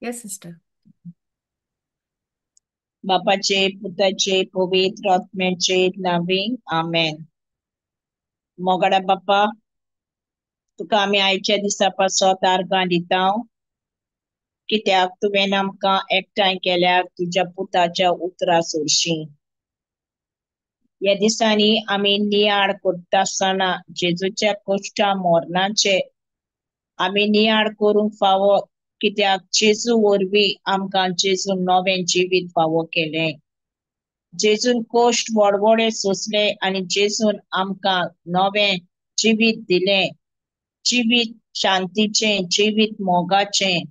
Yes, sister. बापाचे, पुताचे, पवित्र आत्म्याचे नावे आमेन. मोगडा बाप्पा, तुका आमी आयच्या दिसापासत तारगां दिता, कित्याक तुवें आमकां एकठांय केल्याक तुज्या पुताच्या उतरा सोडशी. ह्या दिसांनी आमी नियाळ करता आसतना जेजूच्या कश्टा मरणाचे आमी नियाळ करूंक फावो, कित्याक जेजू वरवीं आमकां जेजून नवें जिवीत फावो केलें. जेजून कश्ट व्हडव्हडे सोंसले आनी जेजून आमकां नवें जिवीत दिलें. जिवीत शांतीचें, जिवीत मोगाचें,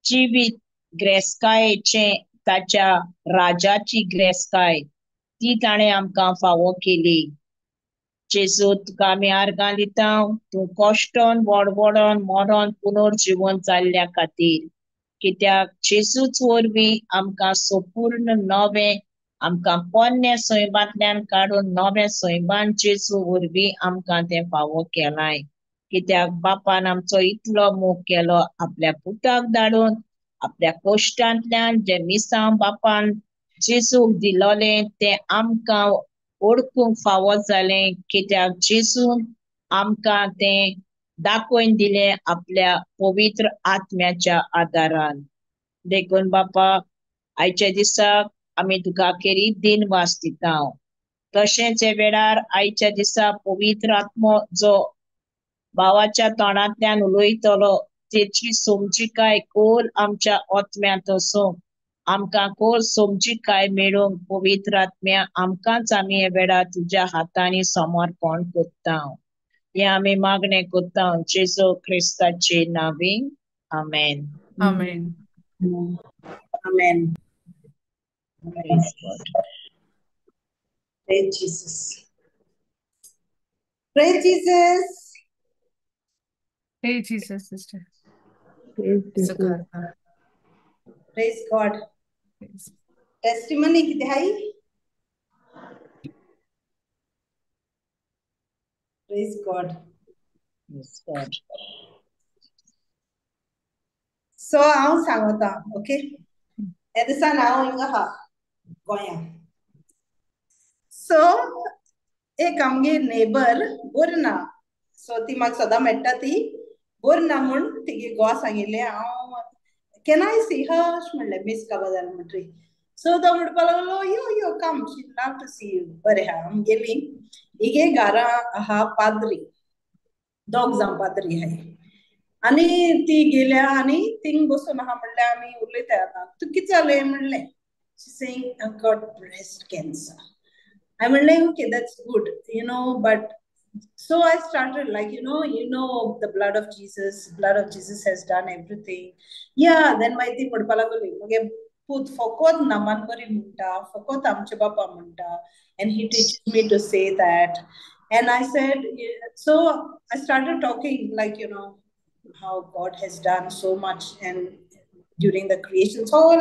जिवीत ग्रेस्कायेचें, ताच्या राजाची ग्रेस्काय ती ताणें आमकां फावो केली. जेजू तुका आमी आर्गां दिता, तूं कश्टन व्हडव्हडोन मरोन पुनर्जीवन जाल्ल्या खातीर, कित्याक जेजूच वरवीं आमकां संपूर्ण नवें, आमकां पोन्ने सैमांतल्यान काडून नवें सैमान जेजू वरवीं आमकां तें फावो केलाय. कित्याक बापान आमचो इतलो मोग केलो, आपल्या पुताक धाडून आपल्या कश्टांतल्यान जे मिसां बापान जेजूक दिलोलें तें आमकां ओळखूंक फावो जालें, कित्याक जेजून आमकां तें दाखोवन दिलें आपल्या पवित्र आत्म्याच्या आदारान. देखून बापा, आयच्या दिसाक आमी तुका अखेरी दिनवास दिता. तशेंच हे वेळार आयच्या दिसा पवित्र आत्मो जो भावाच्या तोंडांतल्यान उलयतलो तेची समजिकाय खोल आमच्या आत्म्यांत असो, आमकां खोल समजिकाय मेळूंक पवित्र आत्म्या आमकांच आमी हे वेळार तुज्या हातांनी समर्पण करता. हे आमी मागणें करता जेजू क्रिस्ताचे नांवीं. आमेन. Amen. Amen. Praise God. Praise Jesus. Praise Jesus. Hey, Jesus, sister. Praise Praise God. Yes. Testimony किती आहे? Praise God. Praise God. So हांव सांगता, ओके? ह्या दिसान हांव हिंगा आहा गोंयांत. सो एक आमगे नेबर बरी ना, सो ती म्हाका सदां मेळटा ती बरी ना म्हूण तिगे घोवा सांगिल्लें हांव कॅन आय सी हर म्हणलें मिस काबाजान म्हणटरी. सो तो म्हणपा लागलो यो यो come she love to see you. बरें आहा आमी गेलीं. हिगे घरा आहा पाद्री, दोग जाण पाद्री आहाय. आनी ती गेल्या आनी थिंग बसून आहा म्हणलें आमी उलयता आतां. तूं कितें जालें म्हणलें. She saying I got breast cancer. I mean, like, okay, that's good, you know, but so I started like, you know, the blood of Jesus has done everything. Yeah, then my thing would palagoli, okay, put fokot naman kori munta, fokot amche baba munta, and he teaches me to say that. And I said, so I started talking like, how God has done so much and during the creation. So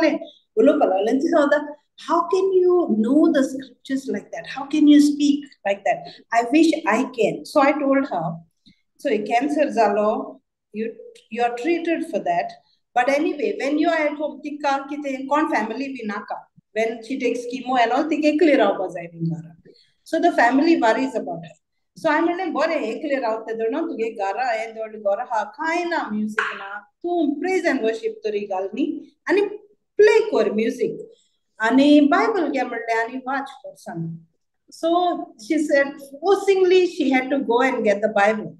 how can you know the scriptures like that? How can you speak like that? I wish I can. So I told her, so cancer zalo, you are treated for that. But anyway, when you are at home, tikka kite kon family binaka. When she takes chemo and all, tikke clear out bazai mara. So the family worries about her. So I'm like, bore clear out the no to get gara and the gara ha kaina music na tu praise and worship tori galni and play core music. आणि Bible घ्या म्हणले आणि watch for some. So she said forcingly she had to go and get the Bible.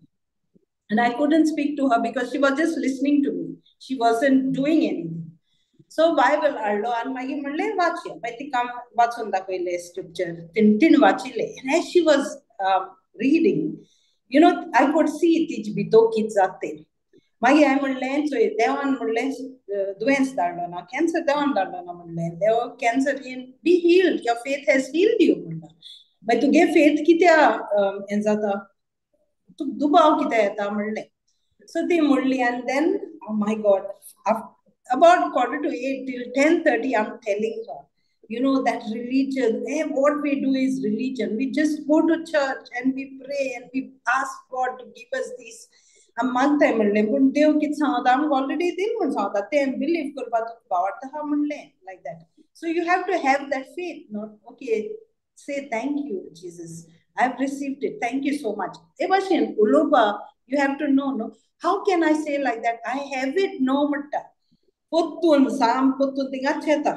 And I couldn't speak to her because she was just listening to me. She wasn't doing anything. So Bible हाडलो आणि मागीर म्हणले वाचया. मागीर ती काम वाचून दाखयले scripture. तीन वाचिले. And as she was reading, I could see तिची भितर कितें जाते. मागीर हांवें म्हणलें चोय देवान म्हणलें दुयेंस धाडलो ना, कॅन्सर देवान धाडलो ना म्हणलें. देव cancer be healed, your faith has healed you म्हणलें. मागीर तुगे फेथ कित्या हें जाता, तुका दुबाव कित्या येता म्हणलें. सो ती म्हणली आनी then my God about 7:45 till 10:30 I'm telling her, that religion, what we do is religion. We just go to church and we pray and we ask God to give us this आम मागताय म्हणलें पूण देव कितें सांगता आमकां already दिल म्हूण सांगता तें बिलीव करपा तुका आवडटा हा म्हणलें like that so you have to have that faith not okay say thank you Jesus I have received it. Thank you so much. हे भाशेन उलोवपाक you have to know, no? How can I say like that? I have it, no म्हणटा. पोत्तून साम पोत्तून थिंगाच येता.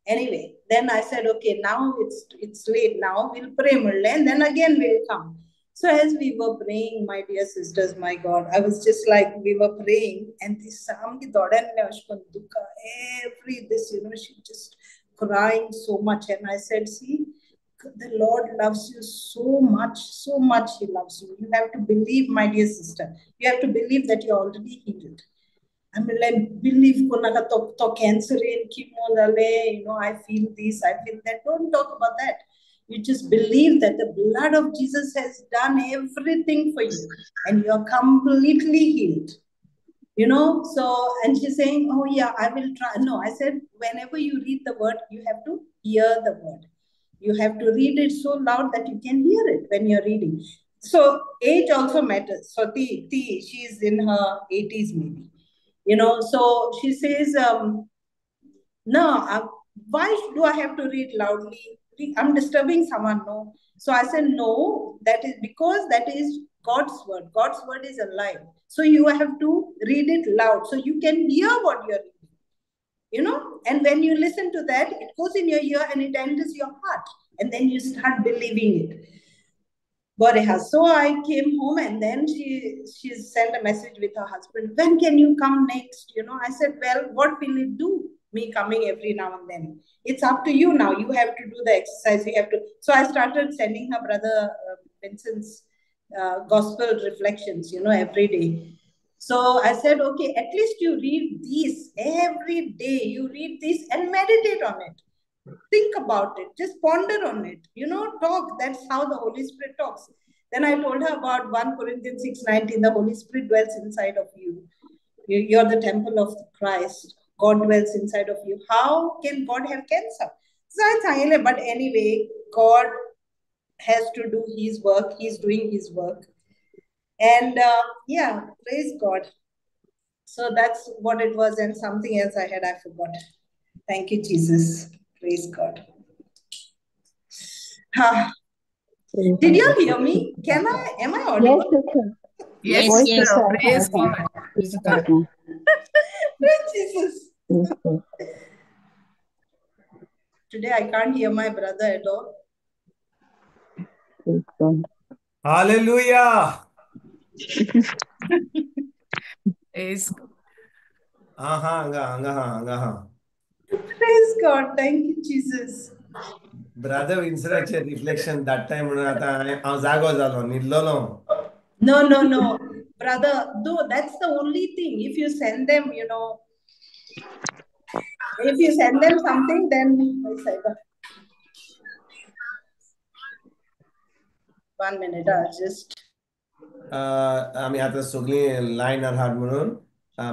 Anyway, then I said, okay, now it's late. Now we'll pray म्हणलें, and then again we'll come. So as we were praying, my dear sisters, my God, I was just like we were praying, and this samki dodan duka every this, she just crying so much, and I said, see, the Lord loves you so much He loves you. You have to believe, my dear sister. You have to believe that you're already healed. I mean, like, believe to cancer in chemo, I feel this, I feel that. Don't talk about that. You just believe that the blood of Jesus has done everything for you and you're completely healed. So, and she's saying, oh yeah, I will try. No, I said, whenever you read the word, you have to hear the word. You have to read it so loud that you can hear it when you're reading. So age also matters. So she's in her 80s maybe. So she says, no, why do I have to read loudly? I'm disturbing someone, no. So I said, no, that is because that is God's word. God's word is alive. So you have to read it loud so you can hear what you're reading. And when you listen to that, it goes in your ear and it enters your heart. And then you start believing it. So I came home and then she sent a message with her husband. When can you come next? I said, well, what will it do? Me coming every now and then. It's up to you now. You have to do the exercise. You have to. So I started sending her brother Vincent's gospel reflections, every day. So I said, okay, at least you read these every day. You read this and meditate on it. Think about it. Just ponder on it. Talk. That's how the Holy Spirit talks. Then I told her about 1 Corinthians 6:19. The Holy Spirit dwells inside of you. You're the temple of Christ. God dwells inside of you. How can God have cancer? But anyway, God has to do His work. He's doing His work. And praise God. So that's what it was. And something else I forgot. Thank you, Jesus. Praise God. Did you hear me? Am I audible? Yes, Yes, sister. yes. Praise God. Praise God. Praise Jesus. Today I can't hear my brother at all. Hallelujah. Praise God. Praise God. Thank you, Jesus. Brother Vincent's reflection that time No. Brother, though that's the only thing. If you send them, if you send them something, then 1 minute, I'll just. आम्ही आता सगळी line आहात म्हणून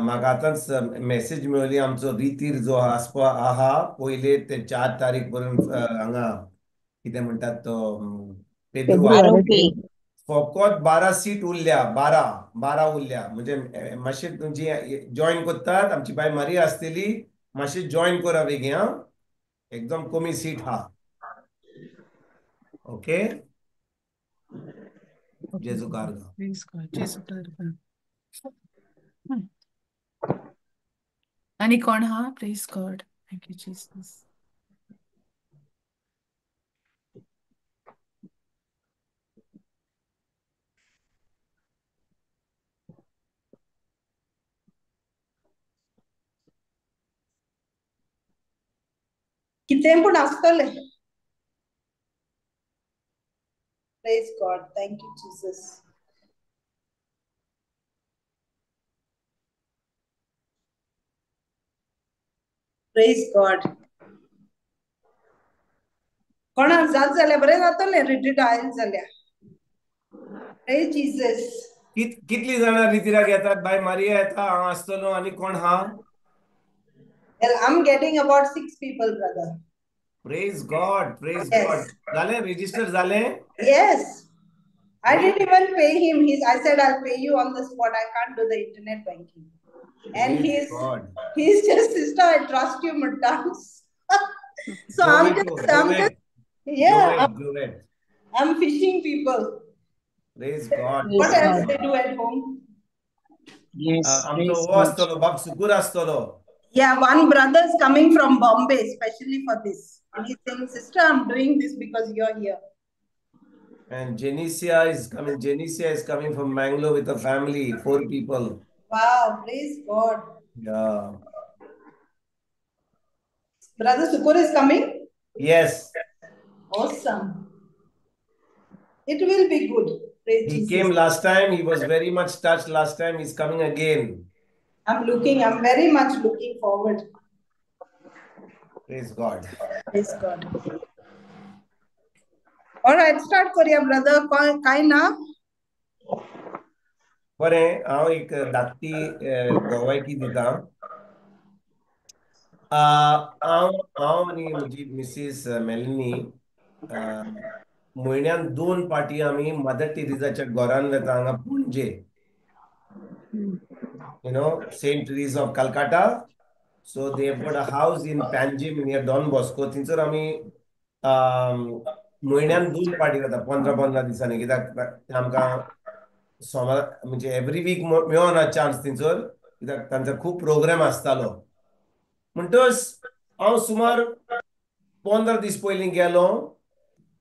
म्हाका आतांच message मेळ्ळी आमचो रितीर जो आसपा आहा पयले ते 4 तारीख पर्यंत हांगा कितें म्हणटात तो पेद्रू आरोपी. फकत 12 सीट उरल्या 12 उरल्या म्हणजे मातशें तुमची जॉईन करतात आमची बाय मारिया आसतली मातशें जॉईन करा बेगीन हा एकदम कमी सीट हा ओके जेजू कारगा Praise God. जेजू कारगा. आणि कोण हा? Praise God. Thank you, Jesus. कितें पूण आसतले. Praise God. Thank you, Jesus. Praise God. कोणाक जात जाल्यार बरें जातलें रिट्रीट आयज जाल्यार. Praise Jesus. कितली जाणां रितीराक येतात बाय मारिया येता हांव आसतलो आणि कोण हा Well, I'm getting about 6 people, brother. Praise God. Yes. जालें register जालें? Yes. I didn't even pay him. I said, I'll pay you on the spot. I can't do the internet banking. And Praise God. he's just, sister, I trust you, madam. So Prove it, prove it, yeah, prove it. I'm fishing people. Praise God. Praise What else God. they do at home? Yes, आमचो praise वो God. असतलो बाप सुकूर असतलो. Yeah, one brother's coming from Bombay, especially for this. And he's saying, sister, I'm doing this because you're here. And Genesia is coming from Mangalore with a family, 4 people. Wow, praise God. Yeah. Brother Sukur is coming? Yes. Awesome. It will be good. Praise He Jesus. came last time. He was very much touched last time. He's coming again. I'm very much looking forward. Praise God. Praise God. All right, start Korea, brother. Kai na? बरें हांव एक धाकटी गोवायकी दिता. हांव आनी म्हजी मिसीस मेलिनी म्हयन्यान 2 पाटी आमी मदर टेरेसाच्या घरान वेता हांगा पणजे. Saint Teresa of Calcutta. So they have got a house in Panjim near Don Bosco. थंयसर आमी म्हयन्यान 2 पाटी वता 15 दिसांनी कित्याक आमकां सोमार म्हणजे एवरी वीक मेळना चान्स थंयसर कित्याक तांचो खूब प्रोग्राम आसतालो. म्हणटच हांव सुमार 15 दीस पयलीं गेलो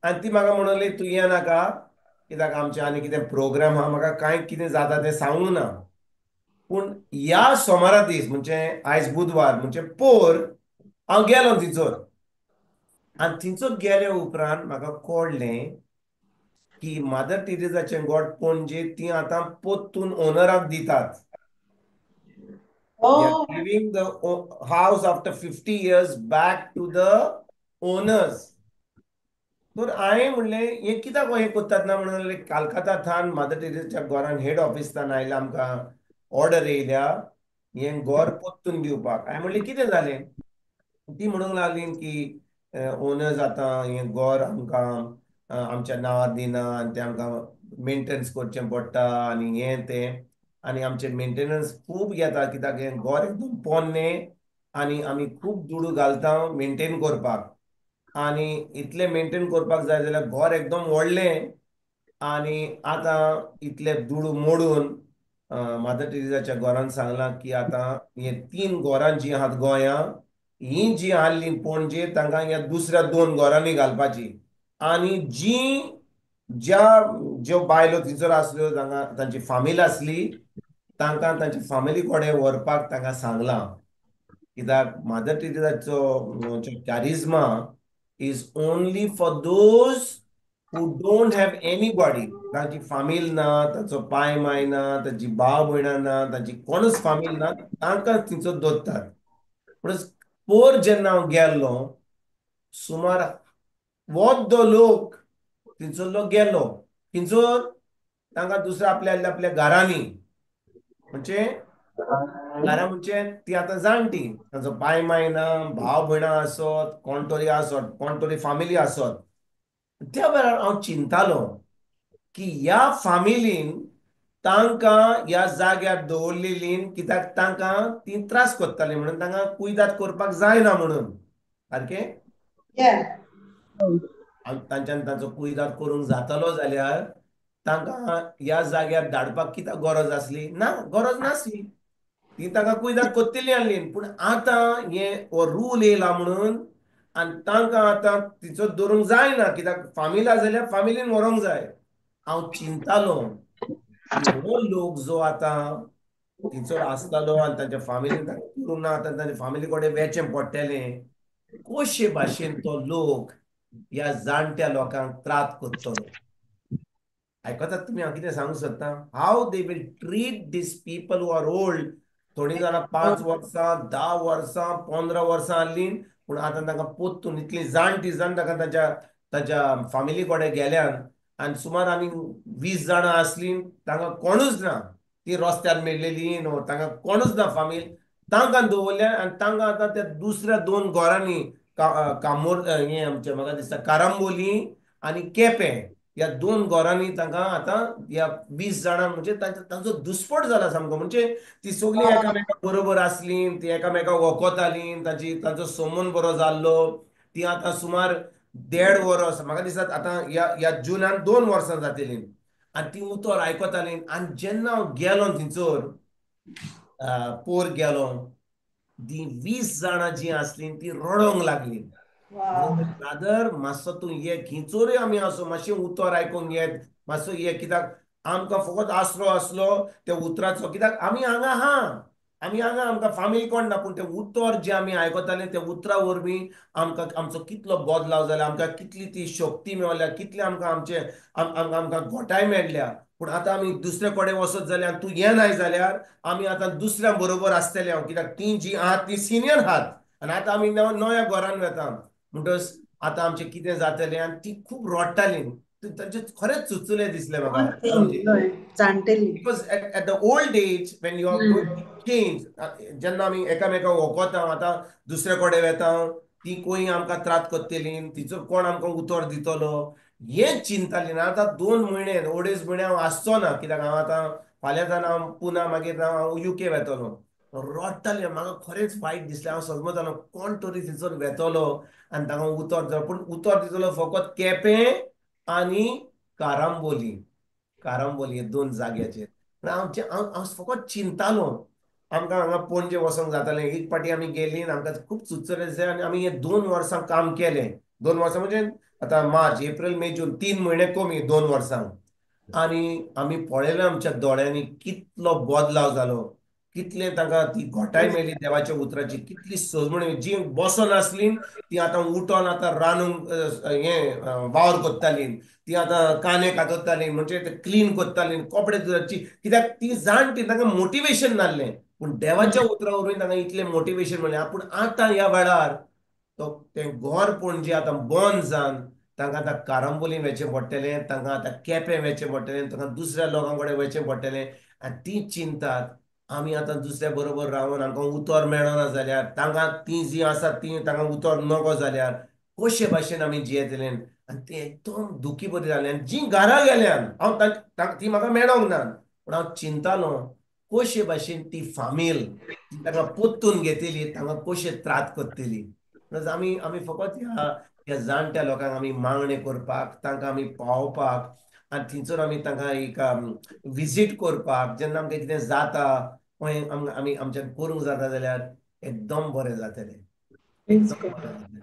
आनी ती म्हाका म्हणली तूं येनाका कित्याक आमचे आनी कितें प्रोग्राम आहा म्हाका कांय कितें जाता तें सांगूंक ना. पूण ह्या सोमारा दीस म्हणजे आयज बुधवार म्हणजे पोर हांव गेलो थंयसर आनी थंयसर गेले उपरांत म्हाका कळ्ळें की मदर टेरेसाचें गोठ पणजे ती आतां पोत्तून ओनराक दितात. They are Oh, giving the house after 50 years back to the owners. तर हांवें म्हणलें हें कित्याक हें कोत्तात ना म्हणून कालकाता थान मदर टेरेसाच्या घरान हेड ऑफिस थान आयल्या आमकां ऑर्डर येयल्या हें घर पोत्तून दिवपाक. हांवें म्हणलें कितें जालें? ती म्हणूंक लागली की ओनर्स आतां हें घर आमकां आमच्या नांवार दिना आनी तें आमकां मेंटेनन्स करचें पडटा आनी हें तें आनी आमचें मेंटेनन्स खूब घेता कित्याक हें घर एकदम पोन्नें आनी आमी खूब दुडू घालता मेंटेन करपाक आनी इतलें मेंटेन करपाक जाय जाल्यार घर एकदम व्हडलें आनी आतां इतलें दुडू मोडून मदर टेरेसाच्या घरान सांगलां की आतां हे 3 घरां जीं आहात गोंयां ही जी हाडली पणजे तांकां ह्या दुसऱ्या 2 घरांनी घालपाची आनी ज्यो बायलो थंयसर आसल्यो तांची फामील आसली तांकां तांची फामिली कडेन व्हरपाक तांकां सांगलां कित्याक मदर टेरेसाचो charisma is only for those who don't have anybody. तांची फामील ना, तांचो पाय माय ना, तांची भाव भयणां ना, तांची कोणूच फामील ना, तांकां थंयसर दवरतात. पूण पोर जेन्ना हांव गेल्लो सुमार वोद्दो लोक थंयसरलो गेलो थंयसर तांकां दुसऱ्या आपल्या घरांनी म्हणजे घरां म्हणजे ती आतां जाणटी तांचो पाय माय ना, भाव भयणां आसत, कोण तरी फामिली आसत. त्या वेळार हांव चिंतालो की ह्या फामिलीन तांकां ह्या जाग्यार दवरलेलीं कित्याक तांकां ती त्रास कोत्ताली म्हणून तांकां कुयदाद करपाक जायना म्हणून सारकें. yeah. तांच्यान तांचो कुयदाद करूंक जातालो जाल्यार तांकां ह्या जाग्यार धाडपाक कित्याक गरज आसली ना गरज नासली ती तांकां कुयदाद कोत्तिली आहली. पूण आतां हो रूल येयला म्हणून आनी तांकां आतां तिचो दवरूंक जायना कित्याक फामील जाल्यार फामिलीन व्हरोंक जाय. हांव चिंतालो की हो लोक जो आतां थंयसर आसतालो आनी तांच्या फामिलीन तांकां करूंक ना आतां तांच्या फामिली कडेन वेचें पडटलें कशे भाशेन तो लोक ह्या जाणट्या लोकांक त्रास करतलो. आयकतात तुमी हांव कितें सांगूंक सोदतां? How they will treat this people who are old. थोडीं जाणां 5 वर्सां 10 वर्सां 15 वर्सां आसलीं पूण आतां तांकां पोत्तून इतलीं जाणटी जावन ताका ताच्या फामिली कडेन गेल्यान आनी सुमार आनी 20 जाणां आसलीं तांकां कोणूच ना. ती रस्त्यार मेळ्ळेलीं न्हू तांकां कोणूच ना फामील तांकां दवरल्या आनी तांकां आतां त्या दुसऱ्या 2 घरांनी हें आमचें म्हाका दिसता कारांबोली आनी केपें ह्या 2 घरांनी तांकां आतां ह्या 20 जाणांक म्हणजे तांचो दुस्पट जाला सामको. म्हणजे ती सगळीं एकामेका बरोबर आसलीं, ती एकामेकाक वखोतालीं, तांचो संबंद बरो जाल्लो. ती आतां सुमार 1.5 वर्स, म्हाका दिसता आतां ह्या जुनान 2 वर्सां जातलीं, आनी ती उतर आयकतालीं. आनी जेन्ना हांव गेलो थंयसर पोर गेलो, ती 20 जाणां जी आसलीं ती रडोंक लागलीं. Wow. ब्रादर मातसो तूं ये खिंचोऱ्यो आमी आसो, मातशें उतर आयकूंक येत, मातसो ये. कित्याक आमकां फकत आसरो आसलो त्या उतराचो, कित्याक आमी हांगा आहा, आमकां फामील कोण ना, पूण तें उतर जें आमी आयकताले त्या उतरा वरवीं आमकां आमचो कितलो बदलाव जाला, आमकां कितली ती शक्ती मेवल्या, कितले आमकां आमकां घोटाय मेळ्ळ्या. पूण आतां आमी दुसरे कडेन वचत जाल्यार तूं हें नाय जाल्यार आमी आतां दुसऱ्या बरोबर आसतले हांव, कित्याक ती जी आहात ती सिनियर आहात, आनी आतां आमी नव्या घरान वेता. म्हणटच आतां आमचें कितें जातलें. आनी ती खूब रडटालीं. तांचे खरेंच चुचुलें दिसलें म्हाका One खरें thing, म्हणजे. no, जाणटेली. Because at the old age, when you are going to change, जेन्ना आमी एकामेकाक वखोता, आतां दुसरे कडेन वेता, ती कोणी आमकां त्रास करतली, तिचो कोण आमकां उतर दितलो, हेंच चिंतालीं. आतां 2 म्हयने, अडेज म्हयने हांव आसचो ना, कित्याक हांव आतां फाल्यां जावन हांव पुना, मागीर हांव UK वेतलो. रडटालें, म्हाका खरेंच वायट दिसलें. हांव सगळो कोण तरी थंयसर वेतलो आनी तांकां उतर दितलो, पूण उतर दितलो फकत केपें आनी कारांबोली. हे 2 जाग्याचेर. हांव फकत चिंतालो. आमकां हांगा पणजे वचोंक जातालें. एक पाटी आमी गेलीं, आमकां खूब सुचलें दिसलें, आनी आमी हे 2 वर्सां काम केलें. 2 वर्सां म्हणजे आतां मार्च, एप्रील, मे, जून 3 म्हयने कमी 2 वर्सांक. आनी आमी पळयलें आमच्या दोळ्यांनी कितलो बदलाव जालो, कितले तांकां ती घोटाय मेळ्ळी देवाच्या उतराची, कितली सजमणी. जी बसोन आसलीं ती आतां उठोन आतां रांदूंक वावर कोत्तालीं, ती आतां कांदे काततालीं, म्हणजे ते क्लीन कोत्तालीं, कपडे धुवची, कित्याक ती जाणटी, तांकां मोटिवेशन नासलें. पूण देवाच्या उतरा वरवीं तांकां इतलें मोटिवेशन मेळ्ळें. पूण आतां ह्या वेळार तें घर पणजे आतां बंद जावन तांकां आतां कारांबोली वचचें पडटलें, तांकां आतां केपें वचचें पडटलें, तांकां दुसऱ्या लोकां कडेन वचचें पडटलें. आनी तींच चिंतात. आमी आतां दुसऱ्या बरोबर रावन आमकां उतर मेळना जाल्यार, तांकां ती जी आसा ती तांकां उतर नगो जाल्यार कशे भाशेन आमी जियेतले. आनी ते एकदम दुखी बरी जालें. आनी जीं घरा गेल्यान ती म्हाका मेळोंक ना, पूण हांव चिंतालों कशे भाशेन ती फामील तांकां पोत्तून घेतली, तांकां कशे त्रास करतली. आमी फकत ह्या जाणट्या लोकांक आमी मागणें करपाक, तांकां आमी पावोवपाक, आनी थंयसर आमी तांकां एक विजीट करपाक, जेन्ना आमकां कितें जाता पळय आमी आमच्यान करूंक जाता जाल्यार एकदम बरें जातलें. Praise एकदम God. बरें जातलें.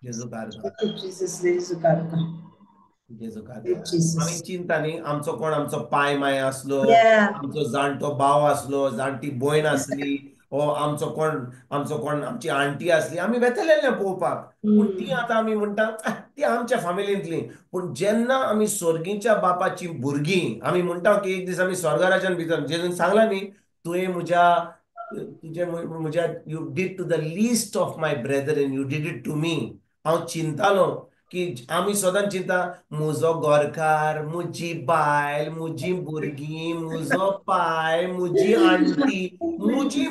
जेजू Thank कारता. you, Jesus. Jesu karka. जेजू कारता. Thank आमी Jesus. चिंता न्ही, आमचो पाय माय आसलो, Yeah. आमचो जाणटो भाव आसलो, जाणटी भयण आसली, ओ आमचो कोण आमची आंटी आसली, आमी वेतलेले पळोवपाक. पूण ती आतां आमी म्हणटा ती आमच्या फामिलींतली. पूण जेन्ना आमी स्वर्गीच्या बापाची भुरगीं, आमी म्हणटा की एक दीस आमी स्वर्ग राज्यांत भितर, जेजून सांगलां न्ही, तुवें म्हज्या you did to the list of my brethren, you did it to me. हांव चिंतालो की आमी सदांच चिंता, म्हजो घरकार, म्हजी बायल, म्हजी भुरगीं, म्हजो पाय, म्हजी आंटी, म्हजी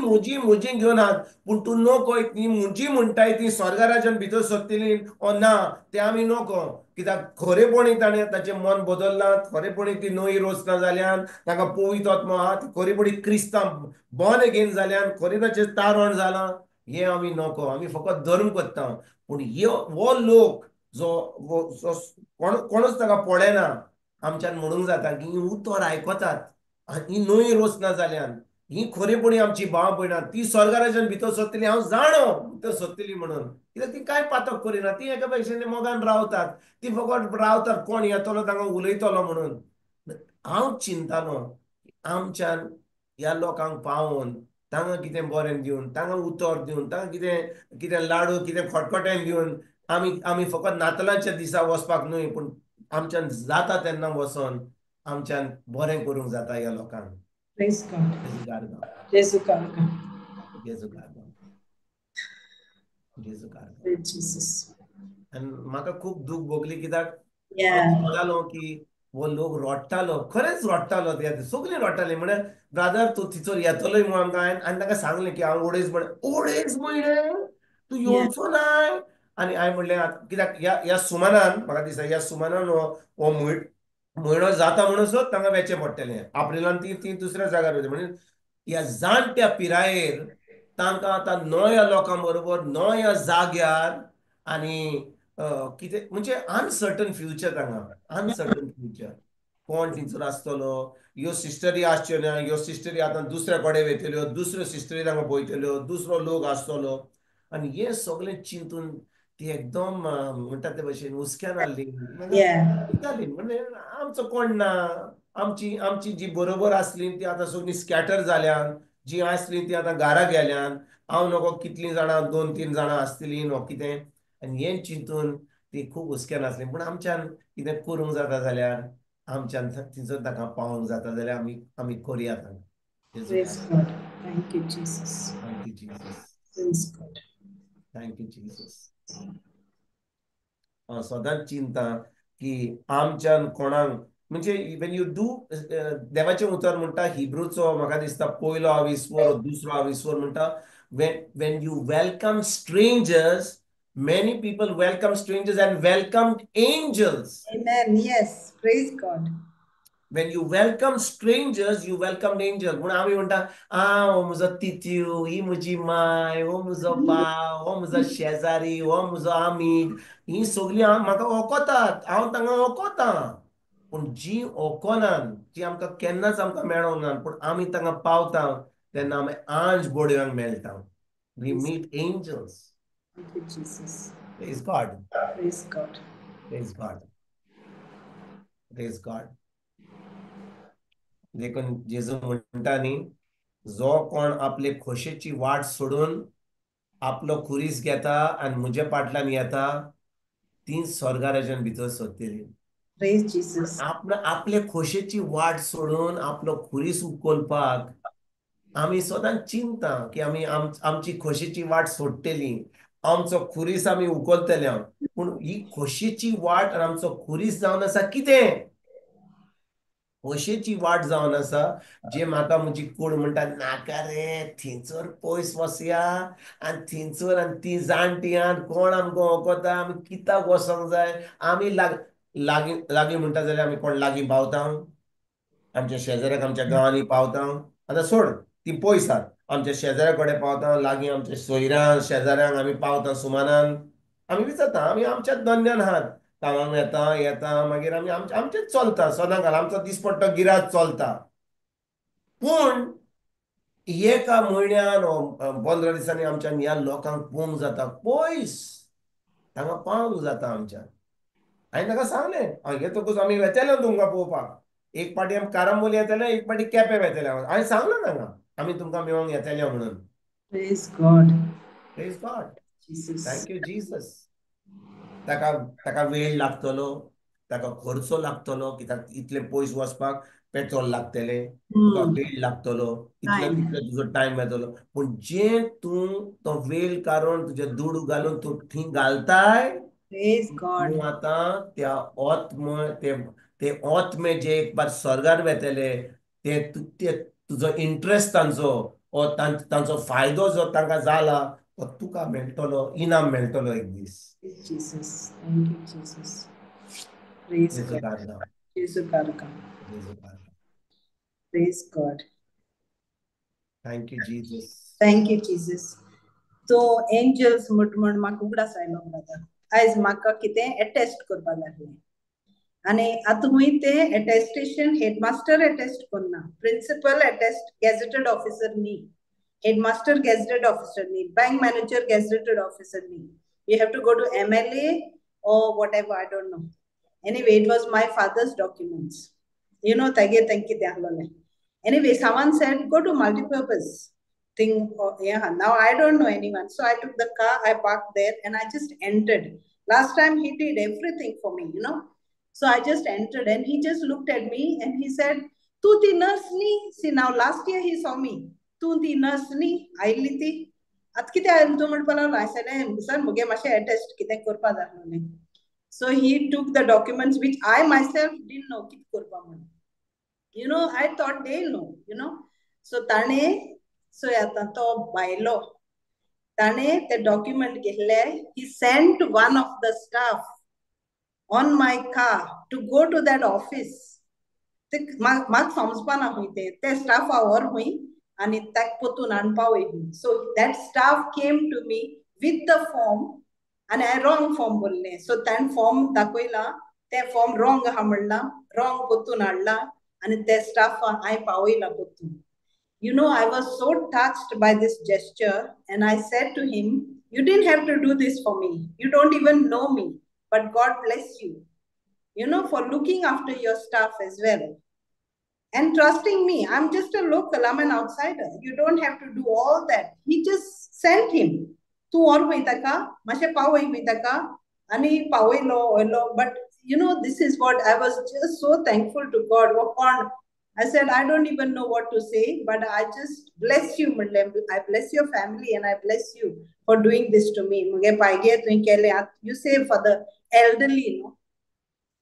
घेवन आहात. पूण तूं नोको, ती म्हजी म्हणटाय ती स्वर्ग राज्यांत भितर सरतली ओ ना, ते आमी नोको. कित्याक खरेपणी ताणें ताचें मन बदल्लां, खरेपणी ती नवी रोचना जाल्यान, तांकां पवित्र आत्मा आहा, ती खरेपणी क्रिस्तांव बॉर्न अगेन जाल्यान, खरें ताचें तारण जालां. हें आमी नोको, आमी फकत धर्म करता. पूण हो लोक कोणूच ताका पळयना, आमच्यान म्हणूंक जाता की ही उतर आयकतात, ही नवी रोचना जाल्यान, ही खरेपणी आमची भाव भयणां, ती स्वर्ग राज्यांत भितर सरतली. हांव जाणो भितर सरतली म्हणून, कित्याक ती कांय पातक करिना. ती एका भशेन मोगान रावतात, ती फकत रावतात कोण येतलो तांकां उलयतलो म्हणून. हांव चिंतालो आमच्यान ह्या लोकांक पावोवन तांकां कितें बरें दिवन, तांकां उतर दिवन, तांकां कितें लाडू, कितें खटखटें दिवन आमी फकत नातलांच्या दिसा वचपाक न्हय, पूण आमच्यान जाता तेन्ना वचोन आमच्यान बरें करूंक जाता ह्या लोकांक. Praise God. जेजू कारता. Jesu karka. जेजू कारता. जेजू कारता. Praise Jesus. आनी म्हाका खूब दूख भोगली, कित्याक हांव Yeah. चिंतालो की हो लोक रडटालो, खरेंच रडटालो. सगळीं रडटालीं. म्हळ्यार ब्रादर तूं थंयसर येतलोय म्हणून आमकां हांवें तांकां सांगलें की हांव 2.5 म्हयने तूं Yeah. येवचो नाय, आणि हांवें म्हणलें कित्याक ह्या सुमनान म्हाका दिसता ह्या सुमनान हो म्हयनो जाता म्हणसर तांकां वेचें पडटलें एप्रिलान ती दुसऱ्या जाग्यार वयता म्हणजे ह्या जाणट्या पिरायेर तांकां आतां नव्या लोकां बरोबर नव्या जाग्यार आनी कितें म्हणजे अनसर्टन फ्युचर तांकां अनसर्टन फ्युचर कोण थिंचर आसतलो ह्यो सिस्टरी आसच्यो ना ह्यो सिस्टरी आतां दुसऱ्या कडेन वयतल्यो दुसऱ्यो सिस्टरी तांकां पळयतल्यो दुसरो लोक आसतलो आनी हें सगळें चिंतून ती एकदम म्हणटा ते भशेन हुस्क्यान हाडली Yeah. म्हणजे आमचो कोण ना आमची आमची जी बरोबर आसली ती आतां सगळीं स्कॅटर जाल्यान जी आसली ती आतां घारा गेल्यान हांव नको कितलीं जाणां 2-3 जाणां आसतलीं नो कितें आनी हें चिंतून ती खूब हुस्क्यान आसली पूण आमच्यान कितें करूंक जाता जाल्यार आमच्यान थंयसर ताका पावोंक जाता जाल्यार आमी करया जेजू Praise God. Thank you, Jesus. Thank you Jesus Praise God. Thank you Jesus सदांच चिंता की आमच्यान कोणाक म्हणजे वेन यू डू देवाचें उतर म्हणटा हिब्रूचो म्हाका दिसता पयलो आविस्वर दुसरो आविस्वर म्हणटा when you welcome strangers many people welcome strangers and welcomed angels. Amen. Yes. Praise God. When you welcome strangers, you welcome angels. म्हणून आम्ही म्हणटा हो म्हजो तित्यू ही म्हजी माय हो म्हजो भाव हो म्हजो शेजारी हो म्हजो आमीक ही सगळीं म्हाका वळखतात हांव तांकां वळखता पूण जी वळखनात जी आमकां केन्नाच आमकां मेळोंक ना पूण आमी तांकां पावता तेन्ना आमी आंज बोडव्यांक मेळटा we meet angels. Thank you, Jesus. Praise God Praise God. Praise God praise God. देखून जेजू म्हणटा न्ही जो कोण आपले खोशेची वाट सोडून आपलो खुरीस घेता आनी म्हज्या फाटल्यान येता ती स्वर्गा राज्यान भितर सरतली. Praise Jesus. आपले खोशेची वाट सोडून आपलो खुरीस उखलपाक आमी सदांच चिंता की आमी आमची खोशेची वाट सोडटली आमचो खुरीस आमी उखलतले पूण ही खोशेची वाट आनी आमचो खुरीस जावन आसा कितें खोशेची वाट जावन आसा जे म्हाका म्हजी कूड म्हणटा नाका रे थंयसर पयस वसया आनी थंयसर आनी ती जाणटी आनी कोण आमकां वळखता आमी कित्याक वसोंक जाय आमी लागीं लागीं म्हणटा जाल्यार आमी कोण लागीं पावता आमच्या शेजाऱ्याक आमच्या गांवांनी पावता आतां सोड ती पयस आसात आमच्या शेजाऱ्या कडेन पावता लागीं आमच्या सोयऱ्यां शेजाऱ्यांक आमी पावता सुमानान आमी विचारता आमी आमच्याच धंद्यान आहात कामाक येता मागीर आमी आमचेच चलता सदांकाळ आमचो दिसपट्टो गिरात चलता पूण एका म्हयन्यान 15 दिसांनी आमच्यान ह्या लोकांक पळोवंक जाता पयस तांकां पावंक जाता आमच्यान हांवें ताका सांगलें येतकूच आमी वेतेले तुमकां पळोवपाक एक पाटी आमी कारांबोली येतले एक पाटी केपें वेतले हांवें सांगलें तांकां आमी तुमकां मेळोंक येतले म्हणून. Praise God. Praise God. Jesus. Thank you Jesus. ताका वेळ लागतलो ताका खर्चो लागतलो कित्याक इतले पयस वचपाक पेट्रोल लागतलें तुका वेळ लागतलो इतले तुजो टायम येतलो पूण जे तूं तो वेळ काडून तुजे दूड घालून तूं थंय घालताय Praise God. तूं आतां त्या ते ओत्मे जे एक बार स्वर्गार वेतले ते तुजो इंट्रस्ट तांचो तांचो फायदो जो तांकां जाला तो तुका मेळटलो इनाम मेळटलो एक दीस. Jesus. Thank you, Jesus. Praise जेजू God. कारगा Jesus Karka. जेजू कारगा. Praise God. Thank you Jesus. Thank you, Jesus. So angels म्हण म्हाका उगडास आयलो ब्रदर आयज म्हाका कितें अटेस्ट करपाक लागलें आनी आतां हुंय तें अटेस्टेशन हेडमास्टर अटेस्ट करना प्रिंसिपल अटेस्ट गॅझेटेड ऑफिसर न्ही हेडमास्टर गॅझेटेड ऑफिसर न्ही बैंक मॅनेजर गॅझेटेड ऑफिसर न्ही you have to go to MLA or whatever I don't know anyway it was my father's documents you know tage tanki te halole anyway someone said go to multipurpose thing yeah now I don't know anyone so I took the car I parked there and I just entered last time he did everything for me you know so I just entered and he just looked at me and he said tu ti nurse ni see now last year he saw me tu ti nurse ni aili ti at kite too म्हणपाक लागलो I said sir मुगे मातशें attest कितें करपा जाय म्हणून so he took the documents which I myself didn't know कितें करपा म्हणून you know I thought they know you know so ताणे so आतां तो बायलो ताणे ते डॉक्युमेंट घेतले. He sent one of the staff on my car to go to that office. ते म्हाका समजपाना खंय ते स्टाफावर खंय आनी ताका पोतून हाडपा वयली. So that staff came to me with the form आनी हांवें रॉंग फॉर्म भरलें. सो ताणें फॉर्म दाखयला, ते फॉर्म रॉंग आहा म्हणला, रॉंग पोतून हाडला आनी ते स्टाफाक हांवें पावयला पोतून. You know, I was so touched by this gesture, and I said to him, you didn't have to do this for me. You don't even know me, but God bless you, you know, for looking after your staff as well and trusting me. I'm just a local, I'm an outsider. You don't have to do all that. He just sent him. Tu or waitaka, mashe pawai waitaka, ani pawai lo. But you know, this is what I was just so thankful to God. I said, I don't even know what to say, but I just bless you, Mundlem. I bless your family and I bless you for doing this to me. You say for the elderly, you know.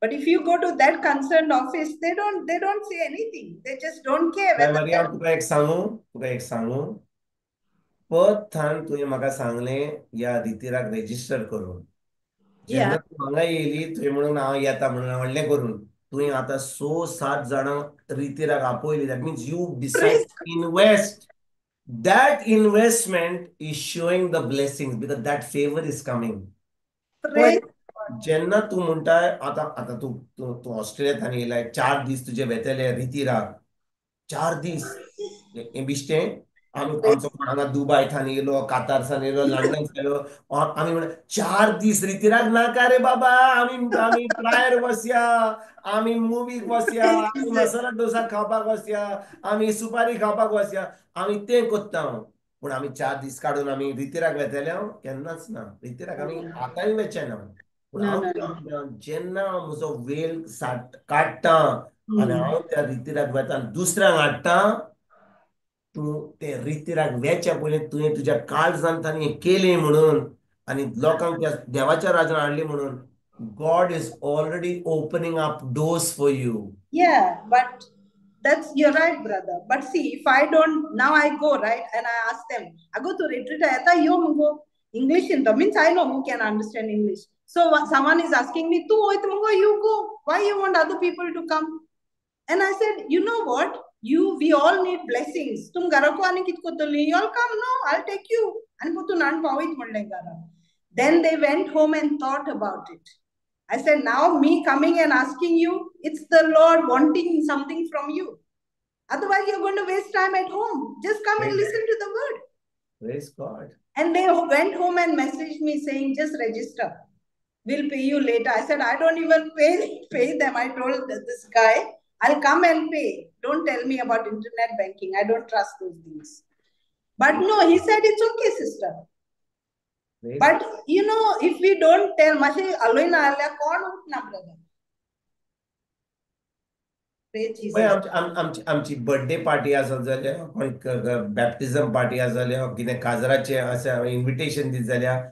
But if you go to that concerned office, they don't say anything. They just don't care whether Maria तुका एक सांगू पद than तुवें म्हाका सांगलें या रितीराक resistor करून. जेन्ना तूं हांगा येयली तुवें म्हणून हांव येता म्हणून व्हडलें करून तुवें आतां 6-7 जाणां रितीराक आपयली. That means you decided invest. That investment is showing the blessings because that favor is coming. जेन्ना तू म्हणटाय आता तू तू तू ऑस्ट्रेलियांत येयलाय 4 दीस तुजे वेतेले रितीराक. 4 दीस बिश्टे आमचो हांगा दुबय थान येयलो, कातार सान येयलो, लंडन येयलो. आमी म्हणटा 4 दीस रितीराक नाका रे बाबा. आमी प्रायर वसया, आमी मुवीक वसया, आमी मसाला डोसा खावपाक वसया, आमी सुपारी खावपाक वसया. आमी तें कोत्ता. पूण आमी 4 दीस काडून आमी रितीराक वेतले केन्नाच ना. रितीराक आमी आतांय वेचना. पूण हांव जेन्ना म्हजो वेळ काडटा आनी हांव त्या रितीराक वेता दुसऱ्यांक हाडटा, तूं ते रितीराक वेच्या पयलीं तुवें तुज्या काळजांत आनी हें केलें म्हणून आनी लोकांक त्या देवाच्या राज्यांत हाडली म्हणून God is already opening up doors for you. Yeah, but you're right, brother. But see, if I don't, now I go, right? And I ask them, I go to retreat, I thought you go English in the means I know who can understand English. So someone is asking me, you go. Why you want other people to come? And I said, you know what? We all need blessings. Tum garako ani kit kotoli. You all come, no? I'll take you. And putu nan pawit modle gara. Then they went home and thought about it. I said, now me coming and asking you, it's the Lord wanting something from you. Otherwise, you're going to waste time at home. Just come and listen to the word. Praise God. And they went home and messaged me saying, just register. We'll pay you later. I said, I don't even pay them. I told this guy, I'll come and pay. Don't tell me about internet banking. I don't trust those things. But no, he said, it's okay, sister. But you know, if we don't tell, brother. आमची birthday party आसत जाल्यार बॅप्टिझम party आसा जाल्यार कितें काजराचे अशें invitation दीत जाल्यार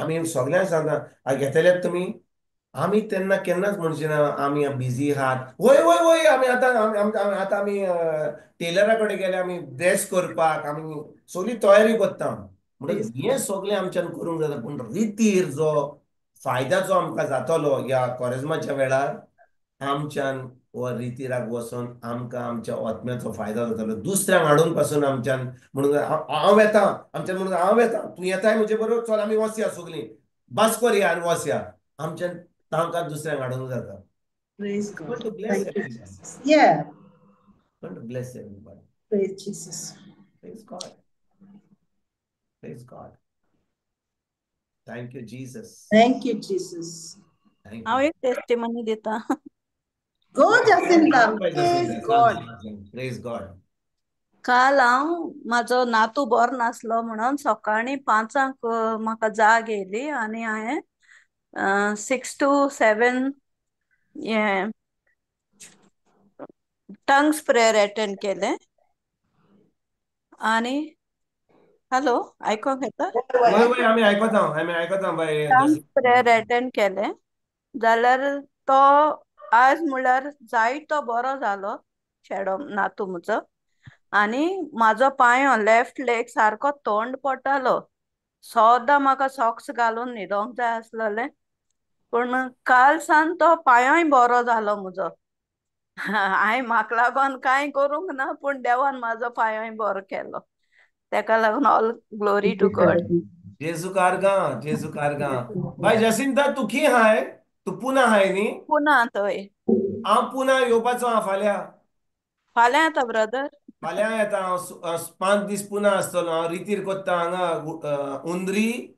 आमी सगळ्यांक सांगता घेतल्यात तुमी. आमी तेन्ना केन्नाच म्हणचे ना आमी बिजी आहात. वय वय वय आमी आतां आमी टेलरा कडेन गेले आमी ड्रेस करपाक आमी सगळी तयारी करता. म्हणून हें सगळें आमच्यान करूंक जाता. पूण रितीर जो फायद्याचो आमकां जातलो ह्या कोरेजमाच्या वेळार आमच्यान व रितीराक वचोन आमकां आमच्या आत्म्याचो फायदो जातलो. दुसऱ्यांक हाडून पासून आमच्यान म्हणून हांव येता आमच्यान म्हणून हांव येता तूं येताय म्हजे बरोबर चल आमी वसया सगळीं बस करया आनी वसया. आमच्यान तांकां दुसऱ्यांक हाडूंक जाता. Praise God. To bless Thank you, everybody. Jesus. Yeah. To bless everybody. Praise Jesus. Praise God. Praise God. Thank you, Jesus. Thank you, Jesus. Thank हांव you. एक टेस्टिमनी दिता. Go, Jacinta. Praise God. Praise God. काल हांव म्हाजो नातू बरो नासलो म्हणून सकाळीं 5:00 म्हाका जाग येयली आनी हांवें 6 to 7 टंग्स प्रेयर अटेंड केले. आनी हॅलो आयकोंक येता? वय आमी आयकता बाय. टंग्स प्रेयर अटेंड केले जाल्यार तो आज म्हणल्यार जायतो बरो जालो चेडो नातू म्हजो. आनी म्हाजो पांयो लेफ्ट लेग सारको तोंड पडटालो सद्दां म्हाका सॉक्स घालून न्हिदोंक जाय आसलेलें, पूण काल सान तो पांयोय बरो जालो म्हजो. हांवें म्हाका लागोन कांय करूंक ना, पूण देवान म्हाजो पांयोय बरो केलो. तेका लागून ऑल ग्लोरी टू गॉड. जेजू कारगां, जेजू कारगां. बाय जसिंता तू खी हाय? तू पुना हाय न्ही? पुना थंय. हांव पुना येवपाचो हां फाल्यां. फाल्यां येता ब्रदर? फाल्यां येता हांव 5 दीस पुना आसतलो. हांव रितीर कोत्ता हांगा उंद्री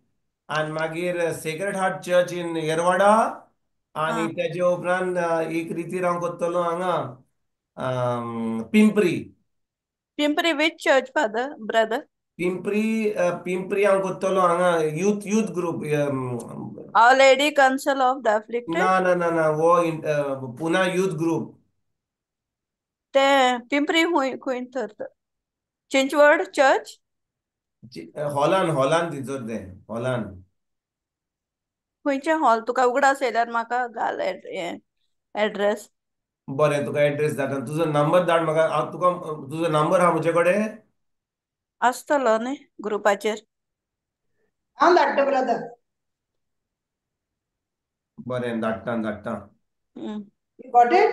आनी मागीर Sacred Heart church in Yerwada आनी तेजे उपरांत एक रितीर हांव कोत्तलो हांगा पिंपरी. पिंपरी वीच चर्च फादर ब्रदर? पिंपरी हांव कोत्तलो हांगा youth group. Our Lady consoler of the afflicted? ना ना ना ना वो पुना यूथ ग्रुप. ते पिंपरी खंय तर चिंचवड चर्च? हॉलान तिचोर तें हॉलान. खंयचे हॉल? तुका उगडास येयल्यार म्हाका घाल एड्रेस. बरें तुका एड्रेस धाडटा. तुजो नंबर धाड म्हाका. हांव तुका तुजो नंबर आहा म्हजे कडेन? आसतलो न्ही ग्रुपाचेर. हांव धाडटा ब्रदर. बरें धाडटा. You got it?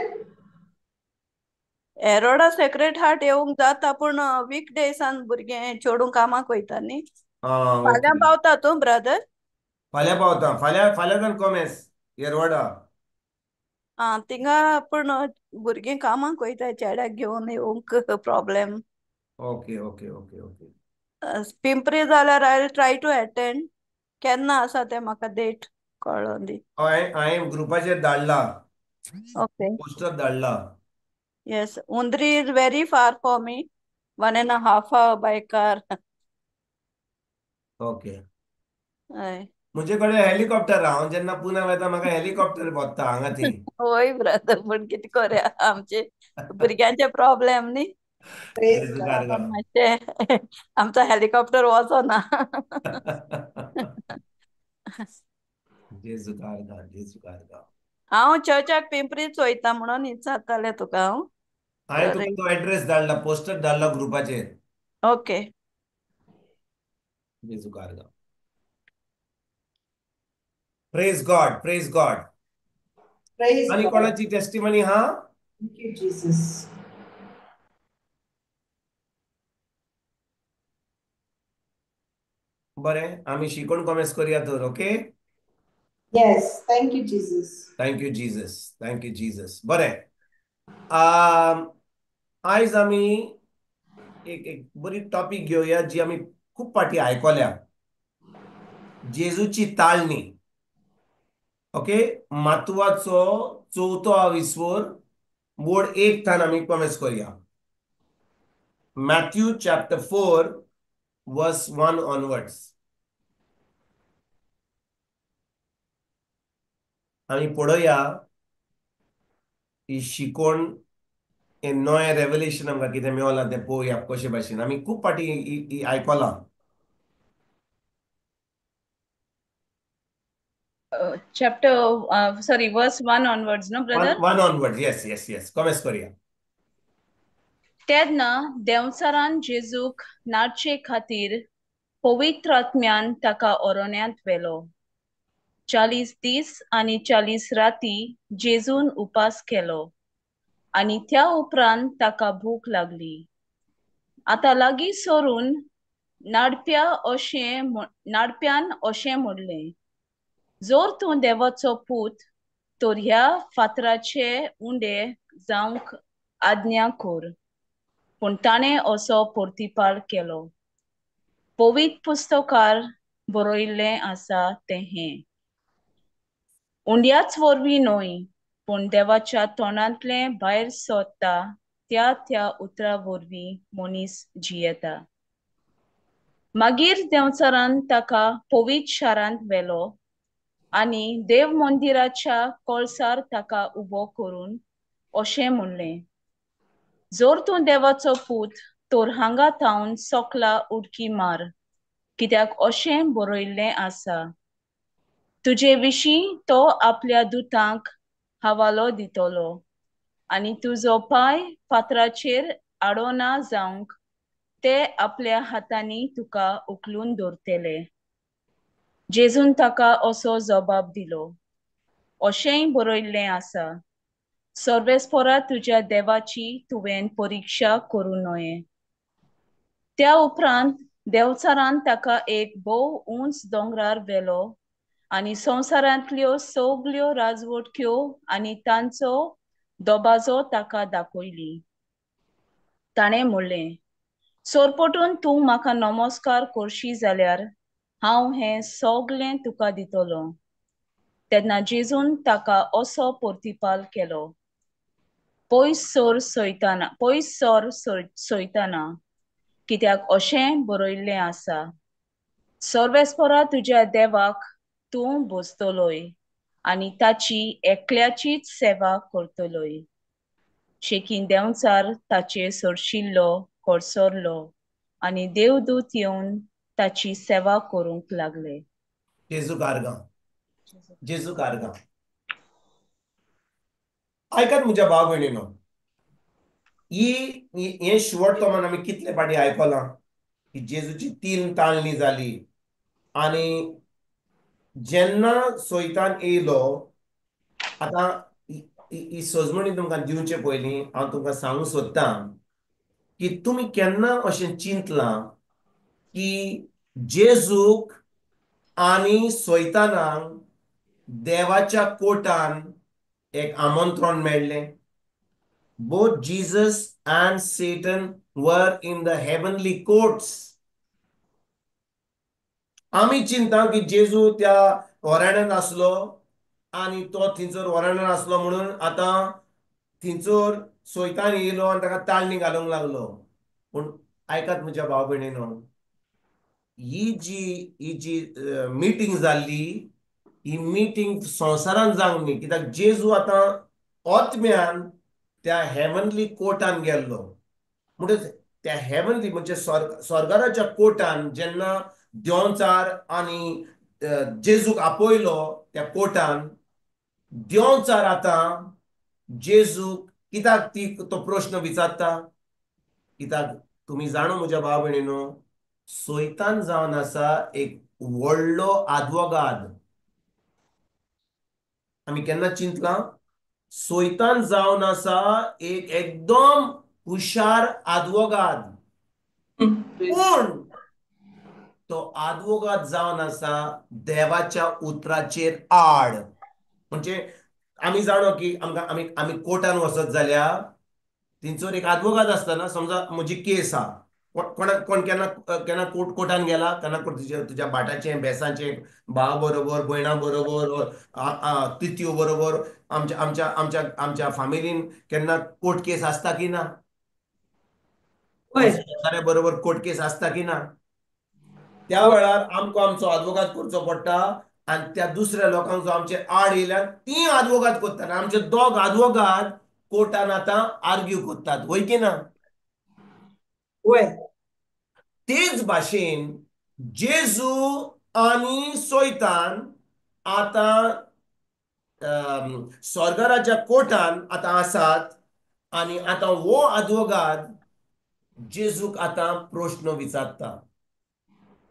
एरोडा सेक्रेट हार्ट येवंक जाता, पूण वीकडेसान भुरगे चेडूं कामाक वयता न्ही. फाल्यां ओके. पावता तूं ब्रदर? फाल्यां पावता. फाल्यां कॉमेस येरवाडा. थिंगा पूण भुरगीं कामाक वयताय, चेड्याक घेवन येवंक problem. Okay okay okay okay. Pimpri जाल्यार आय ट्राय टू अटेंड. केन्ना आसा ते म्हाका डेट कळोन दी. हांवें ग्रुपाचेर धाडला, ओके. पोस्टर धाडला. Yes, Undri is very far for me. 1.5 hour by car. Okay. हय. म्हजे कडेन हेलिकॉप्टर आहा. हांव जेन्ना पुना वयता म्हाका हेलिकॉप्टर पोत्ता हांगा थी. होय ब्रदर, पूण कितें करया, आमचे भुरग्यांचे प्रॉब्लेम न्ही. Praise जेजू God. कारगां. मातशे आमचो हेलिकॉप्टर वचना. जेजू कारगां. हांव चर्चाक पिंपरीच वयता म्हणून विचारतालें तुका हांव. हांवें तुका तो एड्रेस धाडला, पोस्टर धाडला ग्रुपाचेर. ओके. जेजू कारगां. Praise God, praise God. Praise आनी God. कोणाची टेस्टिमनी हा? Thank you, Jesus. बरें, आमी शिकोण कॉमेस करया तर. Okay. Yes, thank you, Jesus. Thank you Jesus. बरें. आयज आमी एक बरी टॉपिक घेवया जी आमी खूब फाटी आयकल्या. जेजूची ताळणी. ओके. मातवाचो 4थो विस्वोर बोर्ड 1 थान आमी कॉमेस करया. मॅथ्यू चॅप्टर 4 वर्स 1 ऑनवर्ड्स. आमी पळोवया ही शिकोण हे नोय रेव्हलेशन आमकां कितें मेवलां तें पळोवया कशे भाशेन. आमी खूब फाटी ही आयकलां. verse 1 onwards, no, brother? 1 onwards. Yes. कॉमेस करया. तेन्ना देंवचारान जेजूक नाडचे खातीर पवित्र आत्म्यान ताका ओरोन्यांत व्हेलो. 40 दीस आनी 40 राती जेजून उपास केलो आनी त्या उपरांत ताका भूक लागली. आतां लागीं सरून नाडप्यान अशें म्हणलें, जोर तूं देवाचो पूत, तर ह्या फातराचे उंडे जावंक आज्ञा कर. पूण ताणें असो परतीपाल केलो. पवित्र पुस्तकार बरयल्लें आसा तें हें. उंड्याच वरवीं न्हय, पूण देवाच्या तोंडांतलें भायर सरता त्या उतरा वरवीं मनीस जियेता. मागीर देंवचारान ताका पवित्र शारांत व्हेलो आनी देव मंदिराच्या कळसार ताका उबो करून अशें म्हणलें, जोर तूं देवाचो पूत, तर हांगा थावन सकला उडकी मार, कित्याक अशें बरयल्लें आसा, तुजे विशीं तो आपल्या दुतांक हवालो दितलो आनी तुजो पाय फातराचेर आडोना जावंक ते आपल्या हातांनी तुका उखलून दवरतले. जेजून ताका असो जबाब दिलो, अशेंय बरयल्लें आसा, सर्वेस्परा तुज्या देवाची तुवें परिक्षा करूं नये. त्या उपरांत देवचारान ताका एक भोव उंच दोंगरार व्हेलो आनी संवसारांतल्यो सगल्यो राजवटक्यो आनी तांचो दोबाजो ताका दाखयली. ताणें म्हणलें, सोरपटून तूं म्हाका नमस्कार करशी जाल्यार हांव हें सगलें तुका दितलो. तेन्ना जेजून ताका असो प्रतिपाल केलो, पयस सर सयताना, कित्याक अशें बरयल्लें आसा, सर्वेस्परा तुज्या देवाक तूं भोसतलोय आनी ताची एकल्याचीच सेवा करतलोय. शेकीन देंवचार ताचेर सरशिल्लो कोडसरलो आनी देवदूत येवन ताची सेवा करूंक लागले. जेजू कारगा, जेजू कारगा. ऐकात म्हज्या भाव भयणीनो, हे शेवट तोमान आमी कितले फाटी आयकलां की जेजूची 3 ताळणी जाली आनी जेन्ना सैतान येयलो, आतां ही सजमणी तुमकां दिवचे पयलीं हांव तुमकां सांगूंक सोदतां की तुमी केन्ना अशें चिंतलां की जेजूक आनी सैतानाक देवाच्या कोर्टान एक आमंत्रण मेळ्ळें? Both Jesus and Satan were in the heavenly courts. आमी चिंता की जेजू त्या वराण्यान आसलो आनी तो थंयसर वराण्यान आसलो म्हणून आतां थंयसर सैतान येयलो आनी ताका ताळणी घालूंक लागलो. पूण आयकात म्हज्या भाव भयणीनो, ही जी मिटींग जाल्ली, ही मिटींग संवसारान जावंक न्ही, कित्याक जेजू आतां आत्म्यान त्या हेवनली कोर्टान गेल्लो. म्हणटच त्या हेवनली म्हणजे स्वर्गाराच्या कोर्टान जेन्ना देंवचार आनी जेजूक आपयलो त्या कोर्टान, देंवचार आतां जेजूक कित्याक तो प्रश्न विचारता? कित्याक तुमी जाणो म्हज्या भाव भयणीनो, सैतान जावन आसा एक व्हडलो आद्वोगाद. आमी केन्ना चिंतलां? सैतान जावन आसा एक एकदम हुशार आद्वोगाद. पूण तो आद्वोगाद जावन आसा देवाच्या उतराचेर आड. म्हणजे आमी जाणो की आमी कोर्टान वचत जाल्यार थंयसर एक आद्वोगाद आसता ना. समजा म्हजी केस आहा, कोण केन्ना कोर्टान गेला? केन्ना तुज्या भाटाचें बेसाचें भाव बरोबर, भयणा बरोबर, तित्यो बरोबर, आमच्या फामिलीन केन्ना कोर्ट केस आसता की ना? बरोबर कोर्ट केस आसता की ना? त्या वेळार आमकां आमचो आद्वोगाद करचो पडटा आनी त्या दुसऱ्या लोकांक जो आमचे आड येयल्यार ती आद्वोगाद कोत्तात. आमचे दोग आद्वोगाद कोर्टान आतां आर्ग्यू कोत्तात, वय की ना? तेच भाशेन जेजू आनी सैतान आतां स्वर्गाराच्या कोर्टान आतां आसात आनी आतां हो आद्वोगाद जेजूक आतां प्रश्न विचारता.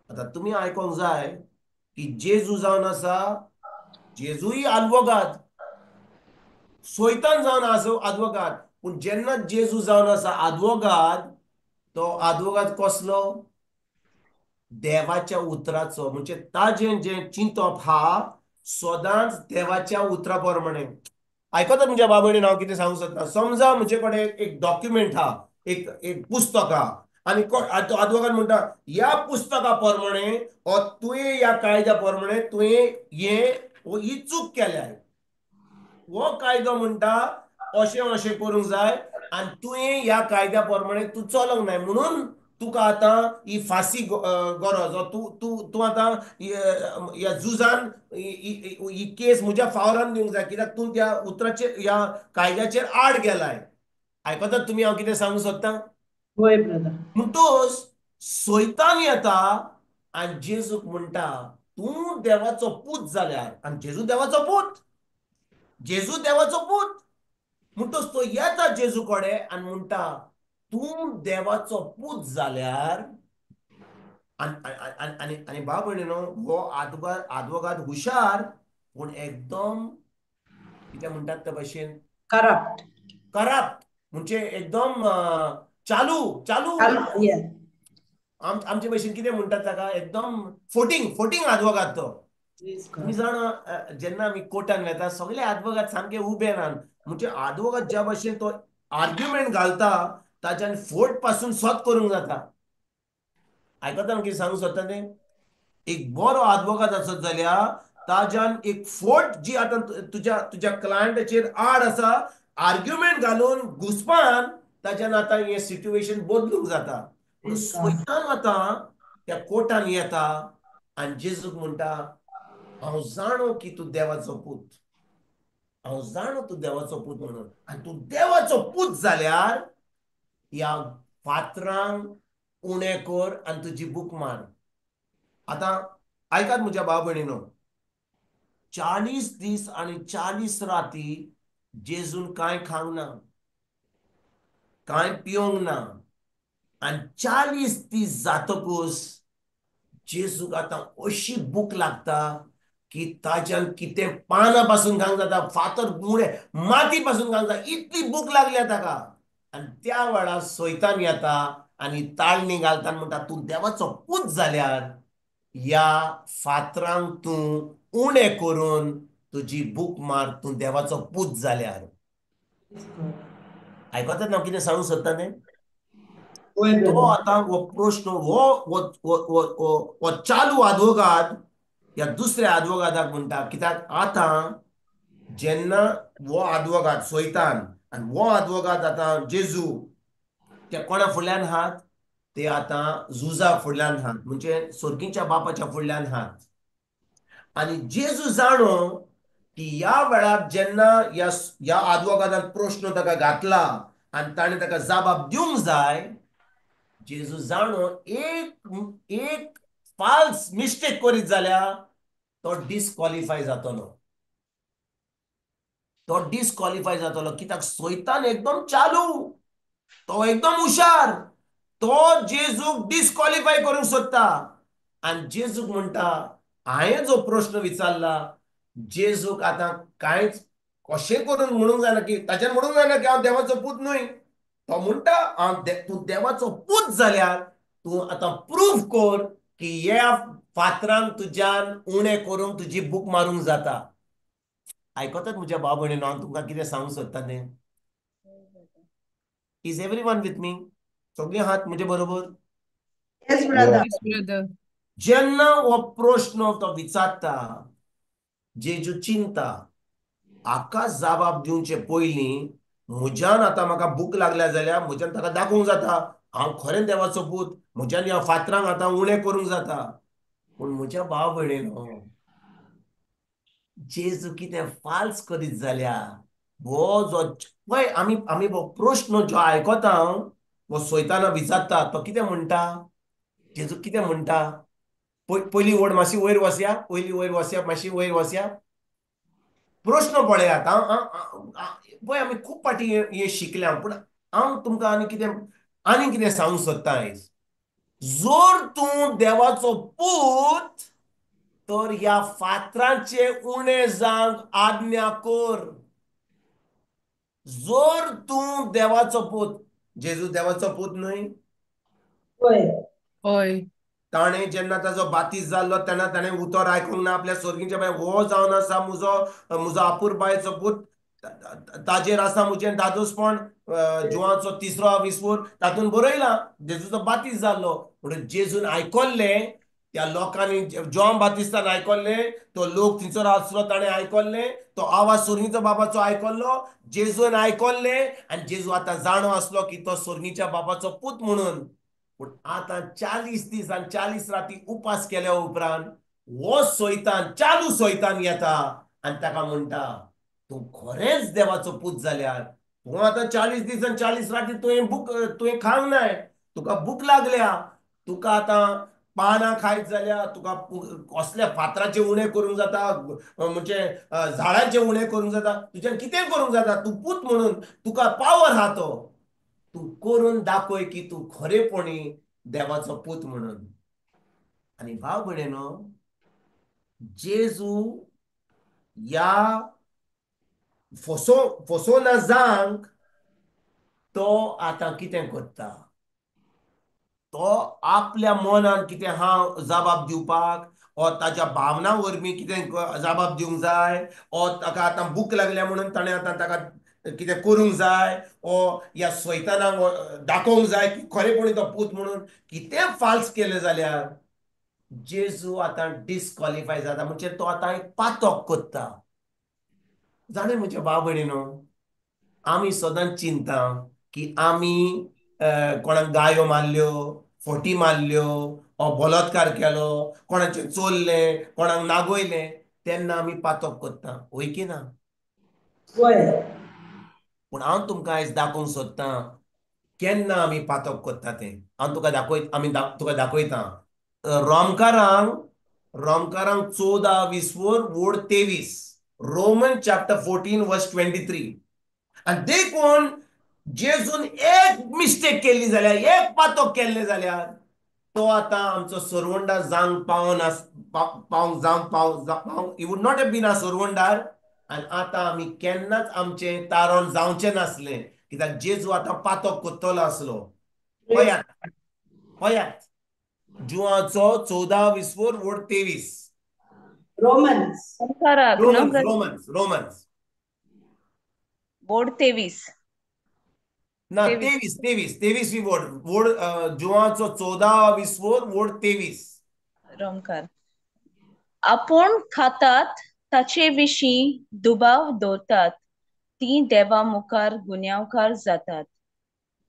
आतां तुमी आयकोंक जाय की जेजू जावन आसा, जेजूय आद्वोगाद, सैतान जावन आसा आद्वोगाद. पूण जेन्ना जेजू जावन आसा आद्वोगाद, तो आद्वोगाद कसलो? देवाच्या उतराचो. म्हणजे ताजें जें चिंतप हा सदांच देवाच्या उतरा प्रमाणे. आयकता तुमच्या बाबडीन हांव कितें सांगूंक सोदता? समजा म्हजे कडेन एक डॉक्युमेंट हा, एक पुस्तक हा, आनी आद्वोगाद म्हणटा ह्या पुस्तका प्रमाणे तुवें ह्या कायद्या प्रमाणे तुवें ही चूक केल्या. हो कायदो म्हणटा अशें करूंक जाय आनी तुवें ह्या कायद्या प्रमाणे तूं चलोंक जाय, म्हणून तुका आतां ही फाशी गरज. तूं आतां ह्या जुजान ही केस म्हज्या फावरान दिवंक जाय, कित्याक तूं त्या उतराचेर, ह्या कायद्याचेर आड गेलाय. आयकतात तुमी हांव कितें सांगूंक सोदतां? म्हणटोच सैतान येता आनी जेजूक म्हणटा तूं देवाचो पूत जाल्यार, आनी जेजू देवाचो पूत, जेजू देवाचो पूत. म्हणटोच तो येता जेजू कडेन आनी म्हणटा तूं देवाचो पूत जाल्यार आणि भाव भयणीनो, हो आदवोगाद हुशार, पूण एकदम कितें म्हणटात ते भाशेन Corrupt. करप्ट, म्हणजे एकदम चालू चालू Yeah. आमचे भाशेन कितें म्हणटात ताका, एकदम फोटींग आदवोगाद तो. Praise तुम्ही God. जाण जेन्ना आमी कोर्टान वेता सगळे आदवोगाद सामके उबे रावन, म्हणजे आदवोगाद ज्या भाशेन तो आर्ग्युमेंट घालता ताच्यान फोट पासून स्वत करूंक जाता. आयकता कितें सांगूंक सोदता तें? एक बरो आदवोगाद आसत जाल्यार ताच्यान एक फोट जी आतां तुज्या क्लायंटाचेर आड आसा, आर्ग्युमेंट घालून घुसपान ताच्यान आतां हें सिट्युएशन बदलूंक जाता. पूण Praise God. सोयतान आतां त्या कोर्टान येता आनी जेजूक म्हणटा, हांव जाणो की तूं देवाचो पूत, हांव जाणो तूं देवाचो पूत म्हणून, आनी तूं देवाचो पूत जाल्यार ह्या फातरांक उणें कर आनी तुजी बूक मार. आतां आयकात म्हज्या भाव भयणीनो, 40 दीस आनी 40 राती जेजून कांय खावंक ना, कांय पिवंक ना, आनी 40 दीस जातकूच जेजूक आतां अशी भूक लागता की ताच्यान कितें पानां पासून खावंक जाता, फातर उणें माती पासून खावंक जाता, इतली भूक लागल्या ताका. आनी त्या वेळार सोयतान येता आनी ताळणी घालता आनी म्हणटा, तूं देवाचो पूत जाल्यार ह्या फातरांक तूं उणें करून तुजी भूक मार, तूं देवाचो पूत जाल्यार. Praise God. आयकतात हांव कितें सांगूंक सोदता तें? Boy, तो brother. आतां हो प्रश्न हो चालू आदवोगाद ह्या दुसऱ्या आदवोगादाक म्हणटा, कित्याक आतां जेन्ना हो आदवोगाद सोयतान आनी हो आदवोगाद आतां जेजू ते कोणा फुडल्यान आहात? ते आतां झुजा फुडल्यान आहात, म्हणजे सोर्गीच्या बापाच्या फुडल्यान आहात. आनी जेजू जाणो की ह्या वेळार जेन्ना ह्या आदवोगादान प्रश्न ताका घातला आनी ताणें ताका जबाब दिवंक जाय, जेजू जाणो एक फाल्स मिस्टेक करीत जाल्यार तो डिस्क्वॉलिफाय जातलो. तो डिस्क्वॉलिफाय जातलो, कित्याक सोयतान एकदम चालू, तो एकदम हुशार, तो जेजूक डिस्क्वॉलिफाय करूंक सोदता. आनी जेजूक म्हणटा, हांवें जो प्रश्न विचारला, जेजूक आतां कांयच कशें करून म्हणूंक जायना की ताच्यान म्हणूंक जायना की हांव देवाचो पूत न्हय. तो म्हणटा, तूं देवाचो पूत जाल्यार तूं आतां प्रूव्ह कर की ह्या फातरांक तुज्यान उणें करूंक तुजी भूक मारूंक जाता. आयकतात म्हज्या भाव भयणीनो, हांव तुमकां कितें सांगूंक सोदता तें? Is everyone with me? सगळीं आहात म्हजे बरोबर? Yes, brother. Yes, brother. जेन्ना हो प्रश्न तो विचारता, जेजू चिंता, हाका जबाब दिवचे पयलीं म्हज्यान आतां म्हाका भूक लागल्या जाल्यार म्हज्यान ताका दाखोवंक जाता हांव खरें देवाचो पूत, म्हज्यान ह्या फातरांक आतां उणें करूंक जाता. पूण म्हज्या भाव भयणीनो, जेजू कितें फाल्स करीत जाल्यार हो जो पळय, आमी हो प्रश्न जो आयकता, हो सोयताना विचारता, तो कितें म्हणटा? जेजू कितें म्हणटा? पयली ओड मातशी वयर वसया, पयली वयर वसया, मातशी वयर वसया. प्रश्न पळयात. पळय, आमी खूब फाटी हे शिकल्या, पूण हांव तुमकां आनी कितें सांगूंक सोदता आयज. जर तूं देवाचो पूत, तर ह्या फातरांचे उणें जावंक आज्ञा कर. जर तूं देवाचो पूत, जेजू देवाचो पूत न्हय? Boy. होय. ताणें जेन्ना ताजो बातीस जाल्लो तेन्ना ताणें उतर आयकूंक ना आपल्या सोर्गीच्या बाय, हो जावन आसा म्हजो आपुरबायेचो पूत, ताजेर आसा म्हजें दादोसपण, जुवाचो 3रो विस्पूर, तातूंत बरयलां जेजूचो बातीस जाल्लो. म्हणून जेजून आयकल्लें, त्या लोकांनी जॉन बातिस्तान आयकल्लें, तो लोक थंयसर आसलो ताणें आयकल्लें, तो आवाज सोर्गीचो बापाचो आयकल्लो, जेजून आयकल्लें, आनी जेजू आतां जाणो आसलो की तो सोर्गीच्या बापाचो पूत म्हणून. पूण आतां 40 दीस आनी 40 राती उपास केल्या उपरांत हो सोयतान, चालू सोयतान येता आनी ताका म्हणटा, तूं खरेंच देवाचो पूत जाल्यार तूं आतां 40 दीस आनी 40 राती तुवें खावंक नाय, तुका भूक लागल्या, तुका आतां पानां खायत जाल्यार, तुका कसल्या फातराचें उणें करूंक जाता, म्हणजे झाडांचें उणें करूंक जाता, तुज्यान कितें करूंक जाता, तूं पूत म्हणून तुका पावर आहा तो. तूं करून दाखय की तूं खरेपणी देवाचो पूत म्हणून. आणि भाव भयणीनो, जेजू या फसोना जांक तो आता कितें करता, तो आपल्या मनान कितें हांव जबाब दिवपाक ओ ताच्या भावना वरवीं कितें जबाब दिवंक जाय, ओ ताका आतां भूक लागल्या म्हणून ताणें आतां ताका कितें करूंक जाय, ओ ह्या सैतानाक दाखोवंक जाय की खरेपणी तो पूत म्हणून कितें फाल्स केलें जाल्यार जेजू आतां डिस्क्वॉलिफाय जाता. म्हणजे तो आतां एक पातक करता. जाणें म्हजे भाव भयणीनो, आमी सदांच चिंता की आमी कोणाक गायो मारल्यो, फटी मारल्यो, ओ बलात्कार केलो, कोणाचें चोरलें, कोणाक नागयलें, तेन्ना आमी पातक करता, वय की ना? वय. पूण हांव तुमकां आयज दाखोवंक सोदतां केन्ना आमी पातक करता तें. हांव तुका तुका दाखयतां. रोमकारांक 14:20 वोड 23. रोमन चॅप्टर 14 वर्स 23. आणि देखून जेजून एक मिस्टेक केली जाल्यार, एक पातक केल्लें जाल्यार तो आतां आमचो सरवंडार जावंक पावंक he would not have been a सरवंडार. आनी आतां आमी केन्नाच आमचें तारण जावचें नासलें, कित्याक जेजू आतां पातक करतलो आसलो. पळयात जुवाचो 14:20 वोड 23. रोमन्स. रोमकाराक न्हू ब्रदर? रोमन्स वोड 23. ना 23. 23 वोड जुवाचो 14:20 वोड 23. रोमकार. आपूण खातात ताचे विशीं दुबाव दवरतात ती देवा मुखार गुन्यांवकार जातात,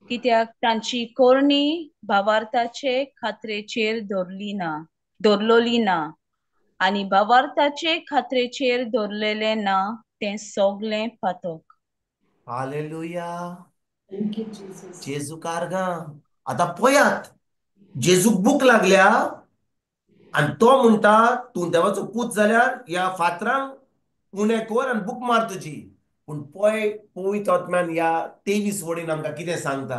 कित्याक तांची कोरणी भावार्थाचे खात्रेचेर दवरलोली ना, आनी भावार्थाचे खात्रेचेर दवरलेलें ना तें सोगलें पातक. हालेलुया. Thank you, Jesus. जेजू कारगा. आता पळयात, जेजूक भूक लागल्या आणि तो म्हणटा तूं देवाचो पूत जाल्यार ह्या फातरांक उणें कर आनी भूक मार तुजी. पूण पवित्र आत्म्यान ह्या 23 वडीन आमकां कितें सांगता,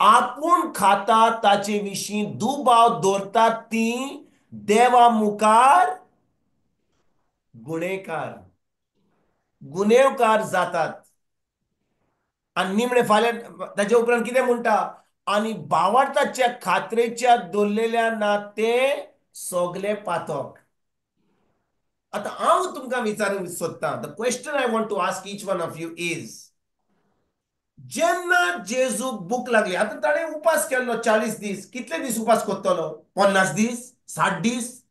आपूण खाता ताचे विशीं दुबाव दवरतात ती देवा मुखार गुन्हेवकार जातात. आणि निमणे फाल्यां ताचे उपरांत कितें म्हणटा, आनी भावार्थाच्या खात्रेच्या दवरलेल्या ना ते सोगले पातक. आता हांव तुमकां विचारूंक सोदतां, the question I want to ask each one of you is, जेन्ना जेजूक भूक लागली, आतां ताणें उपास केल्लो 40 दीस, कितले दीस उपास करतलो? 50 दीस, 60 दीस,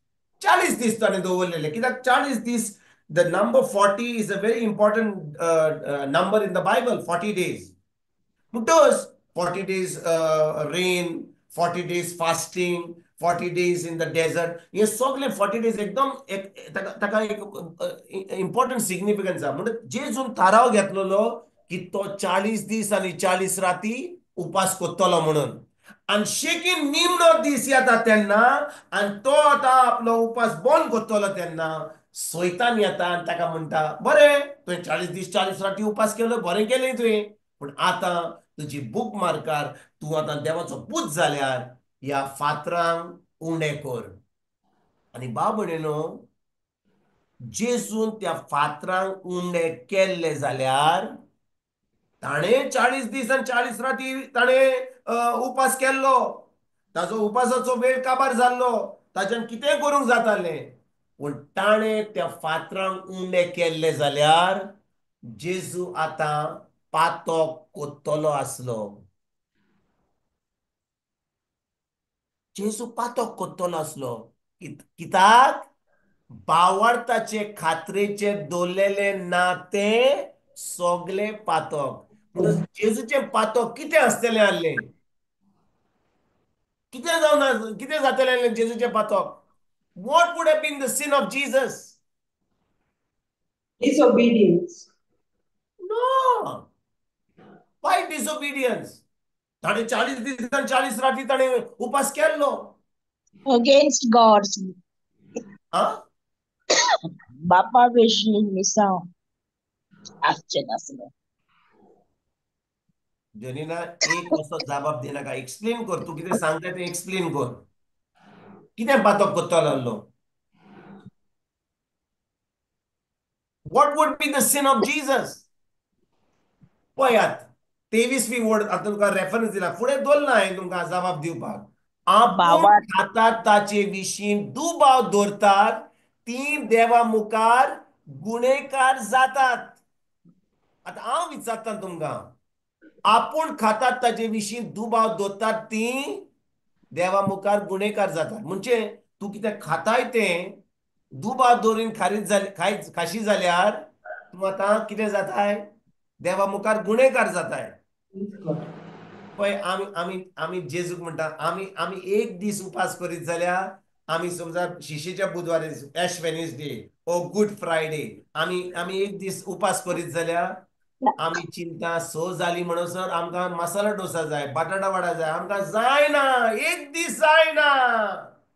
40 दीस ताणें दवरलेले. कित्याक 40 दीस, the number 40 is a very important number in the Bible, 40 days. Because 40 days rain, 40 days fasting, 40 days in the desert, हे सगळे 40 days एकदम ताका एक इम्पॉर्टंट सिग्निफिकन्स आहा. म्हणजे जेजून थाराव घेतलेलो की तो 40 दीस आणि 40 राती उपास करतलो म्हणून. आणि शेकीन निमणो दीस येता तेन्ना आणि तो आता आपलो उपास बंद करतलो तेन्ना सैतान येता आणि ताका म्हणटा, बरें तुवें 40 दीस 40 राती उपास केलो, बरें केलें तुवें, पूण आतां तुजी भूक मारकार, तूं आतां देवाचो पूत जाल्यार ह्या फातरांक उणें कर. आनी भाव भयणीनो, जेजून त्या फातरांक उणें केल्लें जाल्यार ताणें 40 दीस आनी 40 राती ताणें उपास केल्लो, ताजो उपासाचो वेळ काबार जाल्लो, ताच्यान कितेंय करूंक जातालें, पूण ताणें त्या फातरांक उणें केल्लें जाल्यार जेजू आतां पातक करतलो आसलो. जेजू पातक करतलो आसलो. कित्याक भावार्थाचे खात्रेचे दवरलेले ना ते सोगले पातक. म्हणून जेजूचे पातक कितें आसतलें आहलें? कितें जातलें आहलें जेजूचे पातक? What would have been the sin of Jesus? Disobedience. No. Why disobedience? ताणें 40 दीस आनी 40 राती ताणें उपास केल्लो. against God's आं? बापा विशीं मिसांव आसचें नासलें. जनीना एक असो जबाब दिनाका. एक्सप्लेन कर, तू कितें सांगता तें एक्सप्लेन कर. कितें पातक कोत्तलो आहलो? What would be the sin of Jesus? पळयात 23वी वर्ड आता तुमका रेफरन्स दिला फुडें दवरला हांवें तुमकां जबाब दिवपाक. आपूण भावा खातात ताचे विशीं दुबाव दवरतात ती देवा मुखार गुन्हेकार जातात. आता हांव विचारता तुमकां आपूण खातात ताचे विशीं दुबाव दवरतात ती देवा मुखार गुन्हेकार जातात. म्हणजे तूं कितें खाताय तें दुबाव दवरून खाशी जाल्यार तूं आतां कितें जाताय? देवा मुखार गुन्हेकार जाताय. पळय आमी आमी आमी जेजूक म्हणटा आमी आमी एक दीस उपास करीत जाल्यार आमी समजा शिशेच्या बुधवारा दीस एश वेनिसडे ओ गुड फ्रायडे आमी आमी एक दीस उपास करीत जाल्यार आमी चिंता स जाली म्हणसर आमकां मसाला डोसा जाय, बटाटा वडा जाय, आमकां जायना, एक दीस जायना.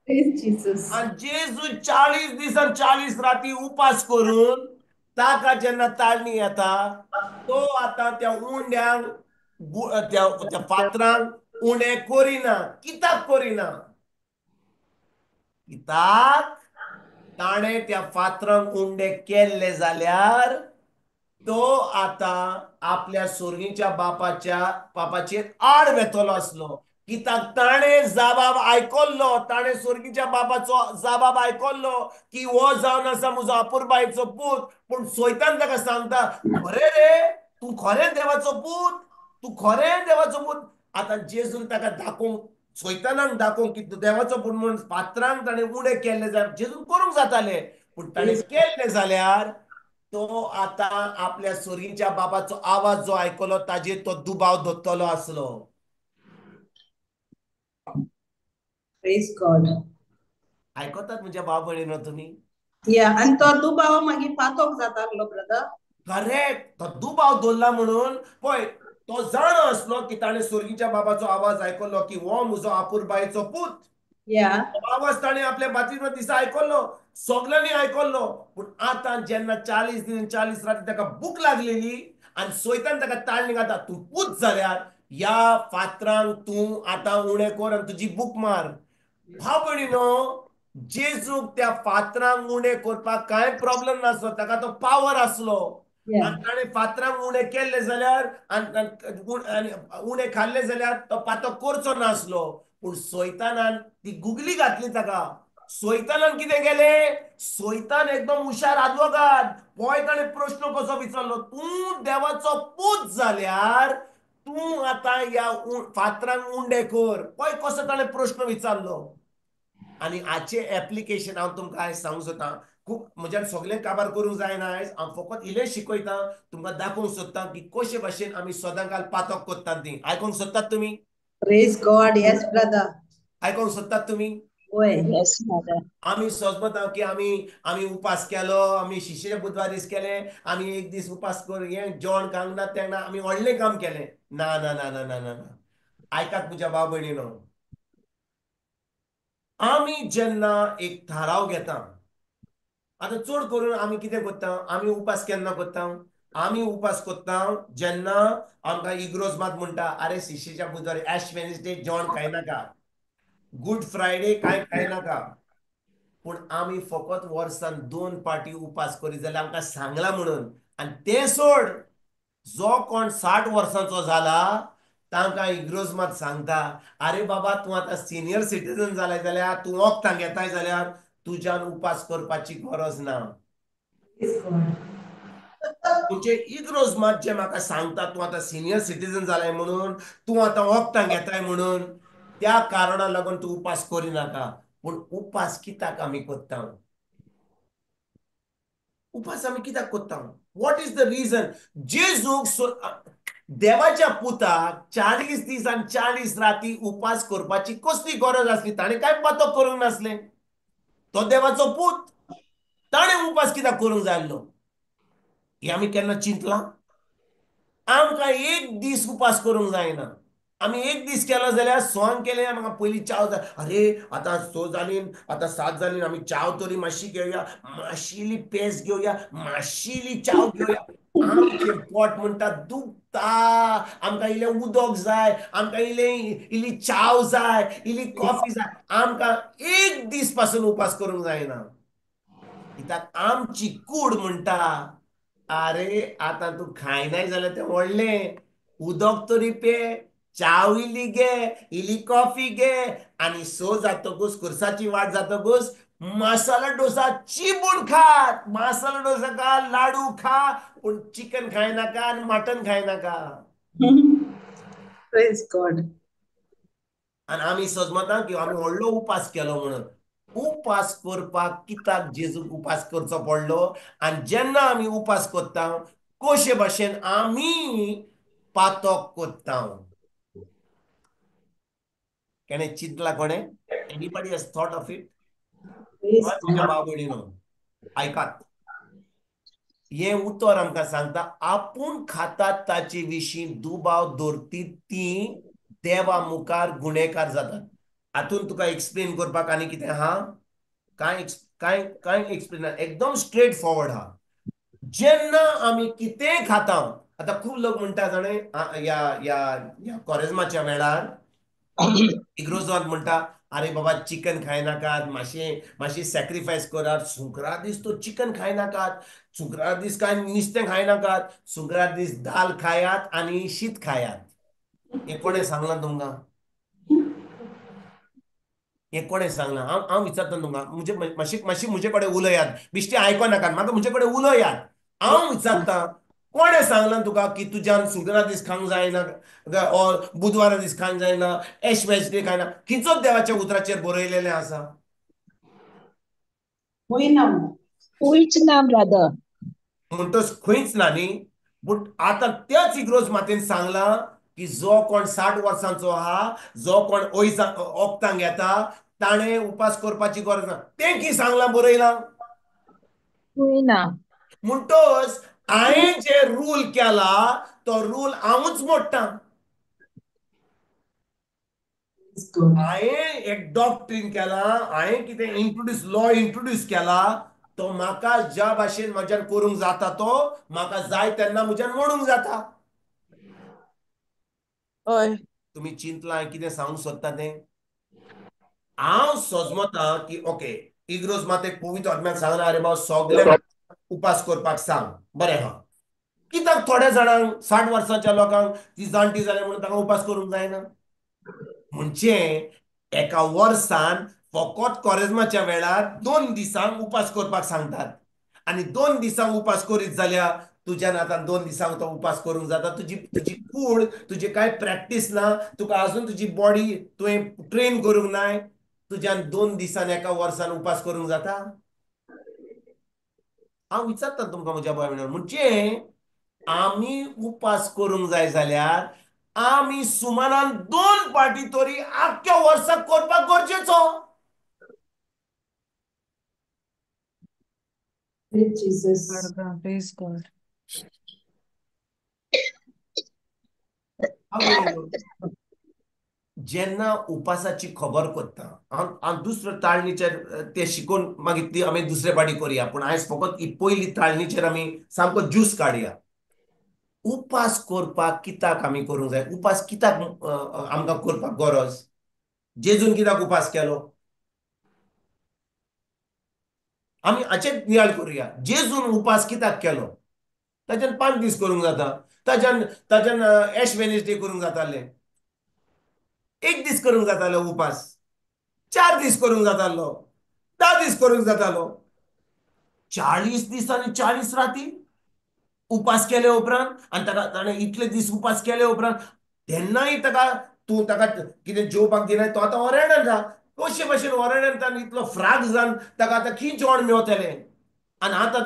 Praise Jesus. आणि जेजू 40 दीस आणि 40 राती उपास करून ताका जेन्ना ताळणी येता तो आता त्या उंड्यांक त्या फातरांक उणें करिना. कित्याक करिना? कित्याक ताणें त्या फातरांक उंडे केल्ले जाल्यार तो आता आपल्या सोर्गीच्या बापाचेर आड वेतलो असलो. कित्याक ताणें जबाब आयकल्लो, ताणें सोर्गीच्या बापाचो जबाब आयकल्लो की हो जावन आसा म्हजो आपुरबायेचो पूत. पूण सैतान ताका सांगता खरें रे तूं खरें देवाचो पूत, तूं खरें देवाचो पूत. आतां जेजून ताका दाखोवंक सैतानाक दाखोवंक की तूं देवाचो पूत म्हणून फातरांक ताणें उणें केल्ले जाल्यार जेजून करूंक जातालें. पूण ताणें केल्ले जाल्यार तो आता आपल्या सोर्गीच्या बाबाचो आवाज जो आयकलो ताजेर तो दुबाव दवरतलो आसलो. Praise God. आयकतात म्हणजे भाव भयणीनो तुमी? Yeah, and तो दुबाव मागीर पातोक जातालो ब्रदर. करेक्ट. तो दुबाव दवरला म्हणून पळय तो जाणो आसलो की ताणें सोर्गीच्या बाबाचो आवाज आयकलो की हो म्हजो आपुरबायेचो पूत. Yeah. आवाज ताणें आपल्या बातीन दिसा आयकल्लो, सगल्यांनी आयकल्लो. पूण आतां जेन्ना 40 दीस 40 राती ताका भूक लागलेली आनी सैतान ताका ताळणी घाता तूं पूत जाल्यार ह्या फातरांक तूं आतां उणें कर आनी तुजी भूक मार. भाव भयणीनो जेजूक त्या फातरांक उणें करपाक कांय प्रॉब्लेम नासलो. ताका तो पावर आसलो. Yeah. आनी ताणें फातरांक उणें केल्ले जाल्यार आनी उणें खाल्ले जाल्यार तो पातो करचो नासलो. पूण सैतानान ती गुगली घातली ताका. सैतानान कितें केलें? सैतान एकदम हुशार आदवोगाद. पळय ताणें प्रश्न कसो विचारलो तूं देवाचो पूत जाल्यार तूं आतां ह्या फातरांक उंडे कर. पळय कसो ताणें प्रश्न विचारलो. आनी हाचे एप्लिकेशन हांव तुमकां आयज सांगूंक सोदतां. खूब म्हज्यान सगळें काबार करूंक जायना आयज. हांव फकत इल्लें शिकयतां तुमकां दाखोवंक सोदतां की कशे भाशेन आमी सदांकाल पातक कोत्तात ती. आयकूंक सोदतात तुमी? Praise God. Yes, brother. आयकूंक सोदतात तुमी? Boy. Yes father. आमी सोजमता की आमी आमी उपास केलो, आमी शिशेचे बुधवार दीस केले, आमी एक दीस उपास कर हें जेवण खावंक ना तेन्ना आमी व्हडलें काम केलें. ना ना ना ना ना ना ना. आयकात म्हज्या भाव भयणीनो. आमी जेन्ना एक थाराव घेता आतां चड करून आमी कितें करता आमी उपास केन्ना करता? आमी उपास करता जेन्ना आमकां इग्रोज मात म्हणटा आरे शिशेच्या बुधवार एश वेनिसडे जेवण खायनाका, गुड फ्रायडे कांय खायनाका. पूण आमी फकत वर्सान 2 पाटी उपास करीत जाल्यार आमकां सांगला म्हणून. आनी तें सोड जो कोण 60 वर्सांचो जाला तांकां इग्रोज मात सांगता आरे बाबा तूं आतां सिनियर सिटीजन जालें जाल्यार तूं वखदां घेताय जाल्यार तुज्यान उपास करपाची गरज ना. Praise God. तुमचे इग्रोज मात जे म्हाका सांगता तूं आतां सिनियर सिटीजन जालाय म्हणून, तूं आतां वखदां घेताय म्हणून, त्या कारणाक लागून तूं उपास करिनाका. पूण उपास कित्याक आमी करता? उपास आमी कित्याक करता? What is the reason? जेजूक देवाच्या पुताक 40 दीस आनी 40 राती उपास करपाची कसली गरज आसली? ताणें कांय पातो करूंक नासलें. तो देवाचो पूत. ताणें उपास कित्याक करूंक जाय आसलो? हे आमी केन्ना चिंतलां? आमकां एक दीस उपास करूंक जायना. आमी एक दीस केलो जाल्यार सोंग केलें म्हाका पयलीं चाव जाय. अरे आतां 6 जालीं, आतां 7 जालीं, आमी चाव तरी मातशी घेवया, मातशी इल्ली पेज घेवया, मातशी इल्ली चाव घेवया. आमचे पोट म्हणटा दुखता, आमकां इल्लें उदक जाय, आमकां इल्ली चाव जाय, इल्ली कॉफी जाय, आमकां एक दीस पासून उपास करूंक जायना. कित्याक आमची कूड म्हणटा अरे आतां तूं खायनाय जाल्यार तें व्हडलें, उदक तरी पे, चाव इल्ली घे, इल्ली कॉफी घे, आनी स जातकूच खुर्साची वाट जातकूच मसाला डोसा चिबून खात. मसाला डोसा खा, लाडू खा, पूण चिकन खायनाका आनी मटन खायनाका. Praise God. आनी आमी समजता की आमी व्हडलो उपास केलो म्हणून. उपास करपाक कित्याक जेजूक उपास करचो पडलो, आनी जेन्ना आमी उपास करता कशे भाशेन आमी पातक कोत्ता. केणे चिंतला कोणे? Anybody has thought of it? Praise तुझ्या God. भाव भयणीनो ऐकात, हे उतर आमकां सांगता आपूण खातात ताचे विशीं दुबाव दवरतीत ती देवा मुखार गुन्हेकार जातात. हातून तुका एक्सप्लेन करपाक आनी कितें आहा? कांय एक्सप्लेन एकदम स्ट्रेट फॉरवर्ड आहा. जेन्ना आमी कितेंय खाता, आतां खूब लोक म्हणटा जाणे या कॉरेजमाच्या वेळार इग्रोजान म्हणटा अरे बाबा चिकन खायनाकात, मातशी सॅक्रिफायस करात, सुंकरा दीस तो चिकन खायनाकात, सुंकरा दीस काय नुस्तें खायनाकात, सुंकरा दीस दाल खायात आनी शीत खायात. हे कोणें सांगलां तुमकां? हे कोणें सांगलां? हांव विचारता तुमकां, मातशी म्हजे कडेन उलयात, बिश्टी आयकोनाकात, म्हाका म्हजे कडेन उलयात. हांव विचारता कोणें सांगलां तुका की तुज्यान सुंकरा दीस खावंक जायना, ऑर बुधवारा दीस खावंक जायना, एश वेन्सडे खायना? खंयचोच देवाच्या उतराचेर बरयलेलें आसा? होईना. खंयच ना ब्रदर. म्हणटच खंयच ना न्ही. पूण आतां त्याच इग्रोज मातेन सांगलां की जो कोण 60 वर्सांचो आहा, जो कोण ओक्तांक येता, ताणें उपास करपाची गरज ना. तें की सांगलां बरयलां? होईना. म्हणटच हांवें जे रूल केला तो रूल हांवूच मोडटां. Praise God. हांवें एक डॉक्ट्रीन केला, हांवें कितें लॉ इंट्रोड्यूस केला, तो म्हाका ज्या भाशेन म्हज्यान करूंक जाता तो म्हाका जाय तेन्ना म्हज्यान मोडूंक जाता. हय. तुमी चिंतलां हांवें कितें सांगूंक सोदता तें? हांव सोजमतां की ओके इग्रोज मातेक पवित्र आत्म्यान सांगलां अरे बाबा सगळ्यांक उपास करपाक सांग, बरें आहा. कित्याक थोड्या जाणांक 60 वर्सांच्या लोकांक ती जाणटी जाल्या म्हणून तांकां उपास करूंक जायना? म्हणजे एका वर्सान फकत कॉरेजमाच्या वेळार 2 दिसांक उपास करपाक सांगतात. आनी 2 दिसांक उपास करीत जाल्यार तुज्यान आतां 2 दिसांक तो उपास करूंक जाता. तुजी कूड, तुजी कांय प्रॅक्टीस ना, तुका अजून तुजी बॉडी तुवें ट्रेन करूंक नाय, तुज्यान 2 दिसान एका वर्सान उपास करूंक जाता? हांव विचारता तुमकां म्हज्या भाव म्हणजे आमी उपास करूंक जाय जाल्यार आमी सुमारान 2 पाटी तरी आख्ख्या वर्साक करपाक गरजेचो. Praise Jesus. Praise God. जेन्ना उपासाची खबर करता, हांव दुसऱ्या ताळणीचेर ते शिकून मागीर ती आमी दुसरे पाटी करया, पूण आयज फकत ही पयली ताळणीचेर आमी सामको ज्यूस काडया. उपास करपाक कित्याक आमी करूंक जाय? उपास कित्याक आमकां करपाक गरज? जेजून कित्याक उपास केलो? आमी हाचेर नियाळ करुया. जेजून उपास कित्याक केलो? ताच्यान 5 दीस करूंक जाता, ताच्यान एश वेनेसडे करूंक जातालें, 1 दीस करूंक जातालो उपास, 4 दीस करूंक जातालो, 10 दीस करूंक जातालो. 40 दीस आनी 40 राती उपास केले उपरांत, आनी ताणें इतले दीस उपास केले उपरांत तेन्नाय तूं ताका कितें जेवपाक दिनाय, तो आतां ओरेडान जा. कशे भाशेन ओरेडान इतलो फ्राग जावन ताका आतां खंय जेवण मेवतलें? आनी आतां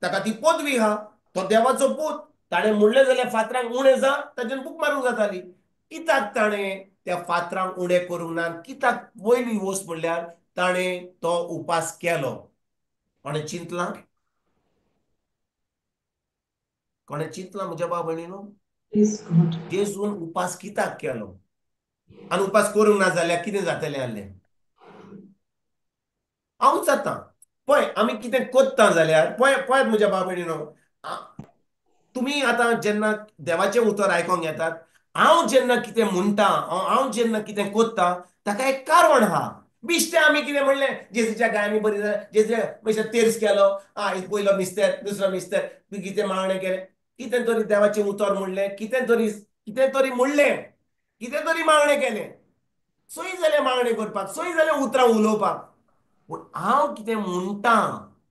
ताका ती पदवी आहा, तो देवाचो पूत. ताणें म्हणलें जाल्यार फातरांक उणें जा, ताच्यान बूक मारूंक जाताली. कित्याक ताणें त्या फातरांक उणें करूंक ना? कित्याक? पयली वस्त म्हणल्यार ताणें तो उपास केलो. कोणें चिंतलां? कोणें चिंतलां म्हज्या भाव भयणीनो? Praise God. जेजून उपास कित्याक केलो? आनी उपास करूंक ना जाल्यार कितें जातलें आहलें? हांव जाता पळय, आमी कितें कोत्ता जाल्यार पळय म्हज्या भाव भयणीनो, तुम्ही आता जेन्ना देवाचे उतर आयकोंक येतात, हांव जेन्ना कितें म्हणटा, हांव जेन्ना कितें कोत्ता, ताका एक कारण आहा. बिश्टें आमी कितें म्हणलें, जेजूच्या गायांनी बरी जाल्या, जेजू मातशें तेर्स केलो, पयलो मिस्तेर, दुसरो मिस्तेर, तूं कितें मागणें केलें, कितें तरी देवाचें उतर म्हणलें, कितें तरी म्हणलें, कितें तरी मागणें केलें. सोय जालें मागणें करपाक, सोय जालें उतरां उलोवपाक. पूण हांव कितें म्हणटां,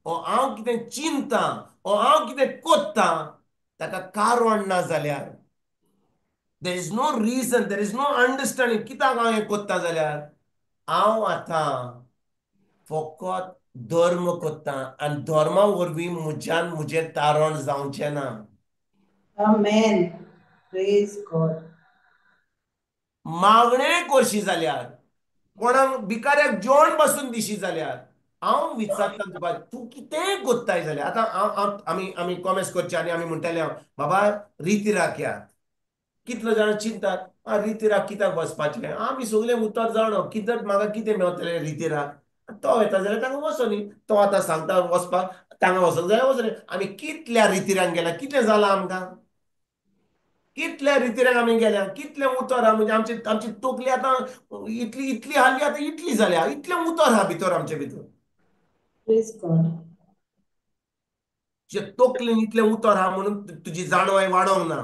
ओ हांव कितें चिंतां, ओ हांव कितें कोत्तां, ताका कारण ना जाल्यार, there is no reason, there is no understanding कित्याक हांव हें कोत्ता जाल्यार, हांव आतां फकत धर्म कोत्तां आनी धर्मा वरवीं म्हज्यान म्हजें तारण जावचें ना. Amen. Praise God. मागणें करशी जाल्यार, कोणाक भिकाऱ्याक जेवण पासून दिशी जाल्यार, हांव विचारता तुका, तूं कितेंय कोत्ताय जाल्यार, आतां आमी कॉमेंट्स करचे आनी आमी म्हणटाले बाबा रितीराक या. कितलो जाण चिंतात, रितीराक कित्याक वचपाचें, आमी सगळें उतर जाणो, कित्याक म्हाका कितें मेवतलें रितीराक. तो येता जाल्यार तांकां वचोनी, तो आतां सांगता वचपाक, तांकां वचोंक जाल्यार वचोनी. आमी कितल्या रितीराक गेल्या, कितें जालां आमकां, कितल्या रितीराक आमी गेल्या, कितलें उतर आहा, म्हणजे आमची तोकली आतां इतली हाल्ली आतां इतली जाल्या, इतलें उतर आहा भितर आमचे भितर. Praise God. जे तोकलेन इतलें उतर आहा म्हणून तुजी जाणवाय वाडोंक ना.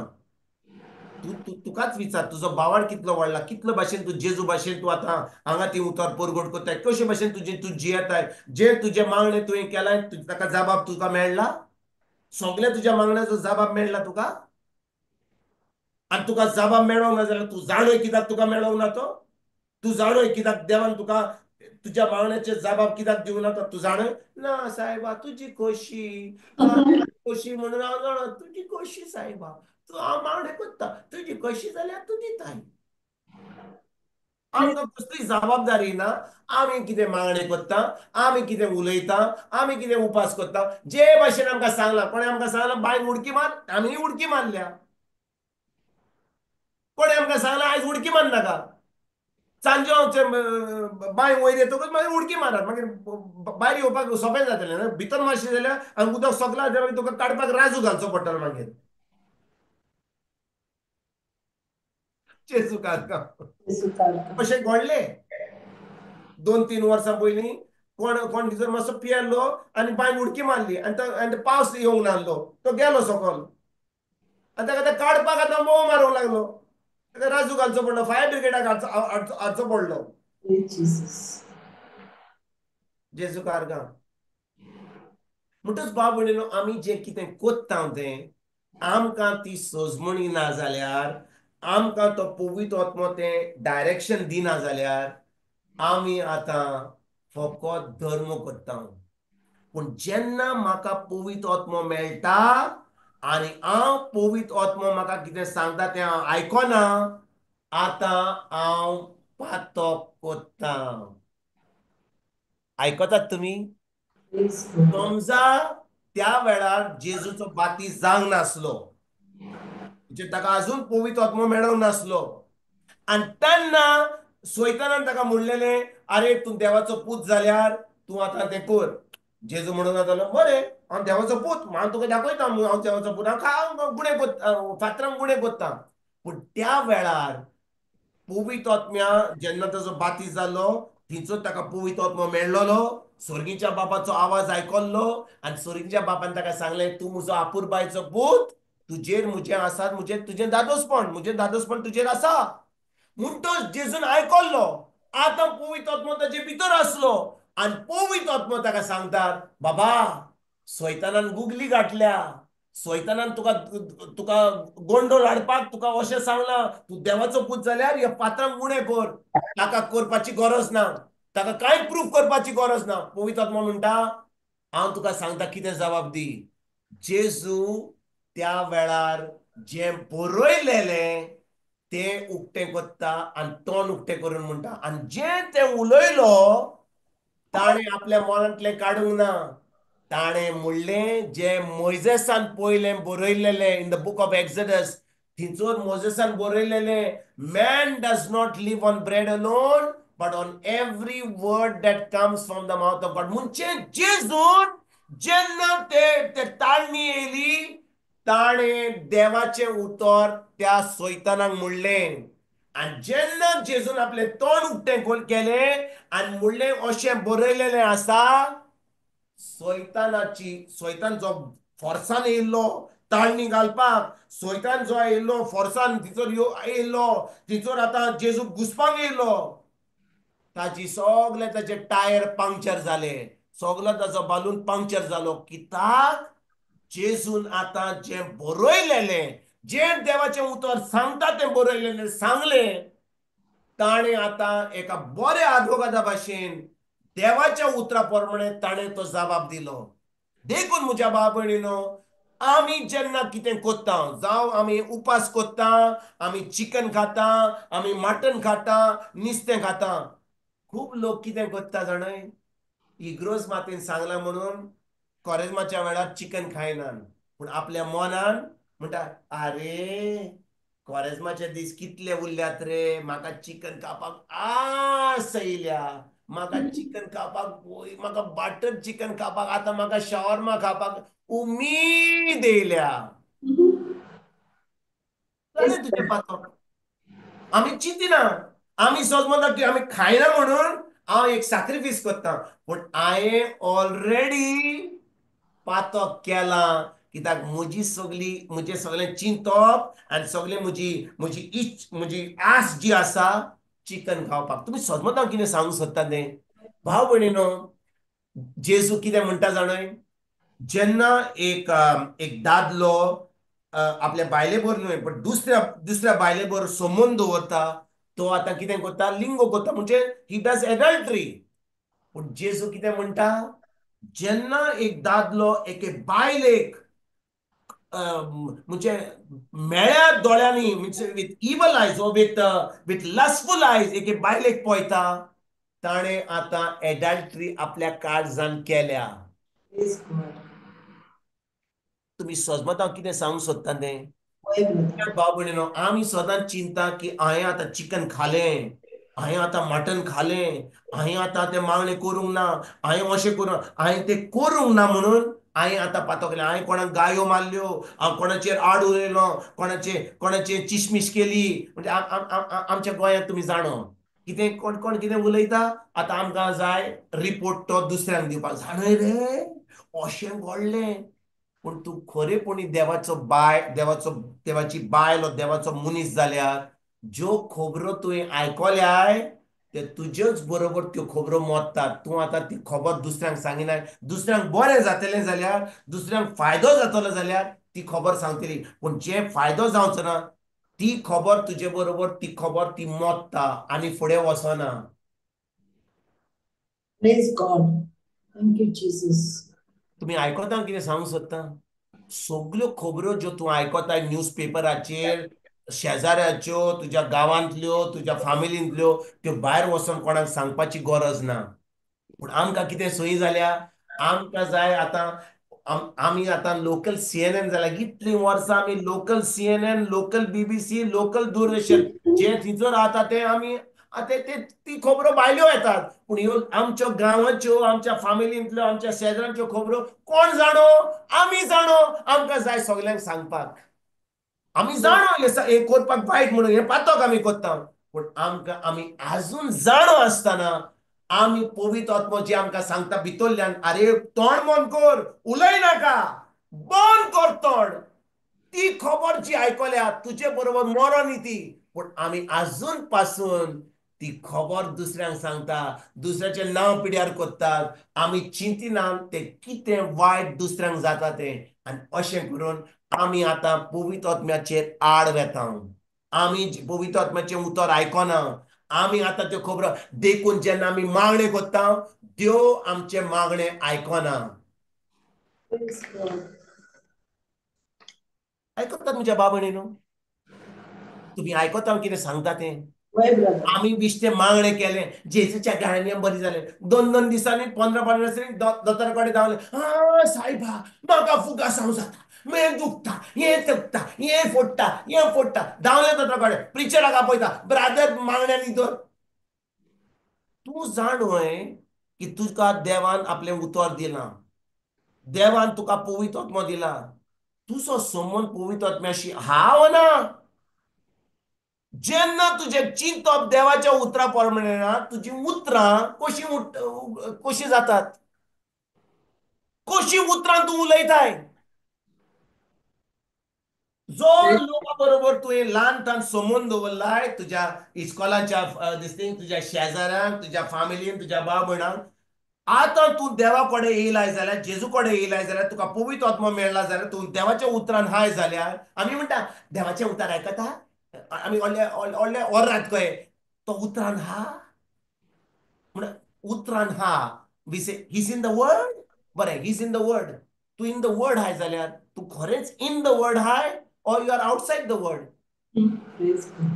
तुकाच विचार, तुजो बावाड कितलो वाडला, कितलो भाशेन तूं जेजू भाशेन तूं आतां हांगा ती उतर परगट करताय, कशे भाशेन तूं जियेताय, जे तुजे मागणें तुवें केलाय ताका जबाब तुका मेळ्ळा, सगळे तुज्या मागण्याचो जबाब मेळ्ळा तुका. आनी तुका जबाब मेळोंक ना जाल्यार तूं जाणय कित्याक तुका मेळोंक ना तो. तूं जाणय कित्याक देवान तुका तुज्या मागण्याचे जबाब कित्याक दिवं ना तो. तूं जाणय ना सायबा, तुजी खोशी, खोशी म्हणून हांव जाणा, तुजी खोशी सायबा, तूं हांव मागणें कोत्ता, तुजी खोशी जाल्यार तूं दिताय. आमकां कसलीय जबाबदारी ना. आमी कितें मागणें कोत्ता, आमी कितें उलयता, आमी कितें उपास कोत्ता, जे भाशेन आमकां सांगलां, कोणें आमकां सांगलां बांयक उडकी मार, आमी उडकी मारल्या. कोणें आमकां सांगलां आयज उडकी मार नाका, सांजे बांय वयर येतकच मागीर उडकी मारात, मागीर भायर येवपाक सोंपें जातलें न्हय. भितर मातशें जाल्यार आनी उदक सोकलां जाल्यार तुका काडपाक राजू घालचो पडटलो मागीर. जेजू काका अशें घडलें 2-3 वर्सां पयलीं. कोण भितर मातसो पियेल्लो आनी बांयक उडकी मारली, आनी तो पावस येवंक नाहलो, तो गेलो सकयल, आनी ताका ते काडपाक आतां मोव मारूंक लागलो, ताका राजू घालचो पडलो, फायर ब्रिगेडाक हाडचो पडलो. Jesus. जेजू कारगा. म्हणटच भाव भयणीनो, आमी जें कितें कोत्ता तें आमकां ती सोजमणी ना जाल्यार, आमकां तो पवित्र आत्मो तें डायरेक्शन दिना जाल्यार, आमी आतां फकत धर्म कोत्ता. पूण जेन्ना म्हाका पवित्र आत्मो मेळटा आनी हांव पवित्र आत्मो म्हाका कितें सांगता तें हांव आयकोना, आतां हांव पातक कोत्ता. आयकतात तुमी? Praise God. समजा त्या वेळार जेजूचो बातीस जावंक नासलो, म्हणजे ताका अजून पवित्र आत्मो मेळोंक नासलो, आनी तेन्ना सैतानान ताका म्हणलेलें, आरे तूं देवाचो पूत जाल्यार तूं आतां तें कर. जेजू म्हणून जातालो, बरें हांव देवाचो पूत, हांव तुका दाखयता हांव देवाचो पूत, हांव गुणे कोत्ता, फातरांक गुणे कोत्ता. पूण त्या वेळार पवित्र आत्म्या जेन्ना ताजो बातीस जालो, थिंचूच ताका पवित्र आत्मो मेळ्ळलो, स्वर्गीच्या बापाचो आवाज आयकल्लो, आनी स्वर्गीच्या बापान ताका सांगलें, तूं म्हजो आपुरबायचो पूत, तुजेर म्हजें आसा, तुजें दादोसपण तुजेर आसा. म्हणटच जेजून आयकल्लो. आतां पवित्र आत्मो ताचे भितर आसलो आनी पवित्र आत्मो ताका सांगता, बाबा सैतानान गुगली घातल्या, सैतानान तुका गोंडोळ हाडपाक तुका अशें सांगलां, तूं देवाचो पूत जाल्यार ह्या पात्रांक उणें कर, ताका करपाची गरज ना, ताका कांय प्रूफ करपाची गरज ना. पवित्र आत्मो म्हणटा, हांव तुका सांगता कितें जबाब दी. जेजू त्या वेळार जें बरयलेलें तें उक्तें कोत्ता आनी तोंड उक्तें करून म्हणटा, आनी जें तें उलयलो ताणें आपल्या मनांतलें काडूंक ना. ताणें म्हणलें जें मोइजेसान पयलें बरयलेलें in the book of Exodus, थिंचोर मोजेसान बरयलेलें, man does not live on bread alone but on every word that comes from the mouth of God. म्हणजे जेजून जेन्ना ते ताळणी येयली, ताणे देवाचे उतर त्या सोयतानाक म्हणलें आणि जेन्ना जेजून आपले तोंड उक्तें केलें आणि म्हणलें अशें बरयलेलें आसा सोयतान जो फोर्सान येयल्लो ताळणी घालपाक सोयतान जो येयल्लो फोर्सान तिचोर येयल्लो तिचोर आतां जेजू घुसपाक येयल्लो ताची सगळे ताचे टायर पंक्चर जाले सगळो ताचो बालून पंक्चर जालो कित्याक जेजून आतां जें बरयलेलें जें देवाचें उतर सांगता तें बरयलेलें सांगलें ताणें आतां एका बऱ्या आदवोगादा भाशेन देवाच्या उतरा प्रमाणे ताणें तो जबाब दिलो देखून म्हज्या भाव भयणीनो आमी जेन्ना कितें कोत्ता जावं आमी उपास कोत्ता आमी चिकन खाता आमी मटन खाता नुस्तें खाता खूब लोक कितें कोत्ता जाणाय इग्रोज मातेन सांगला म्हणून कोरेजमाच्या वेळार चिकन खायनान पूण आपल्या मनान म्हणटा आरे कोरेजमाचे दीस कितले उरल्यात रे म्हाका चिकन खावपाक आस येयल्या म्हाका चिकन खावपाक म्हाका बटर चिकन खावपाक आतां म्हाका शॉर्मा खावपाक उमेद येयल्या जालें तुजें पातोक आमी चिंतिना आमी समजता की आमी खायना म्हणून हांव एक सॅक्रिफीस करता पूण हांवें ऑलरेडी पातोक केला कित्याक म्हजें सगळें चिंतप आनी सगळें म्हजी आस जी आसा चिकन खावपाक तुमी समजता हांव कितें सांगूंक सोदता तें भाव भयणीनो जेजू कितें म्हणटा जाणाय जेन्ना एक दादलो आपल्या बायले बरोबर न्हय पण दुसऱ्या बायले बरोबर संबंद दवरता तो आतां कितें करता लिंगो करता म्हणजे ही डज एडल्टरी पूण जेजू कितें म्हणटा जेन्ना एक दादलो एके बायलेक म्हणजे मेळ्या दोळ्यांनी म्हणजे विथ इवल आयज ओ विथ लस्टफुल आयज एके बायलेक पळयता ताणें आतां एडल्टरी आपल्या काळजान केल्या तुम्ही समजता हांव कितें सांगूंक सोदता तें भाव भयणीनो आमी सदांच चिंता की हांवें आतां चिकन खालें हांवें आतां मटन खालें हांवें आतां तें मागणें करूंक ना हांवें अशें करूं हांवें तें करूंक ना म्हणून हांवें आतां पातोक केलें हांवें कोणाक गायो मारल्यो हांव कोणाचेर आड उलयलो कोणाचे चिशमीश केली म्हणजे आमच्या गोंयांत तुमी जाणो कितें कोण कितें उलयता आतां आमकां जाय रिपोर्ट तो दुसऱ्यांक दिवपाक जाणय रे अशें घडलें पूण तूं खरेपणी देवाची बायल वा देवाचो मनीस जाल्यार ज्यो खबरो तुवें आयकल्याय ते तुजेच बरोबर त्यो खबरो मोडटात तूं आतां ती खबर दुसऱ्यांक सांगिनाय दुसऱ्यांक बरें जातलें जाल्यार दुसऱ्यांक फायदो जातलो जाल्यार ती खबर सांगतली पूण जे फायदो जावचो ना ती खबर तुजे बरोबर ती खबर ती मोडटा आनी फुडें वचना Praise God. Thank you, Jesus. तुम्ही आयकता कितें सांगूंक सोदता सगळ्यो खबरो ज्यो तूं आयकताय न्यूज पेपराचेर शेजाऱ्याच्यो तुज्या गांवांतल्यो तुज्या फामिलींतल्यो त्यो भायर वचोन कोणाक सांगपाची गरज ना पूण आमकां कितें सोयी जाल्या आमकां जाय आतां आमी आतां लोकल CNN जाल्यार इतलीं वर्सां आमी local CNN local BBC local Doordarshan जे थंयसर रावता ते आमी ती खबरो भायल्यो येतात पूण ह्यो आमच्यो गांवाच्यो आमच्या फामिलींतल्यो आमच्या शेजाऱ्यांच्यो खबरो कोण जाणो आमी जाणो आमकां जाय सगल्यांक सांगपाक आमी जाणो हे करपाक वायट म्हणून हे पातोक आमी कोत्ता पूण आमी आजून जाणो आसतना आमी पवित्र आत्मो जे आमकां सांगता भितरल्यान आरे तोंड बंद कर उलय नाका बंद कर तोंड ती खबर जी आयकल्या तुजे बरोबर मरण ती पूण आमी आजून पासून ती खबर दुसऱ्यांक सांगता दुसऱ्याचें नांव पिड्यार कोत्तात आमी चिंतिनात तें कितें वायट दुसऱ्यांक जाता तें आनी अशें करून आमी आतां पवित्र आत्म्याचेर आड वेता आमी पवित्र आत्म्याचें उतर आयकना आमी आतां त्यो खबरो देखून जेन्ना आमी मागणें कोत्ता देव आमचें मागणें आयकना आयकतात म्हज्या बाबणीनो तुम्ही आयकता हांव कितें सांगता तें आमी बिश्टें मागणें केलें जेजूच्या गाळ्यांनी बरें जालें 2-2 दिसांनी 15-15 दिसांनी दोतोरा कडेन धांवलें सायबा म्हाका फुगास जावं जाता मेळ दुखता हें फोडटा धांवलें दोतोरा कडेन प्रिचराक आपयता ब्रादर मागण्या न्हिदोर तूं जाणय की तुका देवान आपलें उतर दिलां देवान तुका पवित्र आत्मो दिला तुजो संबंध पवित्र आत्म्याशी हाव ना. जेन्ना तुजें चिंतप देवाच्या उतरा प्रमाणे ना, तुजी उतरां कशी जातात, कशी उतरां तूं उलयताय. जो लोका बरोबर तुवें ल्हानपणांत संबंध दवरलाय, तुज्या इस्कॉलाच्या दिसते तुज्या शेजाऱ्यांक, तुज्या फॅमिलीन, तुज्या भाव भयणांक, आतां तूं देवा कडेन येयलाय जाल्यार, जेजू कडेन येयलाय जाल्यार, तुका पवित्र आत्मा मेळ्ळा जाल्यार, तूं देवाच्या उतरान हाय जाल्यार, आमी म्हणटा देवाचें उतर आयकता, आमी व्हडले ओर्रात कहे तो उतरान हा म्हण उतरान हा. We say he's in the word. बरें, हीज इन द वर्ड. तूं इन द वर्ड हाय जाल्यार तूं खरेंच इन द वर्ड हाय or you are outside the word. Praise God.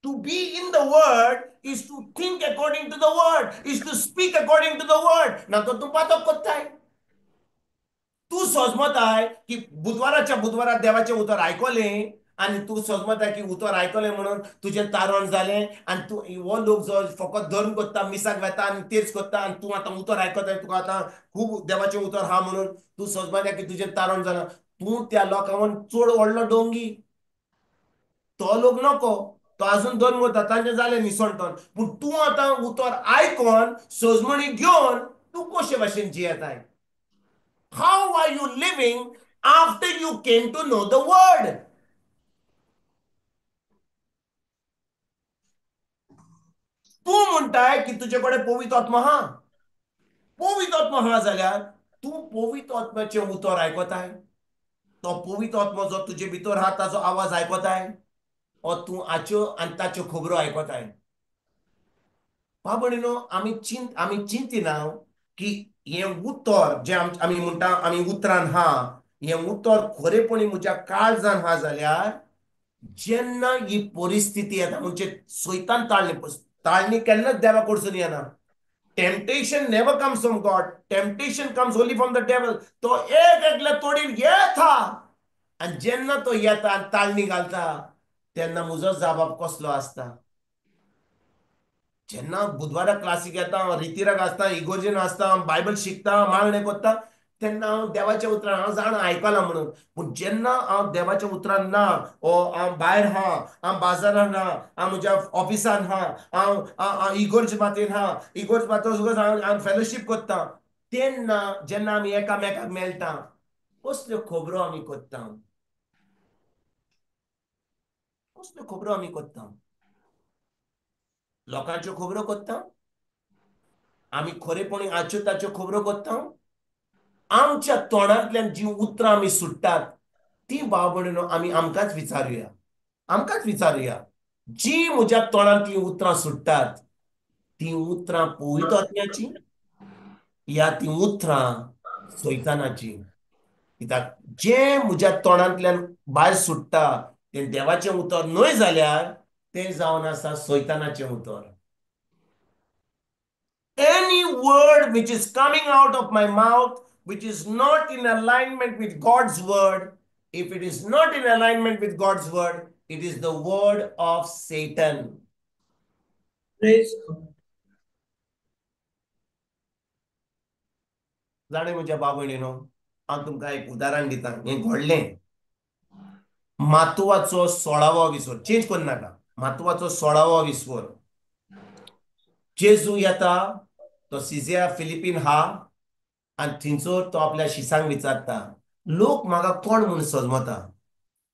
To be in the word is to think according to the word, is to speak according to the word. ना तो तू पातो कोत्ताय. तू सोजमताय की बुधवाराच्या बुधवारा देवाचे उतर आयकलें आणि तू सोजमताय की उतर आयकलें म्हणून तुजें तारण जालें आणि तू हो लोक जो फकत धरून कोत्ता, मिसाक वेता आनी तेर्स कोत्ता आनी तूं आतां उतर आयकताय, तुका आतां खूब देवाचें उतर हा म्हणून तूं सोजमताय की तुजें तारण जालां. तूं त्या लोकांक चड व्हडलो डोंगी. तो लोक नको, तो अजून दोन वता तांचे जालें निसणटोन. पूण तूं आतां उतर आयकोन सोजमणी घेवन तूं कशे भाशेन जियेताय. How are you living after you came to know the word? तू म्हणताय की तुझे कडेन पवित्र आत्मा हा. पवित्र आत्मा हा जाल्यार तू पवित्र आत्म्याचे उतर आयकताय. तो पवित्र आत्मा जो तुजे भितर हा ताचो आवाज आयकताय, ओ तूं हाच्यो आनी ताच्यो खबरो आयकताय. बाबणीनो, आमी चिंतिना की हे उतर जे आमी म्हणटा आमी उतरान हा, हे उतर खरेपणी म्हज्या काळजान हा जाल्यार जेन्ना ही परिस्थिती येता म्हणजे सैतान ताळणी केन्नाच देवा कडसून येना. Temptation never comes from God. Temptation comes only from the devil. तो एकल्या तोडीर येता आणि जेन्ना तो येता आणि ताळणी घालता तेन्ना म्हजो जबाब कसलो आसता. जेन्ना बुधवारा क्लासीक येता, रितीराक आसता, इगोर्जेन आसता, बायबल शिकता, मागणें करता, तेन्ना हांव देवाच्या उतरान हांव जाणा आयकलां म्हणून. पूण जेन्ना हांव देवाच्या उतरान ना, ओ हांव भायर हा, हांव बाजारान हा, हांव म्हज्या ऑफिसान हा, हांव इगोर्ज मातेन हा, इगोर्ज मातून हांव फेलोशीप करता, तेन्ना जेन्ना आमी एकामेकाक मेळटा कसल्यो खबरो आमी करता. कसल्यो खबरो आमी करता. लोकांच्यो खबरो करता. आमी खरेपणी हाच्यो ताच्यो खबरो करता. आमच्या तोंडांतल्यान जी उतरां आमी सुट्टात ती भाव भयणीनो आमी आमकांच विचारुया. जी म्हज्या तोंडांतली उतरां सुट्टात ती उतरां पवित्र आत्म्याची या ती उतरां सैतानाची. कित्याक जे म्हज्या तोंडांतल्यान भायर सुट्टा तें देवाचें उतर न्हय जाल्यार तें जावन आसा सैतानाचें उतर. Any word which is coming out of my mouth which is not in alignment with God's word, if it is not in alignment with God's word, it is the word of Satan. Praise God. जाणे म्हज्या बाबणीनो, हांव तुमकां एक उदाहरण दिता. हें घडलें मातुवाचो 16वा विसवर. Change करून नाका. मातुवाचो 16वा विसवर. जेजू येता, तो सिझेरिया फिलिपीन हा आणि थंयसर तो आपल्या शिसांक विचारता, लोक म्हाका कोण म्हूण समजता.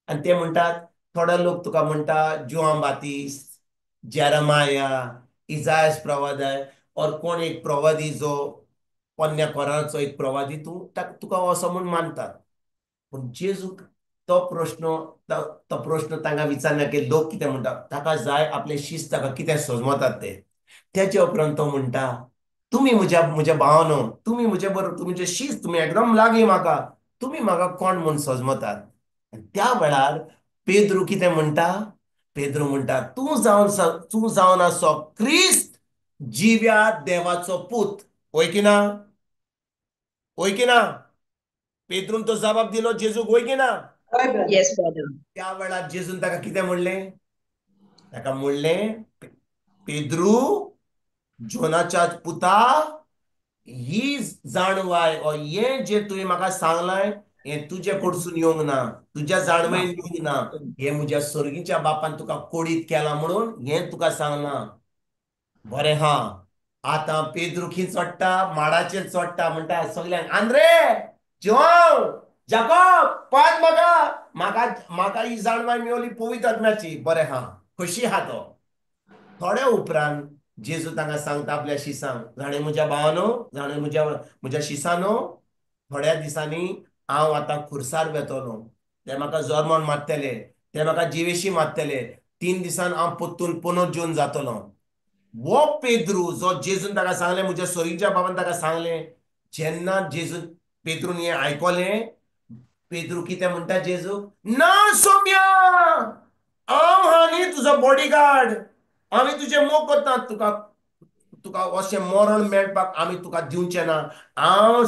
आणि ते म्हणटात, थोडे लोक तुका म्हणटा जोआन बातिस्ट, जेरमाया, इसायास प्रवादी, और कोण एक प्रवादी जो पोन्न्या कोराचो एक प्रवादी तुका असो म्हूण मानतात. पूण जेजू तो प्रश्न तांकां विचारना की लोक कितें म्हणटा. ताका जाय आपले शिस्त ताका कितें समजतात ते. तेजे उपरांत तो म्हणटा, तुमी म्हज्या भावानो, तुमी म्हजे बरोबर तुमचे शिस्त तुमी एकदम लागीं म्हाका, तुमी म्हाका कोण म्हूण समजतात. त्या वेळार पेद्रू कितें म्हणटा. पेद्रू म्हणटा, तूं जावन आसो क्रिस्त, जिव्या देवाचो पूत. होय की ना? होय की ना? पेद्रून तो जबाब दिलो जेजूक. होय की ना? Yes, brother. त्या वेळार जेजून ताका कितें म्हणलें. ताका म्हणलें, पेद्रू, जोनाच्या पुता, ही जाणवाय हे जे तुवें म्हाका सांगलाय हे तुझे कडसून येवंक ना, तुझ्या जाणवेन येवंक ना, हे म्हज्या सर्गीच्या बापान तुका कोडीत केला म्हणून हे तुका सांगना. बरें हा, आतां पेद्रू खी चोडटा, माडाचेर चोडटा, म्हणटा सगल्यांक आंद्रे जॉन जाकोब पाद म्हाका म्हाका ही जाणवाय मेवली पवित्र आत्म्याची. बरें हा, कशी हा तो. थोड्या उपरांत जेजू तांकां सांगता आपल्या शिसांक, जाणे म्हज्या भावानो, जाणे म्हज्या शिसानो, थोड्या दिसांनी हांव आतां खुर्सार वेतलो. ते म्हाका जोरमोन मारतले, ते म्हाका जिवेशी मारतले. 3 दिसान हांव परतून पुनर्जीवन जातलो. वो पेद्रू जो जेजून ताका सांगलें, म्हज्या सोयीच्या बाबान ताका सांगलें, जेन्ना जेजू पेद्रून हें आयकलें, पेद्रू कितें म्हणटा जेजू, ना सोम्या, हांव हा न्ही तुजो बॉडीगार्ड, आमी तुजें मोग करतात, तुका तुका अशें मरण मेळपाक आमी तुका दिवचें ना. हांव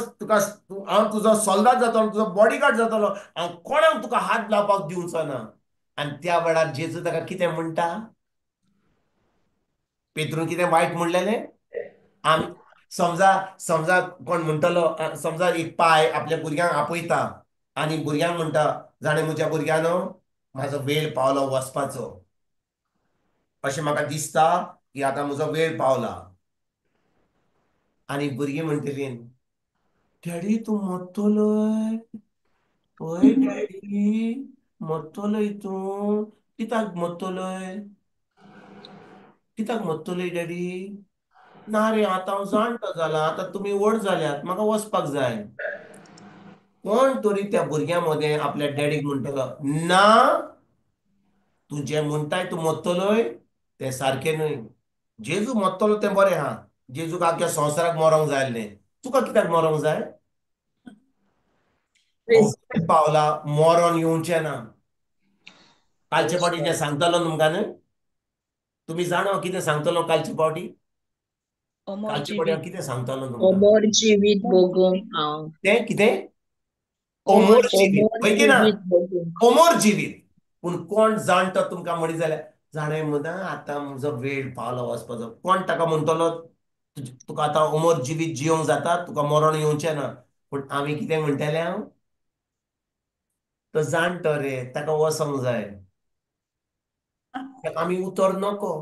तुजो सोल्दाद जातलो, तुजो बॉडीगार्ड जातलो, हांव कोणाक तुका हात लावपाक दिवचो ना. आनी त्या वेळार जेजू ताका कितें म्हणटा, पेद्रून कितें वायट म्हणलेलें, आमी समजा समजा कोण म्हणटलो, समजा एक पाय आपल्या भुरग्यांक आपयता आनी भुरग्यांक म्हणटा, जाणे म्हज्या भुरग्यानो, म्हाजो वेळ पावलो वचपाचो, अशें म्हाका दिसता की आतां म्हजो वेळ पावला. आनी भुरगीं म्हणटलीं, डॅडी तूं मरतलोय, पळय डॅडी मरतलोय तूं, कित्याक मरतलोय, कित्याक मरतलोय डॅडी. ना रे, आतां हांव जाणटो जाला, आतां तुमी व्हड जाल्यात, म्हाका वचपाक जाय. कोण तरी त्या भुरग्या मदें आपल्या डॅडीक म्हणटलो, ना, तूं जें म्हणटाय तूं मरतलोय तें सारकें न्हय. जेजू मरतलो तें बरें हा, जेजूक आख्या संवसाराक मरोंक जाय आसलें, तुका कित्याक मरोंक जाय. पावला, मरण येवचें ना. कालचे फावटी जें सांगतलो तुमकां न्हय, तुमी जाणो कितें सांगतलो कालचे फावटी. अमर कालचे फावटी हांव जिवीत कितें सांगतलो तुमकां, अमर जिवीत भोगूंक हांव तें कितें, अमर अमोर जिवीत, अमर पळय की ना, जिवीत भोगूंक. अमोर जिवीत. पूण कोण जाणटो तुमकां म्हणी जाल्यार, जाणें मुदा आतां म्हजो वेळ पावलो वचपाचो, कोण ताका म्हणटलो तुका आतां अमर जिवीत जियोंक जाता, तुका मरण येवचें ना. पूण आमी कितें म्हणटले, हांव तो जाणटो रे, ताका वसोंक जाय, ताका आमी उतर नको.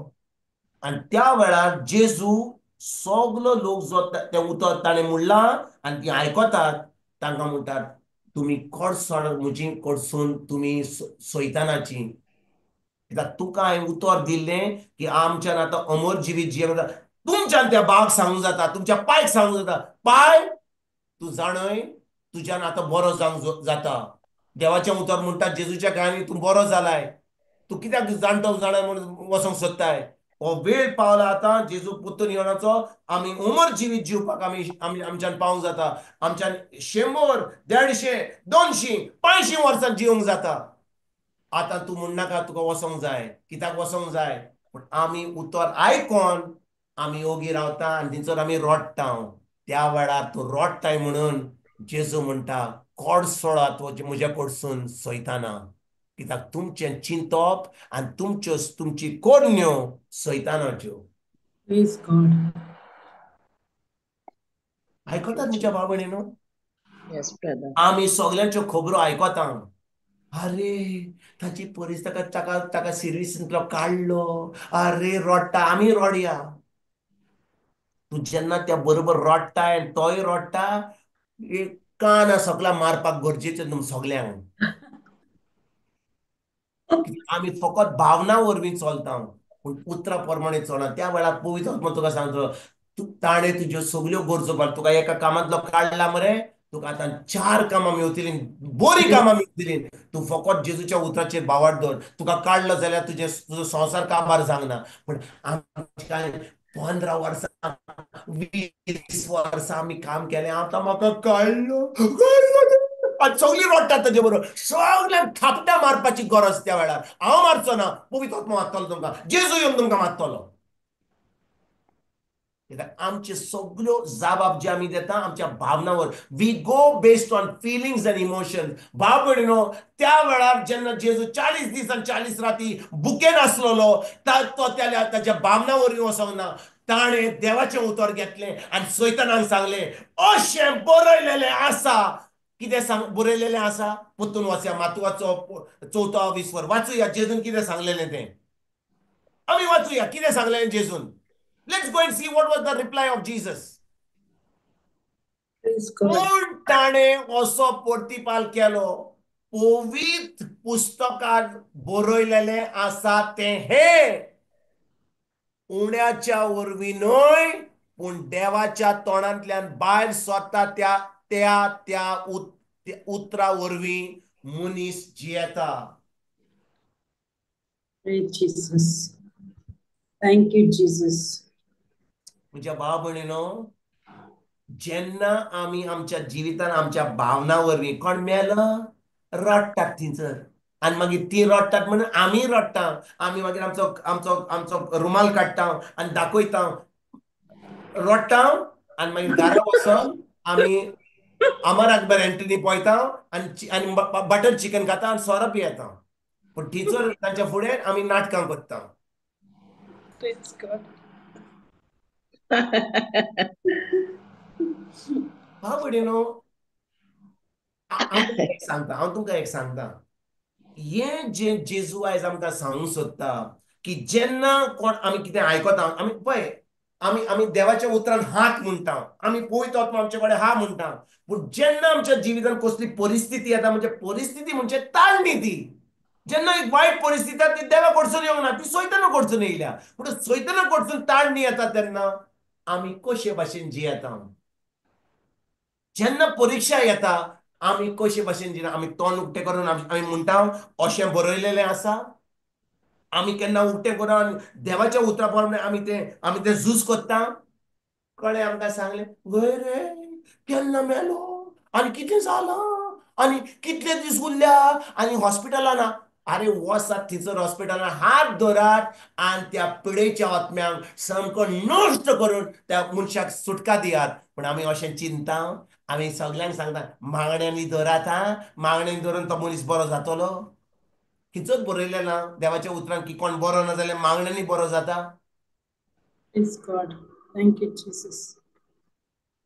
आनी त्या वेळार जेजू सगलो लोक जो तें उतर ताणें म्हणलां आनी ती आयकतात, तांकां म्हणटात, तुमी कडसड म्हजी कडसून तुमी सैतानाची, कित्याक तुका हांवें उतर दिल्लें की आमच्यान आतां अमर जिवीत जियोंक जाता. तुमच्यान त्या बाग सांगूंक जाता, तुमच्या पांयक सांगूंक जाता, पाय तूं जाणय, तुज्यान आतां बरो जावंक जाता. देवाचें उतर म्हणटा जेजूच्या काळांनी तूं बरो जालाय, तूं कित्याक जाणटो जाणाय म्हणून वचोंक सोदताय. हो वेळ पावला आतां जेजू परतून येवनाचो, आमी अमर जिवीत जिवपाक आमच्यान पावंक जाता. आमच्यान 100, 150, 200, 500 वर्सां जियोंक जाता. आतां तूं म्हणनाका तुका वसोंक जाय, कित्याक वसोंक जाय, पूण आमी उतर आयकोन आमी ओगी रावता आनी थंयसर आमी रोडटा. त्या वेळार तूं रोडटाय म्हणून जेजू म्हणटा, कोड सोडात म्हज्या कडसून सैताना, कित्याक तुमचें चिंतप आनी तुमची कोडण्यो सैतानाच्यो. Praise God. आयकतात म्हज्या भाव भयणीनो, येस ब्रदर. आमी सगल्यांच्यो खबरो आयकता. अरे ताची परिस्थिती, ताका सिरियसलो काडलो, अरे रोडटा, आमी रोडया. तूं जेन्ना त्या बरोबर रोडटाय आनी तोय रोडटा, एक काना सगळा मारपाक गरजेचें तुम सगल्यांक. आमी फकत भावना वरवीं चलता, पूण उतरा प्रमाणे चलना. त्या वेळार पवित्र आत्मा तुका सांगतलो, ताणें तुज्यो सगल्यो गरजो पाड, तुका एका कामांतलो काडला मरे, तुका आतां 4 कामां मेवतलीं, बरीं कामां मेवतलीं. तूं फकत जेजूच्या उतराचेर बावाट दवर. तुका काडलो जाल्यार तुजो संवसार काबार जावंक ना. पूण आमकां 15 वर्सां 20 वर्सां आमी काम केलें, आतां म्हाका काडलो, आनी सगळीं रोडटात ताजे बरोबर. सगळ्यांक थापटां मारपाची गरज त्या वेळार. हांव मारचो ना, पवित्र आत्मा मारतलो तुमकां, जेजू येवन तुमकां मारतलो. आमचे सगळ्यो जाबाब जे आमी देता आमच्या भावनांवर, we go based on feelings and emotions. भाव भयणीनो, त्या वेळार जेन्ना जेजू 40 दीस आनी 40 राती भुकेन आसलेलो, तो ताच्या भावनांवरवीं वचोंक ना. ताणें देवाचें उतर घेतलें आनी सैतानाक सांगलें, अशें बरयलेलें आसा कितें सांग बरयलेलें आसा परतून वाचया मातवाचो 4वा वाचूया जेजून कितें सांगलेलें तें आमी वाचूया कितें सांगलेलें जेजून let's go and see what was the reply of Jesus Praise God. पूण ताणें असो प्रतिपाल केलो पवित्र पुस्तकांत बरयलेलें आसा तें हे उण्याच्या वरवीं न्हय पूण देवाच्या तोंडांतल्यान भायर सरता त्या त्या त्या उतरा वरवीं मनीस जियेता Praise Jesus. Thank you, Jesus. म्हज्या भाव भयणीनो जेन्ना आमी आमच्या जिवितान आमच्या भावना वरवीं कोण मेलो रडटात थंयसर आनी मागीर ती रडटात म्हणून आमी रडटा आमी मागीर आमचो आमचो आमचो रुमाल काडटा आनी दाखयता रडटा आनी मागीर घरा वचोन आमी अमर अकबर एंटनी पळयता आनी बटर चिकन खाता आनी सोरो पियेता पूण थंयसर तांच्या फुडें आमी नाटकां करता Praise God. भाव भयणीनो हांव तुमकां एक सांगता हें जे जेजू आयज आमकां सांगूंक सोदता की जेन्ना कोण आमी कितें आयकता आमी पळय आमी आमी देवाच्या उतरान हात म्हणटा आमी पळयत आत्मा आमचे कडेन हा म्हणटा पूण जेन्ना आमच्या जिवितांत कसली परिस्थिती येता म्हणजे परिस्थिती म्हणजे ताळणी ती जेन्ना एक वायट परिस्थिती येता ती देवा कडसून येवंक ना ती सैताना कडसून येयल्या पूण सैताना कडसून ताळणी येता तेन्ना आमी कशे भाशेन जियेता जेन्ना परीक्षा येता आमी कशे भाशेन जिना आमी तोंड उक्तें करून आमी म्हणटा अशें बरयलेलें आसा आमी केन्ना उक्तें करून देवाच्या उतरा प्रमाणे आमी तें झूज करता कळ्ळें आमकां सांगलें वय रे केन्ना मेलो आनी कितें जालां आनी कितले दीस उरल्या आनी हॉस्पिटलान अरे वसात थंयसर हॉस्पिटलान हात धरात आनी त्या पिडेच्या आत्म्यांक सामको नश्ट करून त्या मनशाक सुटका दियात पूण आमी अशें चिंता आमी सगळ्यांक सांगता मागण्यांनी धरात मागण्यांनी धरून तो मनीस बरो जातलो हिचोच बरयलें ना देवाच्या उतरांत की कोण बरो ना जाल्यार मागण्यांनी बरो जाता Praise God. Thank you, Jesus.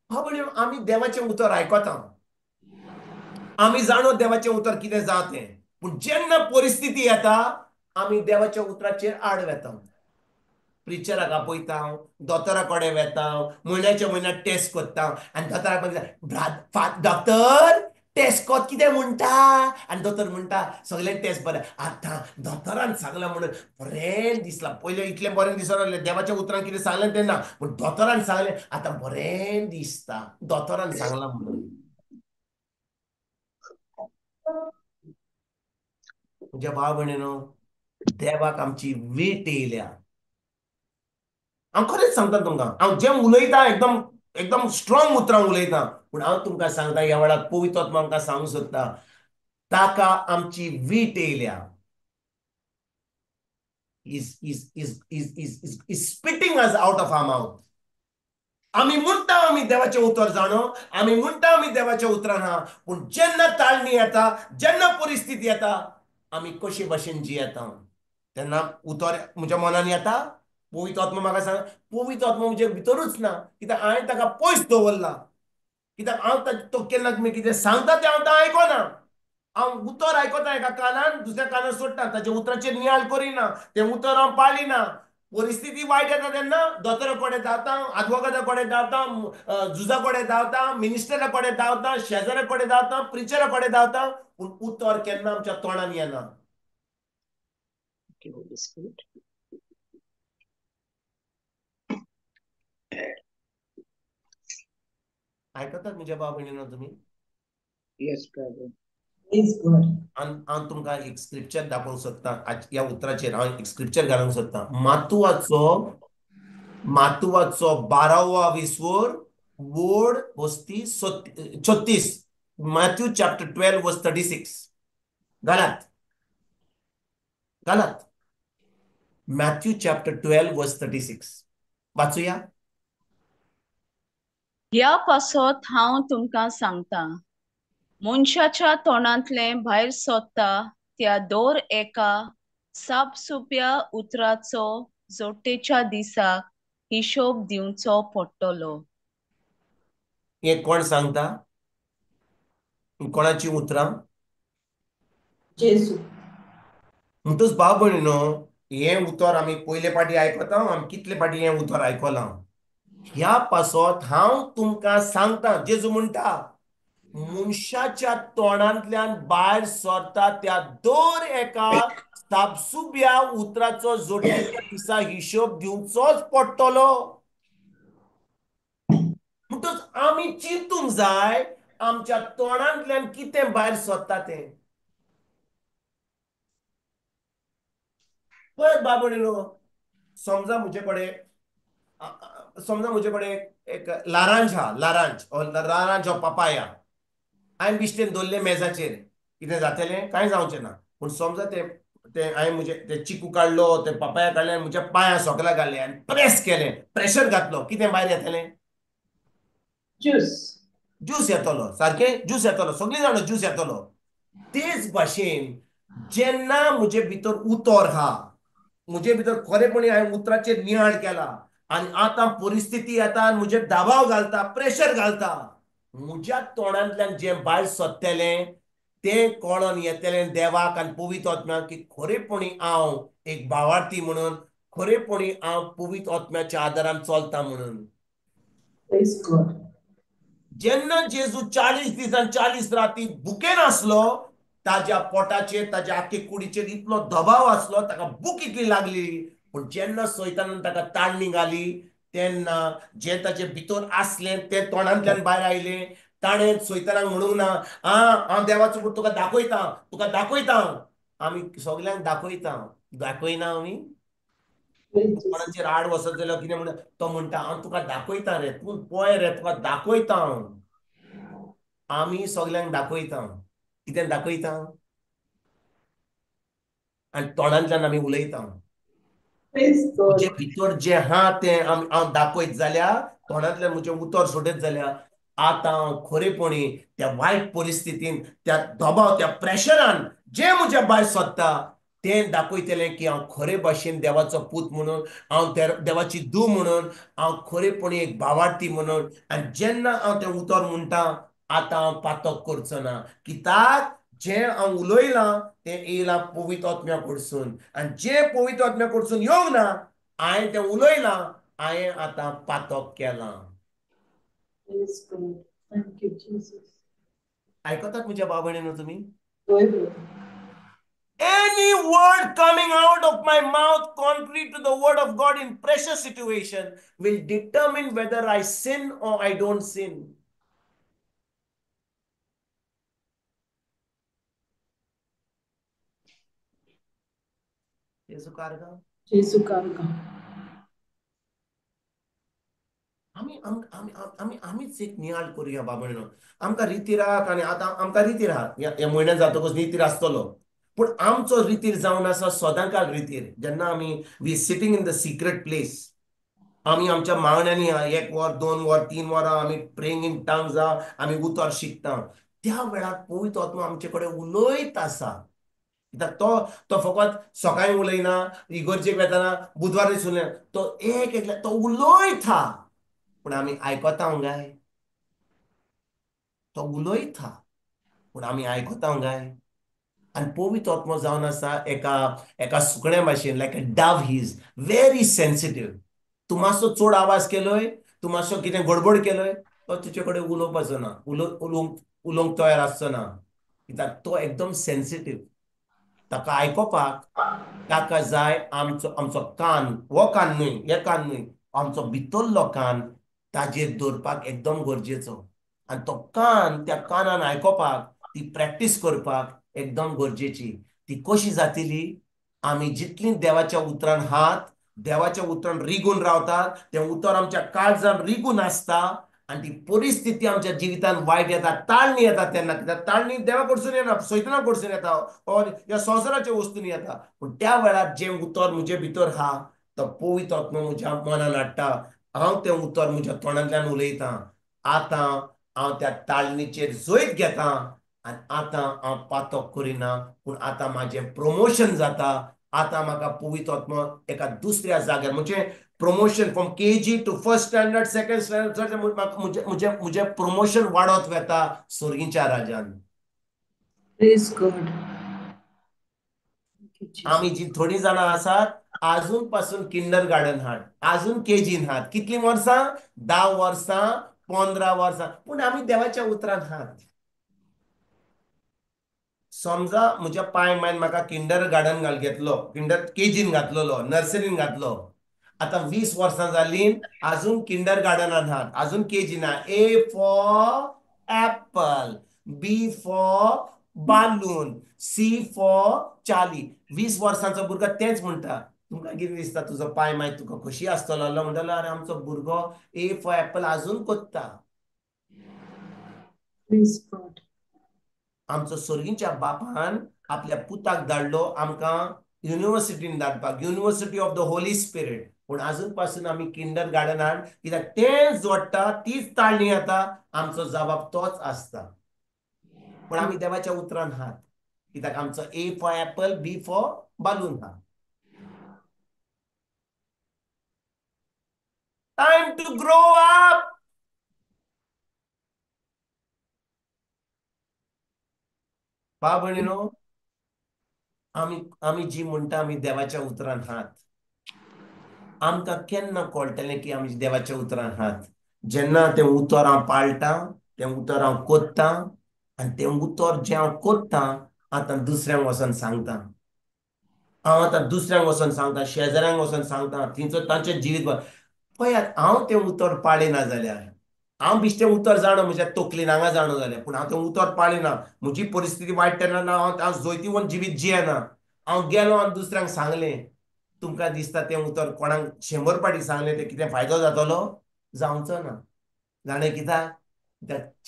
आमी देवाचें उतर आयकता आमी जाणो देवाचें उतर कितें जाता तें पूण जेन्ना परिस्थिती येता आमी देवाच्या उतराचेर आड वेता प्रिचराक आपयता दोतोरा कडेन वेता म्हयन्याच्या म्हयन्याक टेस्ट करता आनी दोतोराक म्हणटा डॉक्टर टेस्ट कोत कितें म्हणटा आनी दोतोर म्हणटा सगळें टेस्ट बरें आतां दोतोरान सांगलां म्हणून बरें दिसलां पयलें इतलें बरें दिसना देवाच्या उतरान कितें सांगलें तेन्ना पूण दोतोरान सांगलें आतां बरें दिसता दोतोरान सांगलां म्हणून म्हज्या भाव भयणीनो देवाक आमची वीट येयल्या हांव खरेंच सांगता तुमकां हांव जें उलयतां एकदम एकदम स्ट्रॉंग उतरां उलयतां पूण हांव तुमकां सांगता ह्या वेळार पवित्र आत्मा आमकां सांगूंक सोदता ताका आमची वीट येयल्या is spitting us out of our mouth आमी म्हणटा आमी देवाचें उतर जाणो आमी म्हणटा आमी देवाच्या उतरान आहा पूण जेन्ना ताळणी येता जेन्ना परिस्थिती येता आमी कशे भाशेन जियेता तेन्ना उतर म्हज्या मनान येता पवित्र आत्मा म्हाका सांग पवित्र आत्मा म्हणजे भितरूच ना कित्याक हांवें ताका पयस दवरला कित्याक हांव तो केन्ना तुमी कितें सांगता तें हांव आयकना हांव उतर आयकता एका कानान दुसऱ्या कानान सोडटा ताच्या उतराचेर नियाळ करिना तें उतर हांव पाळिना परिस्थिती वायट येता तेन्ना दोतोरा कडेन धांवता आदवोगादा कडेन धांवता जुजा कडेन धांवता मिनिस्टरा कडेन धांवता शेजाऱ्या कडेन धांवता प्रिचरा कडेन धांवता पूण उतर केन्ना आमच्या तोंडान येना आयकतात म्हज्या भाव भयणीनो तुमी Yes, brother. Praise God. हांव तुमकां एक स्क्रिप्चर दाखोवंक सोदतां ह्या उतराचेर हांव एक स्क्रिप्चर घालूंक सोदतां मातुवाचो 12वा विसवोर वोड वस्ती 36 Matthew chapter 12 verse 36 घालात Matthew chapter 12 verse 36 वाचूया ह्या पासत हांव तुमकां सांगता मनशाच्या तोंडांतलें भायर सरता त्या दर एका सापसुप्या उतराचो जोडटेच्या दिसाक हिशोब दिवचो पडटलो हे कोण सांगता कोणाची उतरां? जेजू. म्हणटूच भाव भयणीनो, हे उतर आमी पयले फाटी आयकता, आमी कितले फाटी हे उतर आयकलां. ह्या पासत हांव तुमकां सांगता, जेजू म्हणटा, मनशाच्या तोंडांतल्यान भायर सरता त्या दर एका सापसुब्या उतराचो जोडणेच्या दिसा हिशोब दिवचोच पडटलो. म्हणटूच आमी चिंतूंक जाय आमच्या तोंडांतल्यान कितें भायर सरता तें. पळय बाबडीनो, समजा म्हजे कडेन एक लारांज आहा, लारांज हो पपाया हांवें बिश्टेन दवरलें मेजाचेर. कितें जातलें? कांय जावचें ना. पूण समजा ते हांवें ते चिकू काडलो, ते पपाया काडले आनी म्हज्या पांया सकयल घाले आनी प्रेस केलें, प्रेशर घातलो, कितें भायर येतलें? ज्यूस. ज्यूस येतलो. सारकें? ज्यूस येतलो. सगळीं जाणां ज्यूस येतलो. तेच भाशेन जेन्ना म्हजे भितर उतर आहा, म्हजे भितर खरेपणी हांवें उतराचेर नियाळ केला आनी आतां परिस्थिती येता आनी म्हजेर दबाव घालता, प्रेशर घालता, म्हज्या तोंडांतल्यान जें भायर सरतलें तें कळोन येतलें देवाक आनी पवित्र आत्म्याक की खरेपणी हांव एक भावार्थी म्हणून, खरेपणी हांव पवित्र आत्म्याच्या आदारान चलता म्हणून. Praise God. जेन्ना जेजू 40 दीस आनी 40 राती भुकेन आसलो, ताज्या पोटाचेर, ताज्या आख्खे कुडीचेर इतलो दबाव आसलो, ताका भूक इतली लागली. पूण जेन्ना सैतानान ताका ताळणी घाली, तेन्ना जें ताचे भितर आसलें तें तोंडांतल्यान भायर आयलें. ताणें सैतानाक म्हणूंक ना, हांव देवाचो पूत तुका दाखयता. आमी सगल्यांक दाखयना आमी. कोणाचेर आड वसत जाल्यार कितें म्हणटा, तो म्हणटा हांव तुका दाखयता रे, तूं पळय रे, तुका दाखयता हांव. आमी सगल्यांक दाखयता. कितें दाखयता? आनी तोंडांतल्यान आमी उलयता. Praise God. म्हजे भितर जें आहा तें हांव दाखयत जाल्यार, तोंडांतल्यान म्हजें उतर सोडयत जाल्यार, आतां हांव खरेपणी त्या वायट परिस्थितीन, त्या दबाव, त्या प्रेशरान जें म्हज्या भायर सरता तें दाखयतलें की हांव खरे भाशेन देवाचो पूत म्हणून, हांव देवाची धूव म्हणून, हांव खरेपणी एक भावार्थी म्हणून. आनी जेन्ना हांव तें उतर म्हणटा, आतां हांव पातक करचो ना. कित्याक जें हांव उलयलां तें येयलां पवित्र आत्म्या कडसून. आनी जें पवित्र आत्म्या कडसून येवंक ना, हांवें तें उलयलां, हांवें आतां पातक केलां. Praise God. Thank you, Jesus. आयकतात म्हज्या भाव भयणीनो तुमी? होय brother. Any word coming out of my mouth contrary to the word of God in pressure situation will determine whether I sin or I don't sin. Yesu कारगा. जेजू कारगा. आमीच एक नियाळ करूया बाबळीनो. आमकां रितीर आहात आनी आतां आमकां रितीर आहात. ह्या म्हयन्यान जातकच रितीर आसतलो. पूण आमचो रितीर जावन आसा सदांकाळ रितीर. जेन्ना आमी we sitting in the secret place, आमी आमच्या मागण्यांनी 1 वर 2 वर 3 वरां आमी प्रेइंग इन टंग्स आमी उतर शिकता. त्या वेळार पवित्र आत्मा आमचे कडेन उलयत आसा. कित्याक तो फकत सकाळीं उलयना, इगर्जेक वेताना बुधवार दीस उलयना, तो उलयता. पूण आमी आयकता काय? तो उलयता पूण आमी आयकता काय? आनी पवित्र आत्मा जावन आसा एका सुकण्या भाशेन, like a dove he is very sensitive. तूं मातसो चड आवाज केलोय, तूं मातसो कितें गडबड केलोय, तो तुजे कडेन उलोवपाचो ना, उलोवंक तयार आसचो ना. कित्याक तो एकदम सेन्सिटीव. ताका आयकोपाक ताका जाय आमचो कान, हो कान न्हय, हे कान न्हय, आमचो भितरलो कान ताजेर दवरपाक एकदम गरजेचो. आनी तो कान, त्या कानान आयकोपाक, ती प्रॅक्टीस करपाक एकदम गरजेची. ती कशी जातली? आमी जितली देवाच्या उतरान आहात, देवाच्या उतरान रिगून रावतात, तें उतर आमच्या काळजान रिगून आसता, आनी ती परिस्थिती आमच्या जिवितान वायट येता, ताळणी येता तेन्ना. कित्याक ताळणी देवा कडसून येना, सैताना कडसून येता, और ह्या संवसाराच्या वस्तून येता. पूण त्या वेळार जें उतर म्हजे भितर आहा, तो पवित्र आत्मा म्हज्या मनान हाडटा. हांव तें उतर म्हज्या तोंडांतल्यान उलयतां. आतां हांव त्या ताळणीचेर जैत घेतां आनी आतां हांव पातक करिना, पूण आतां म्हजें प्रमोशन जाता. आतां म्हाका पवित्र आत्मा एका दुसऱ्या जाग्यार, म्हणजे promotion from KG to first standard, second standard, म्हजें प्रमोशन वाडत वेता सर्गीच्या राज्यान. Praise God. Thank you, Jesus. आम्ही जी थोडी जण आसात अजून पासून किंडर गार्डन हात अजून केजीन हात कितली वर्सां 10 वर्सां 15 वर्सां पण आम्ही देवाच्या उतरात हात समजा म्हज्या पाय मायन म्हाका किंडर गार्डन घेतलो किंडर केजीन घातलेलो नर्सरीन घातलो आता 20 वर्सां जाली अजून किंडर गार्डनात आहात अजून केजीन A for apple B for balloon C for Charlie 20 वर्सांचो भुरगो तेच म्हणटा तुमकां कितें दिसता तुजो पाय माय तुका खोशी आसतलो म्हणटलो अरे आमचो भुरगो ए फॉर ऍपल अजून कोत्ता Praise God. आमचो सर्गीच्या बापान आपल्या पुताक धाडलो आमकां युनिव्हर्सिटीन धाडपाक university of the Holy spirit पूण अजून पासून आमी किंडर गार्डनान कित्याक तें जोडटा तीच ताळणी येता आमचो जबाब तोच आसता पूण आमी देवाच्या उतरान आहात कित्याक आमचो A for apple B for balloon आहा टाइम टू ग्रो अप भाव भयणीनो आमी आमी जी म्हणटा आमी देवाच्या उतरान आहात आमकां केन्ना कळटलें की आमी देवाच्या उतरान आहात जेन्ना तें उतर हांव पाळटा तें उतर हांव कोत्तां आनी तें उतर जें हांव कोत्तां आतां दुसऱ्यांक वचोन सांगता हांव आतां दुसऱ्यांक वचोन सांगता शेजाऱ्यांक वचोन सांगता थिंचो तांचें जिवीत पळयात हांव तें उतर पाळिना जाल्यार हांव बिश्टें उतर जाणो म्हज्या तकलेन हांगा जाणो जाल्यार पूण हांव तें उतर पाळिना म्हजी परिस्थिती वायट तेन्ना हांव जैतिवंत जिवीत जियेना हांव गेलो आनी दुसऱ्यांक सांगलें तुमकां दिसता तें उतर कोणाक 100 पाटी सांगलें तें कितें फायदो जातलो जावचो ना जाणें कित्याक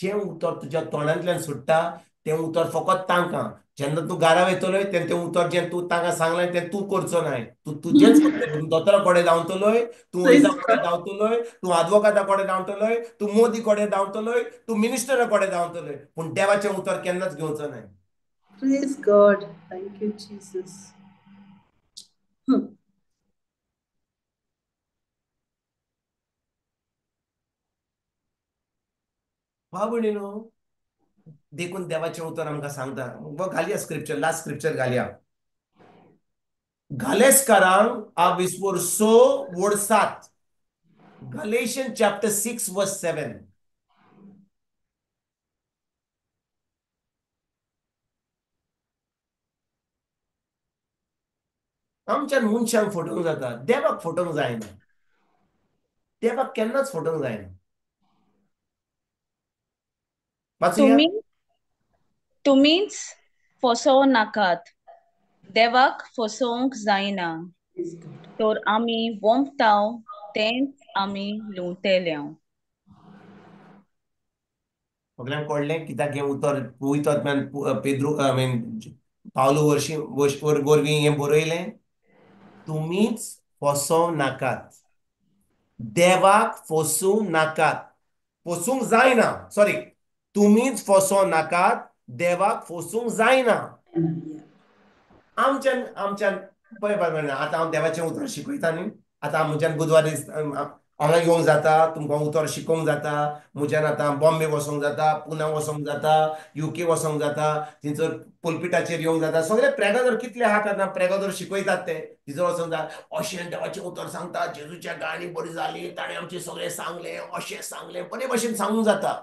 जें उतर तुज्या तोंडांतल्यान सुट्टा तें उतर फकत तांकां जेन्ना तूं घरा वयतलोय तें उतर जें तूं तांकां सांगलें तें तूं करचो न्हय तूं तुजेंच करतलो तूं दोतोरा कडेन धांवतलोय तूं वैजा Praise कडेन God. धांवतलोय तूं advocata कडेन धांवतलोय तूं मोदी कडेन धांवतलोय तूं मिनिस्टरा कडेन धांवतलोय पूण देवाचें उतर केन्नाच घेवचो न्हय Praise God. Thank you, Jesus. भाव भयणीनो देखून देवाचें उतर आमकां सांगता घालया स्क्रिप्चर लास्ट स्क्रिप्चर घालया Galescaram a esforçou worsat. Galatians chapter 6 verse 7. आमच्यान मनशांक फटोवंक जाता देवाक फटोवंक जायना देवाक केन्नाच फटोवंक जायना वाचुया तुम्ही तुम्हीच फसवू नाकात देवाक फसवूंक जायना Praise God. तर आमी वोंपताव तेंच आमी लुंवतेल्या सगळ्यांक कळ्ळें कित्याक हें उतर पवित्र पेद्रू पावलो वरवीं हें बरयलें तुमीच फसोव नाकात देवाक फसवूंक नाकात फसवूंक जायना सॉरी तुमीच फसोव नाकात देवाक फसवूंक जायना Yeah. आमच्यान आमच्यान पळय आतां हांव देवाचें उतर शिकयता न्ही आतां म्हज्यान बुधवारी हांगा येवंक जाता तुमकां उतर शिकोवंक जाता म्हज्यान आतां बॉम्बे वचोंक जाता पुना वचोंक जाता UK वचोंक जाता थंयसर पुलपिटाचेर येवंक जाता सगळे प्रेगादर कितले आहात आतां प्रेगादर शिकयतात ते थंयसर वचोंक जाता अशें देवाचें उतर सांगता जेजूच्या गाणी बरी जाली ताणें आमचें सगळें सांगलें अशें सांगलें बरे भशेन सांगूंक जाता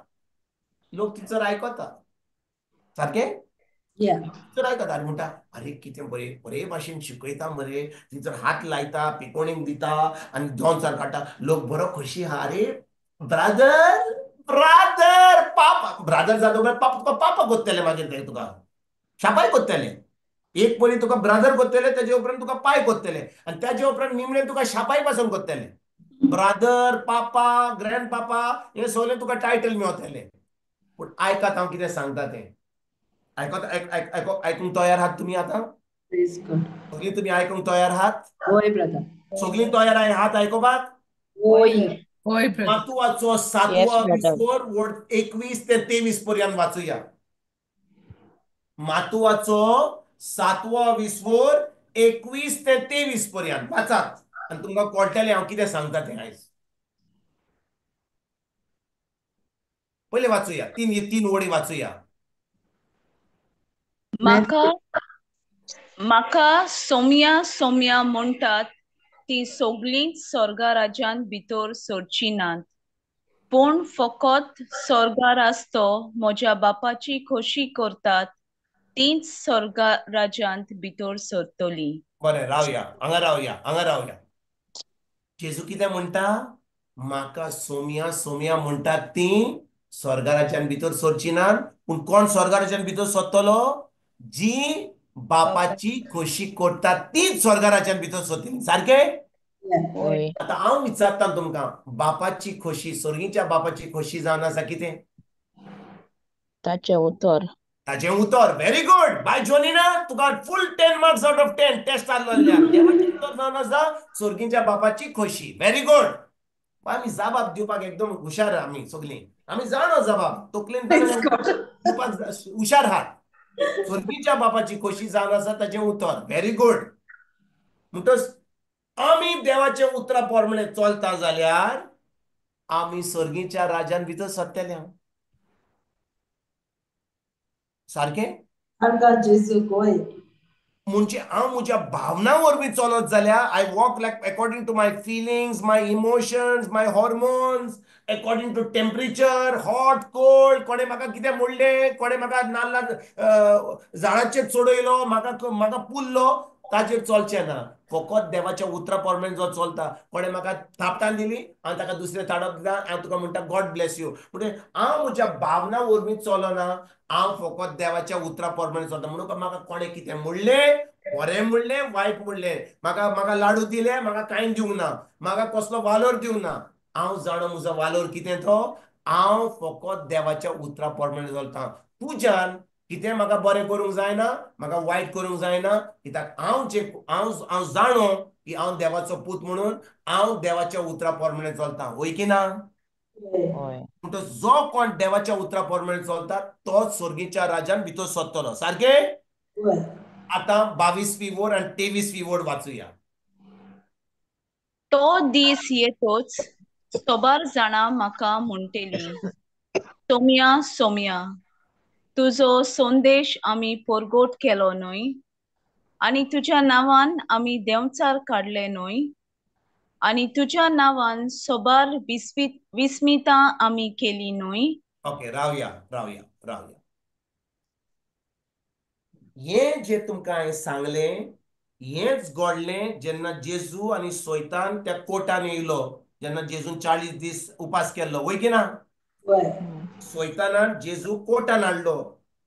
लोक थंयसर आयकता सारकें Yeah. तर आयकता आनी म्हणटा अरे कितें बरे भाशेन शिकयता मरे थंयसर हात लायता पिकोणीक दिता आनी दोनचार काडटा लोक बरो खोशी आहा अरे ब्रादर ब्रादर पापा ब्रादर जालो काय पापा तुका पापा कोत्तले मागीर ते तुका शापाय कोत्तले एक पयलीं तुका ब्रादर कोत्तले तेजे उपरांत तुका पाय कोत्तले आनी तेजे उपरांत निमणें तुका शापाय पासून कोत्तले ब्रादर पापा ग्रँड पापा हे सगळे तुका टायटल मेवतले पूण आयकात हांव कितें सांगता तें ऐकूंक तयार आहात तुम्ही आता Praise God. सगळी तुम्ही ऐकूंक तयार आहात Boy, brother. सगळी तयार आहे हात आयकोपाक Boy. होय ब्रदर मातुवाचो Yes, 7वा brother. विस्वोर 21 ते 23 पर्यंत वाचूया मातुवाचो 7वा विस्वोर 21 ते 23 पर्यंत वाचात आणि तुमकां कळटलें हांव कितें सांगता तें आयज पहिले वाचूया तीन वडी वाचूया म्हाका म्हाका सोम्या सोम्या म्हणटात ती सगळींच स्वर्गा राज्यांत भितर सरची नात, पूण फकत स्वर्गार आसतो म्हज्या बापाची खोशी करतात तीच स्वर्गा राज्यांत भितर सरतली. बरें, रावया हांगा. जेजू कितें म्हणटा? म्हाका सोम्या सोम्या म्हणटात ती स्वर्गाराच्यान भितर सरची नात, पूण कोण स्वर्गाराच्यान भितर सरतलो? जी बापाची खोशी करतात तीच स्वर्गाराच्यान भितर सरतली. सारकें? Yeah. आता हांव विचारता तुमकां, बापाची खोशी, सर्गीच्या बापाची खोशी जावन आसा कितें? ताचें उतर. ताचें उतर व्हेरी गुड. बाय जोनिना, तुका full 10 marks out of 10 test जाल्ल्यान. देवाचें उतर जावन आसा सर्गीच्या बापाची खोशी. Very good. आमी जबाब दिवपाक एकदम हुशार आमी सगळीं. आमी जाणो जबाब तकलेन Praise God. दिवपाक हुशार आहात. सर्गीच्या बापाची खोशी जावन आसा ताचें उतर. Very good. म्हणटच आमी देवाच्या उतरा प्रमाणे चलता जाल्यार आमी सर्गीच्या राज्यान भितर सरतले. सारकें? Arka Jesu goy. म्हणजे हांव म्हज्या भावना वरवीं चलत जाल्यार I walk like according to my feelings, my emotions, my hormones, according to temperature, hot cold, कोणे म्हाका कितें म्हणलें, कोणे म्हाका नाल्ला झाडाचेर चडयलो, म्हाका पुल्लो, ताचेर चलचें ना. फकत देवाच्या उतरा प्रमाणे जो चलता. कोणे म्हाका थापटान दिली, हांव ताका दुसरें थापट दिता, हांव तुका म्हणटा गॉड ब्लेस यू. म्हणजे हांव म्हज्या भावना वरवीं चलना, हांव फकत देवाच्या उतरा प्रमाणे चलता. म्हणून म्हाका कोणे कितें म्हणलें, बरें म्हणलें, वायट म्हणलें, म्हाका लाडू दिले, म्हाका कांय दिवंक ना, म्हाका कसलो वालोर दिवंक ना, हांव जाणो म्हजो वालोर कितें तो, हांव फकत देवाच्या उतरा प्रमाणे चलता. तुज्यान कितें म्हाका बरें करूंक जायना, म्हाका वायट करूंक जायना, कित्याक हांव जाणो की हांव देवाचो पूत म्हणून हांव देवाच्या उतरा प्रमाणे चलता. वय की ना? म्हणटच जो कोण देवाच्या उतरा प्रमाणे चलता तोच स्वर्गीच्या राज्यान भितर सरतलो. सारकें? आता 22वी वोड आनी 23वी वोड वाचूया. तो दीस येतोच सोबार जाणां म्हाका म्हणटली, सोम्या सोम्या, तुजो संदेश आमी परगोट केलो न्हय, आनी तुज्या नांवान आमी देंवचार काडले न्हय, आनी तुज्या नांवान सोबार विस्मितां आमी केली न्हय. ओके, रावया. हें जें तुमकां हांवें सांगलें, हेंच घडलें जेन्ना जेजू आनी सैतान त्या कोर्टान येयलो, जेन्ना जेजून 40 दीस उपास केल्लो. वय की ना? सैतानान जेजू कोर्टान हाडलो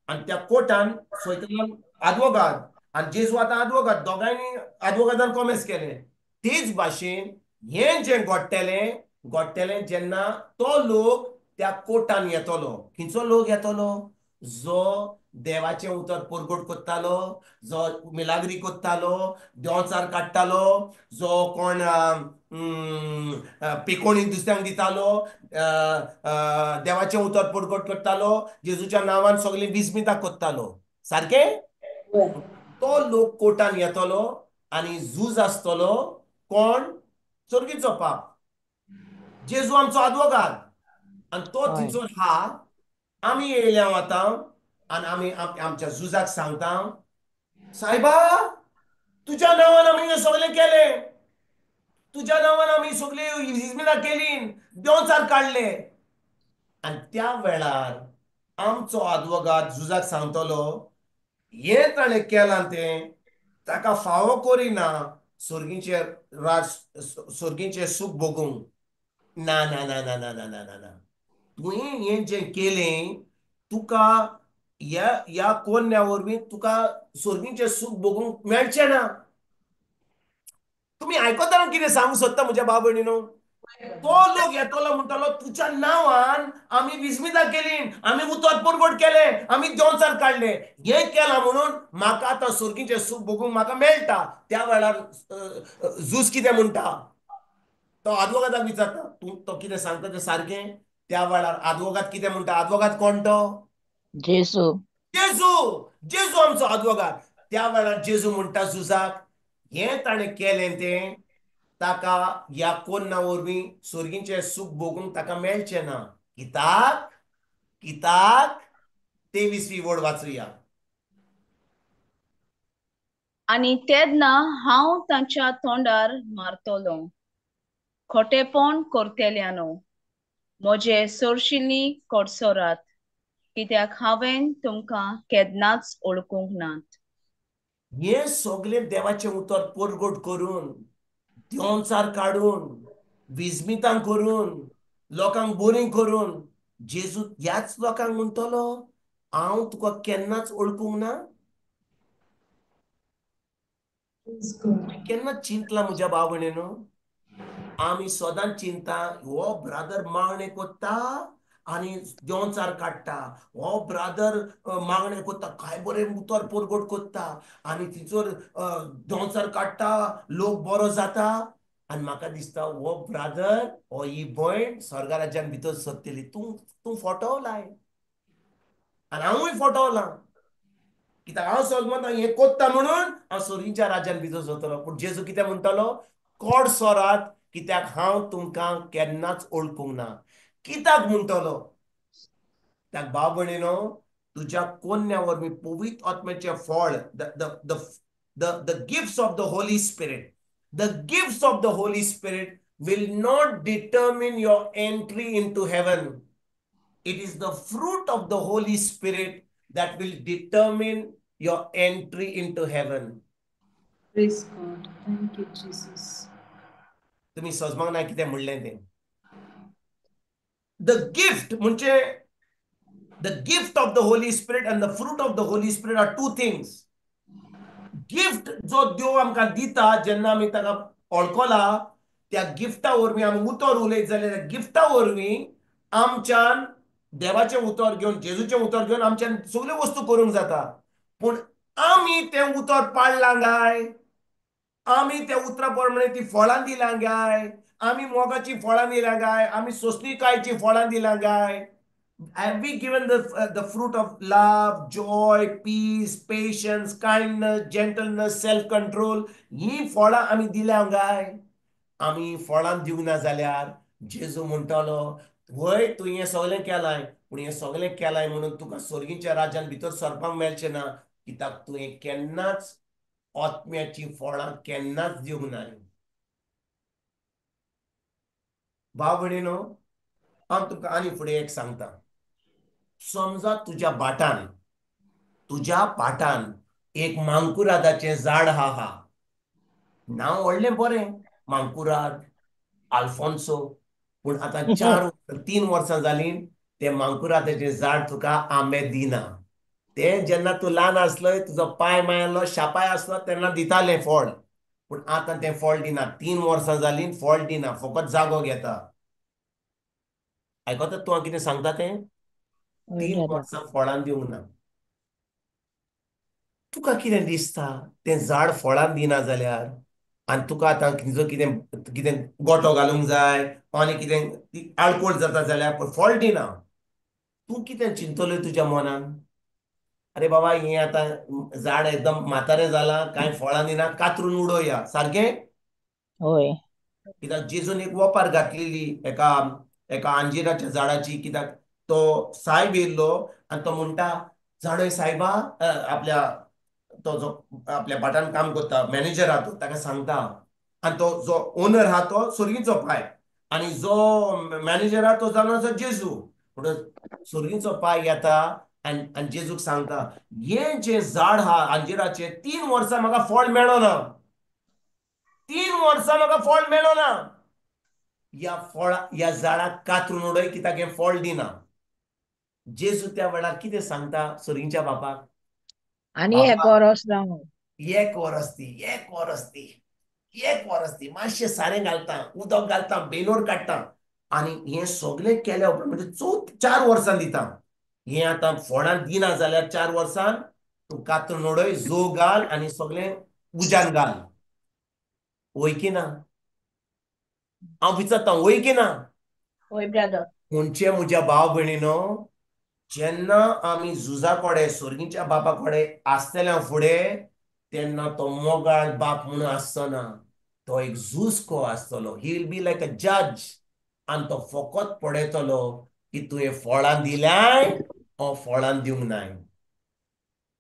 आनी त्या कोर्टान सैतानान आदवोगाद आनी जेजू आतां आदवोगाद, दोगांयनी आदवोगादान कॉमेस केलें. तेच भाशेन हें जें घडटलें जेन्ना तो लोक त्या कोर्टान येतलो. खंयचो लोक येतलो? जो देवाचें उतर परगट करतालो, जो मिलाग्री करतालो, देंवचार काडटालो, जो कोण पिकोणी दुसऱ्यांक दितालो, देवाचें उतर परगट करतालो, जेजूच्या नांवान सगळीं विस्मितां करतालो. सारकें? तो लोक कोर्टान येतलो आनी झूज आसतलो. कोण? सर्गीचो बाप. जेजू आमचो आदवोगाद आनी तो थंयसर हा. आमी येयल्या वता आनी आमी आमच्या झुजाक सांगता, सायबा, तुज्या नांवान आमी हें सगळें केलें, तुज्या नांवान आमी सगळीं विस्मितां केलीं, देंवचार काडले. आनी त्या वेळार आमचो आदवोगाद झुजाक सांगतलो, हें ताणें केलां तें ताका फावो करिना सर्गीचें सूख भोगूंक. ना ना ना ना ना ना ना ना ना. तुवें हें जें केलें, तुका ह्या कोन्या वरवीं तुका सर्गीचें सूख भोगूंक मेळचें ना. तुमी आयकता कितें सांगूंक सोदता म्हज्या भाव भयणीनो? तो लोक येतलो म्हणटलो, तुज्या नांवान आमी विस्मितां केलीं, आमी उतर परगट केलें, आमी देंवचार काडले. हें केलां म्हणून म्हाका आतां सर्गीचें सूख भोगूंक म्हाका मेळटा. त्या वेळार झूज कितें म्हणटा? तो आदवोगादाक विचारता, तो कितें सांगता तें सारकें? त्या वेळार आदवोगाद कितें म्हणटा? आदवोगाद कोण तो? जेजू आमचो आदवोगाद. त्या वेळार जेजू म्हणटा झुजाक, हें ताणें केलें तें ताका ह्या कोन्ना वरवीं सर्गीचें सूख भोगूंक ताका मेळचें ना. कित्याक? 23वी वोड वाचूया. आणि तेन्ना हांव तांच्या तोंडार मारतलो खोटेपण करतेल्यानो म्हजे सोरशिल्ली कोडसोरात कित्याक हांवें तुमकां केन्नाच ओळखूंक नात. हे सगळे देवाचे उतर पोरगोट करून देंवचार काडून विस्मितां करून लोकांक बोरीं करून जेजू ह्याच लोकांक म्हणटलो हांव तुका केन्नाच ओळखूंक ना. Praise God. केन्ना चिंतला म्हज्या भाव भयणीनो आमी सदांच चिंता हो ब्रादर मागणे कोत्ता आनी देंवचार काडटा हो ब्रादर मागणे कोत्ता काय बरें उतर पोरगोट कोत्ता आनी तिचोर देंवचार काडटा लोक बरो जाता आनी म्हाका दिसता हो ब्रादर हो ही भयण स्वर्गा राज्यान भितर सरतली तूं फोटो लाय आनी हांवूय फोटो लां कित्याक हांव समज हें कोत्ता म्हणून हांव सोरींच्या राज्यान भितर सरतलो पूण जेजू कितें म्हणटलो कोड सोरात कित्याक हांव तुमकां केन्नाच ओळखूंक ना. कित्याक म्हणटलो त्या भाव भयणीनो तुज्या कोन्या वरवीं पवित्र आत्म्याचें फळ the gifts of the Holy Spirit. The gifts of the Holy Spirit will not determine your entry into heaven. It is the fruit of the Holy Spirit that will determine your entry into heaven. Praise God. Thank you, Jesus. तुम्ही समजमाक ना कितें म्हणलें तें. The gift म्हणजे the gift of the Holy Spirit and the fruit of the Holy Spirit are two things. Gift जो देव आमकां दिता जेन्ना आमी ताका ओळखला त्या गिफ्टा वरवीं आमी उतर उलयत जाल्यार त्या गिफ्टा वरवीं आमच्यान देवाचें उतर घेवन जेजूचें उतर घेवन आमच्यान सगल्यो वस्तू करूंक जाता पूण आमी तें उतर पाळलां काय आमी त्या उतरा प्रमाणे ती फळां दिलां काय आमी मोगाची फळां दिलां काय आमी सोंसणीकायेची फळां दिलां काय have we given the fruit of love, joy, peace, patience, kindness, gentleness, self-control? ही फळां आमी दिल्या काय आमी फळां दिवंक ना जाल्यार जेजू म्हणटालो वय तूं हें सगळें केलाय पूण हें सगळें केलाय म्हणून तुका स्वर्गीच्या राज्यान भितर सरपाक मेळचें ना कित्याक तूं हें केन्नाच आत्म्याची फळां केन्नाच दिवंक ना. भाव भयणीनो हांव तुका आनी फुडें एक सांगता समजा तुज्या पाटान एक मांकुरादाचें झाड आहा नांव व्हडलें बरें मांकुराद आल्फोन्सो पूण आतां 3 वर्सां जालीं तें मांकुरादाचें झाड तुका आंबे दिना तें जेन्ना तूं ल्हान आसलय तुजो पाय मायलो शापाय आसलो तेन्ना दितालें फळ पूण आतां तें फळ दिना 3 वर्सां जालीं फळ दिना फकत जागो घेता. आयकता तूं हांव कितें सांगता तें 3 वर्सां फळां दिवंक ना. तुका कितें दिसता तें झाड फळां दिना जाल्यार आनी तुका आतां तुजो कितें गोठो घालूंक जाय आनी कितें आळकोळ जाता जाल्यार पूण फळ दिना तूं कितें चिंतलोय तुज्या मनान अरे बाबा हें आतां झाड एकदम म्हातारें जालां कांय फळां दिना कातरून उडोवया सारकें होय कित्याक जेजून एक वोपार घातलेली एका अंजिराच्या झाडाची कित्याक तो सायब येयल्लो आनी तो म्हणटा झाडय सायबा तो जो आपल्या भाटान काम करता मॅनेजर आहा तो ताका सांगता आनी तो जो ओनर आहा तो सुर्गीचो पाय आनी जो मॅनेजर आहा तो जावन आसा जेजू म्हणून सुर्गीचो पाय येता आनी जेजूक सांगता हें जें झाड आहा अंजिराचें 3 वर्सां म्हाका फळ मेळना 3 वर्सां म्हाका फळ मेळना ह्या झाडाक कातरून उडय कित्याक हें फळ दिना. जेजू त्या वेळार कितें सांगता सुर्गीच्या बापाक आनी एक वर्स जावं एक वरस दी मातशें सारें घालता उदक घालता बेनोर काडटा आनी हें सगळें केल्या उपरांत म्हणजे 4 वर्सां दिता हें आतां फळां दिना जाल्यार 4 वर्सान तूं कातरून उडय जो घाल आनी सगळें उज्यान घाल वय की ना हांव विचारता वय की ना होय ब्रदर म्हणजे म्हज्या भाव भयणीनो जेन्ना आमी झुजा कोडे सुर्गीच्या बापा कडेन आसतल्या फुडें तेन्ना तो मोगाळ बाप म्हणून आसचोना तो एक झूजको आसतलो ही विल बी लायक अ जज आनी तो फकत पळयतलो की तुवें फळां दिल्याय ओ फळां दिवंक नाय.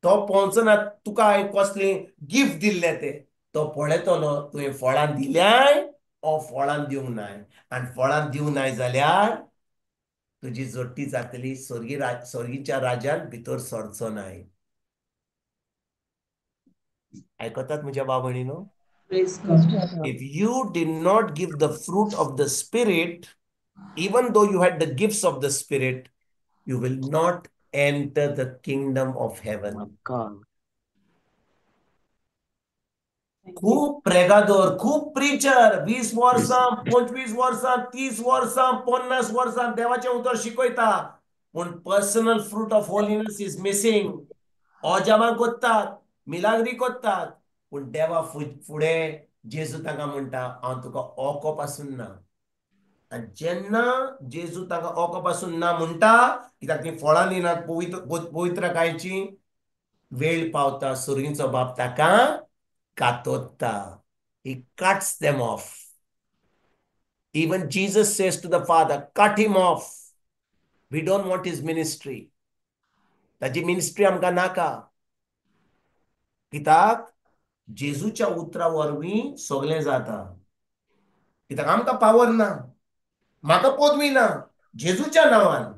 तो पोंचना तुका हांवें कसली गिफ्ट दिल्ले ते तो पळयतलो तुवें फळां दिल्याय ओ फळां दिवंक नाय आनी फळां दिवंक नाय जाल्यार तुजी जोडटी जातली स्वर्गीच्या राज्यान भितर सरचो नाय. आयकतात म्हज्या भाव भयणीनो? Praise Yes, God. brother. If you did not give the fruit of the Spirit, even though you had the gifts of the Spirit, you will not enter the kingdom of heaven. God. Thank you. खूप प्रेगादोर, खूप preacher 20 वर्सां 25 वर्सां 30 वर्सां 50 वर्सां देवाचें उतर शिकयता पूण personal fruit of holiness is missing. अजामां कोत्तात, मिलाग्री कोत्तात पूण देवा फुडें जेजू तांकां म्हणटा हांव तुका ओको पासून ना. आनी जेन्ना जेजू तांकां ओको पासून ना म्हणटा कित्याक ती फळां दिनात पवित्रकायेची वेळ पावता सुर्गीचो बाप ताका कातोत्ता. He cuts them off. Even Jesus says to the Father, cut him off. We don't want his ministry. ताची मिनिस्ट्री आमकां नाका. कित्याक जेजूच्या उतरा वरवीं सगळें जाता. कित्याक आमकां पावर ना, म्हाका पदवी ना, जेजूच्या नांवान.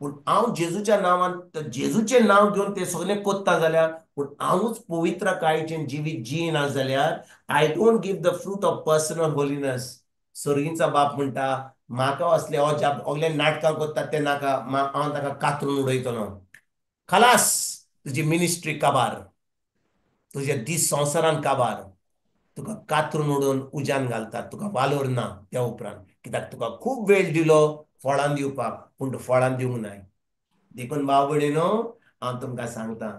पूण हांव जेजूच्या नांवान जेजूचें नांव घेवन तें सगळें कोत्ता जाल्यार पूण हांवूच पवित्रकायेचें जिवीत जियेना जाल्यार I don't give the fruit of personal holiness. सर्गीचा बाप म्हणटा म्हाका असले अगले नाटकां कोत्तात ते नाका, हांव ताका कातरून उडयतलो. खलास तुजी मिनिस्ट्री काबार, तुज्या दीस संवसारान काबार. तुका कातरून उडोवन उज्यान घालतात, तुका वालोर ना त्या उपरांत. कित्याक तुका खूब वेळ दिलो फळां दिवपाक पूण तूं फळां दिवंक नाय. देखून भाव भयणीनो हांव तुमकां सांगता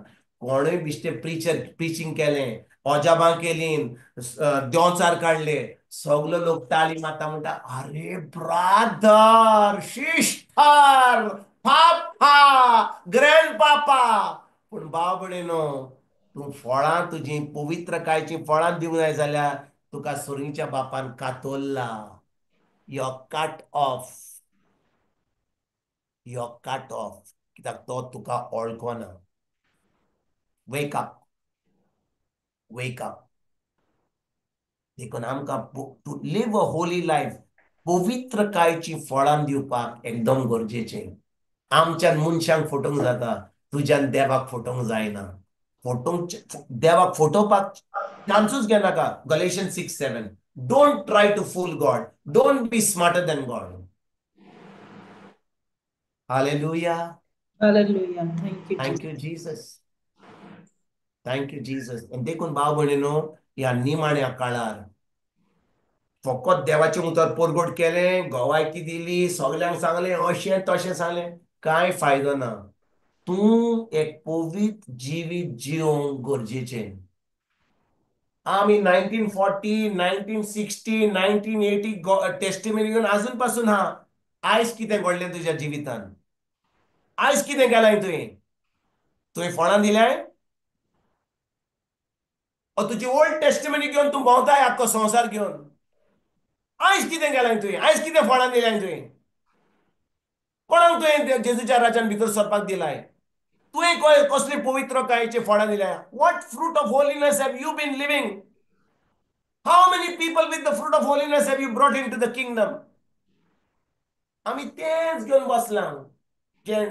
कोणूय बिश्टे प्रिचींग केलें, अजाबां केलीं, देंवचार काडले, सगलो लोक ताळी मारता म्हणटा अरे ब्रादर शिस्टर पापा ग्रँड पापा. पूण भाव भयणीनो तूं फळां तुजी पवित्रकायेची फळां दिवंक जाय जाल्यार तुका सुर्गीच्या बापान कातोल्ला. You cut off. You cut off. कित्याक तो तुका वळखना. Wake up. वेक अप. देखून आमकां to live a holy life पवित्रकायेची फळां दिवपाक एकदम गरजेचें. आमच्यान मनशांक फटोवंक जाता, तुज्यान देवाक फटोवंक जायना. देवाक फटोवपाक चान्सूच घेनाका. Galatians 6:7. Don't try to fool God. Don't be smarter than God. Hallelujah. Hallelujah. Thank you, Thank Jesus. you, Jesus. Thank you, Jesus. आणि देखून भाव भयणीनो ह्या निमाण्या काळार फकत देवाचें उतर परगट केलें, गोवायकी दिली, सगल्यांक सांगलें अशें तशें सांगलें, कांय फायदो ना. तूं एक पवित्र जिवीत जिवंक गरजेचें. आमी 1940, 1960, 1980 टेस्टिमनी घेवन आजून पासून आहा. आयज कितें घडलें तुज्या जिवितान? आयज कितें केलाय तुवें? तुवें फळां दिल्याय? तुजी ओल्ड टेस्टिमनी घेवन तूं भोंवताय आख्खो संवसार घेवन? आयज कितें केलाय तुवें? आयज कितें फळां दिल्याय तुवें? कोणाक तुवें जेजूच्या राज्यान भितर सरपाक दिलाय? तुवें कसली पवित्रकायेची फळां दिल्या? What fruit of holiness have you been living? How many people with the fruit of holiness have you brought into the kingdom? आम्ही तेच घेऊन बसला जे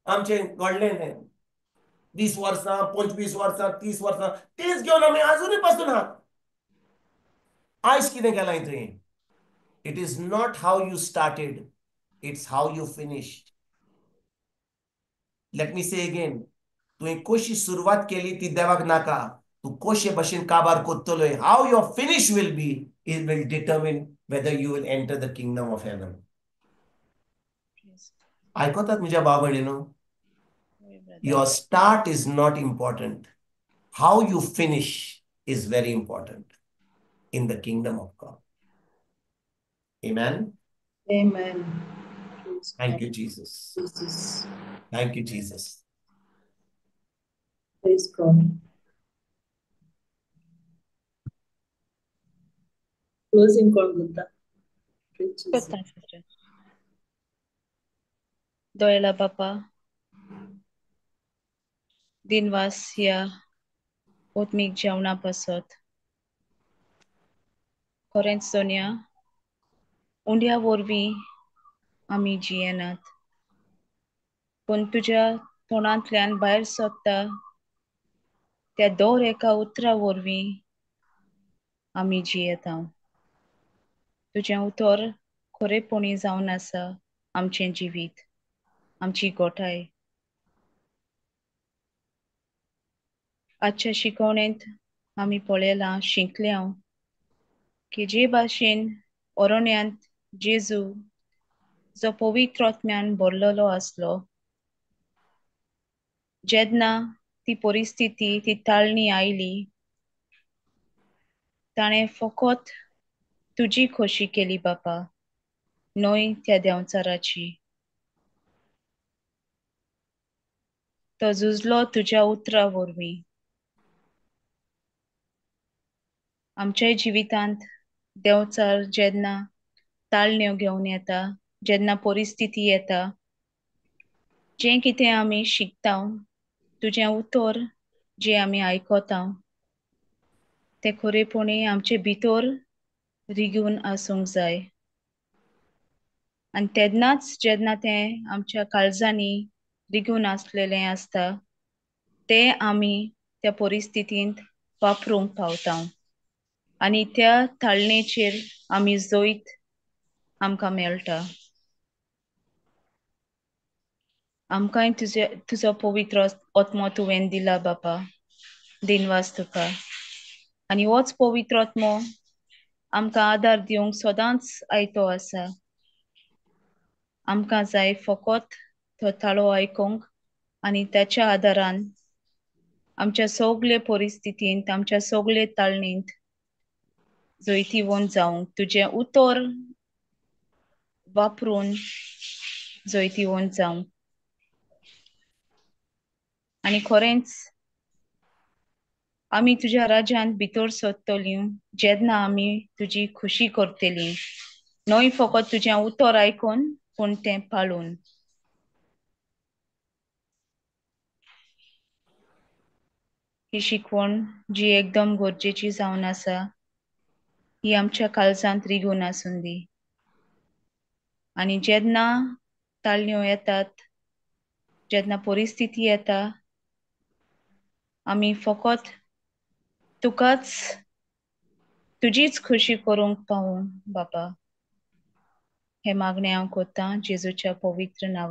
आमचें घडलें तें 20 वर्सां 25 वर्सां 30 वर्सां तेच घेवन आमी आजुनूय पासून आहात. आयज कितें केलाय तुवें? It is not how you started, it's how you finished. Let me say again, तुवें कशी सुरवात केली ती देवाक नाका. तूं कशे भशेन काबार कोत्तलोय, how your finish will be, it will determine whether you will enter the kingdom of heaven. आयकतात म्हज्या भाव भयणीनो? Your start is not important. How you finish is very important in the kingdom of God. Amen. Amen. Praise Thank God. you, Jesus. Jesus. Thank you, Jesus. Praise God. Closing call, Buddha. Praise Jesus. करता sister. दयाळा बापा, दिनवास ह्या ओत्मीक जेवणा पासत खरेंच सोनिया उंड्या वरवीं आमी जियेनात पण तुज्या तोंडांतल्यान भायर सरता त्या दर एका उतरा वरवीं आमी जियेता तुजें उतर खरेपणी जावन आसा आमचें जिवीत आमची गोठाय आजच्या शिकवणेंत आमी पळयलां शिकल्यां की जे भाशेन अरण्यांत जेजू जो पवित्र आत्म्यान भरलेलो आसलो जेन्ना ती परिस्थिती ती ताळणी आयली ताणें फकत तुजी खोशी केली बापा न्हय त्या देंवचाराची तो झुजलो तुज्या उतरा वरवीं आमच्या जिवितांत देंवचार जेन्ना ताळण्यो घेवन येता जेन्ना परिस्थिती येता जें कितें आमी शिकता तुजें उतर जें आमी आयकता तें खरेपणी आमचे भितर रिगून आसूंक जाय आनी तेन्नाच जेन्ना तें आमच्या काळजांनी रिगून आसलेलें आसता तें आमी त्या परिस्थितींत वापरूंक पावता आनी त्या ताळणेचेर आमी जैत आमकां मेळटा आमकांय तुजो पवित्र आत्मो तुवें दिला बापा दिनवास तुका आनी होच पवित्र आत्मो आमकां आदार दिवंक सदांच आयतो आसा आमकां जाय फकत तो ताळो आयकूंक आनी त्याच्या आदारान आमच्या सगळे परिस्थितींत आमच्या सगळे ताळणेंत जैतिवंत जावंक तुजें उतर वापरून जैतिवंत जावंक आनी खरेंच आमी तुज्या राज्यांत भितर सरतलीं जेन्ना आमी तुजी खुशी करतलीं न्हय फकत तुजें उतर आयकून पूण तें पाळून ही शिकवण जी एकदम गरजेची जावन आसा ही आमच्या काळजांत रिगून आसून दी आनी जेन्ना ताळण्यो येतात जेन्ना परिस्थिती येता आमी फकत तुकाच तुजीच खुशी करूंक पावूं बापा हे मागणें हांव कोत्तां जेजूच्या पवित्र नांवान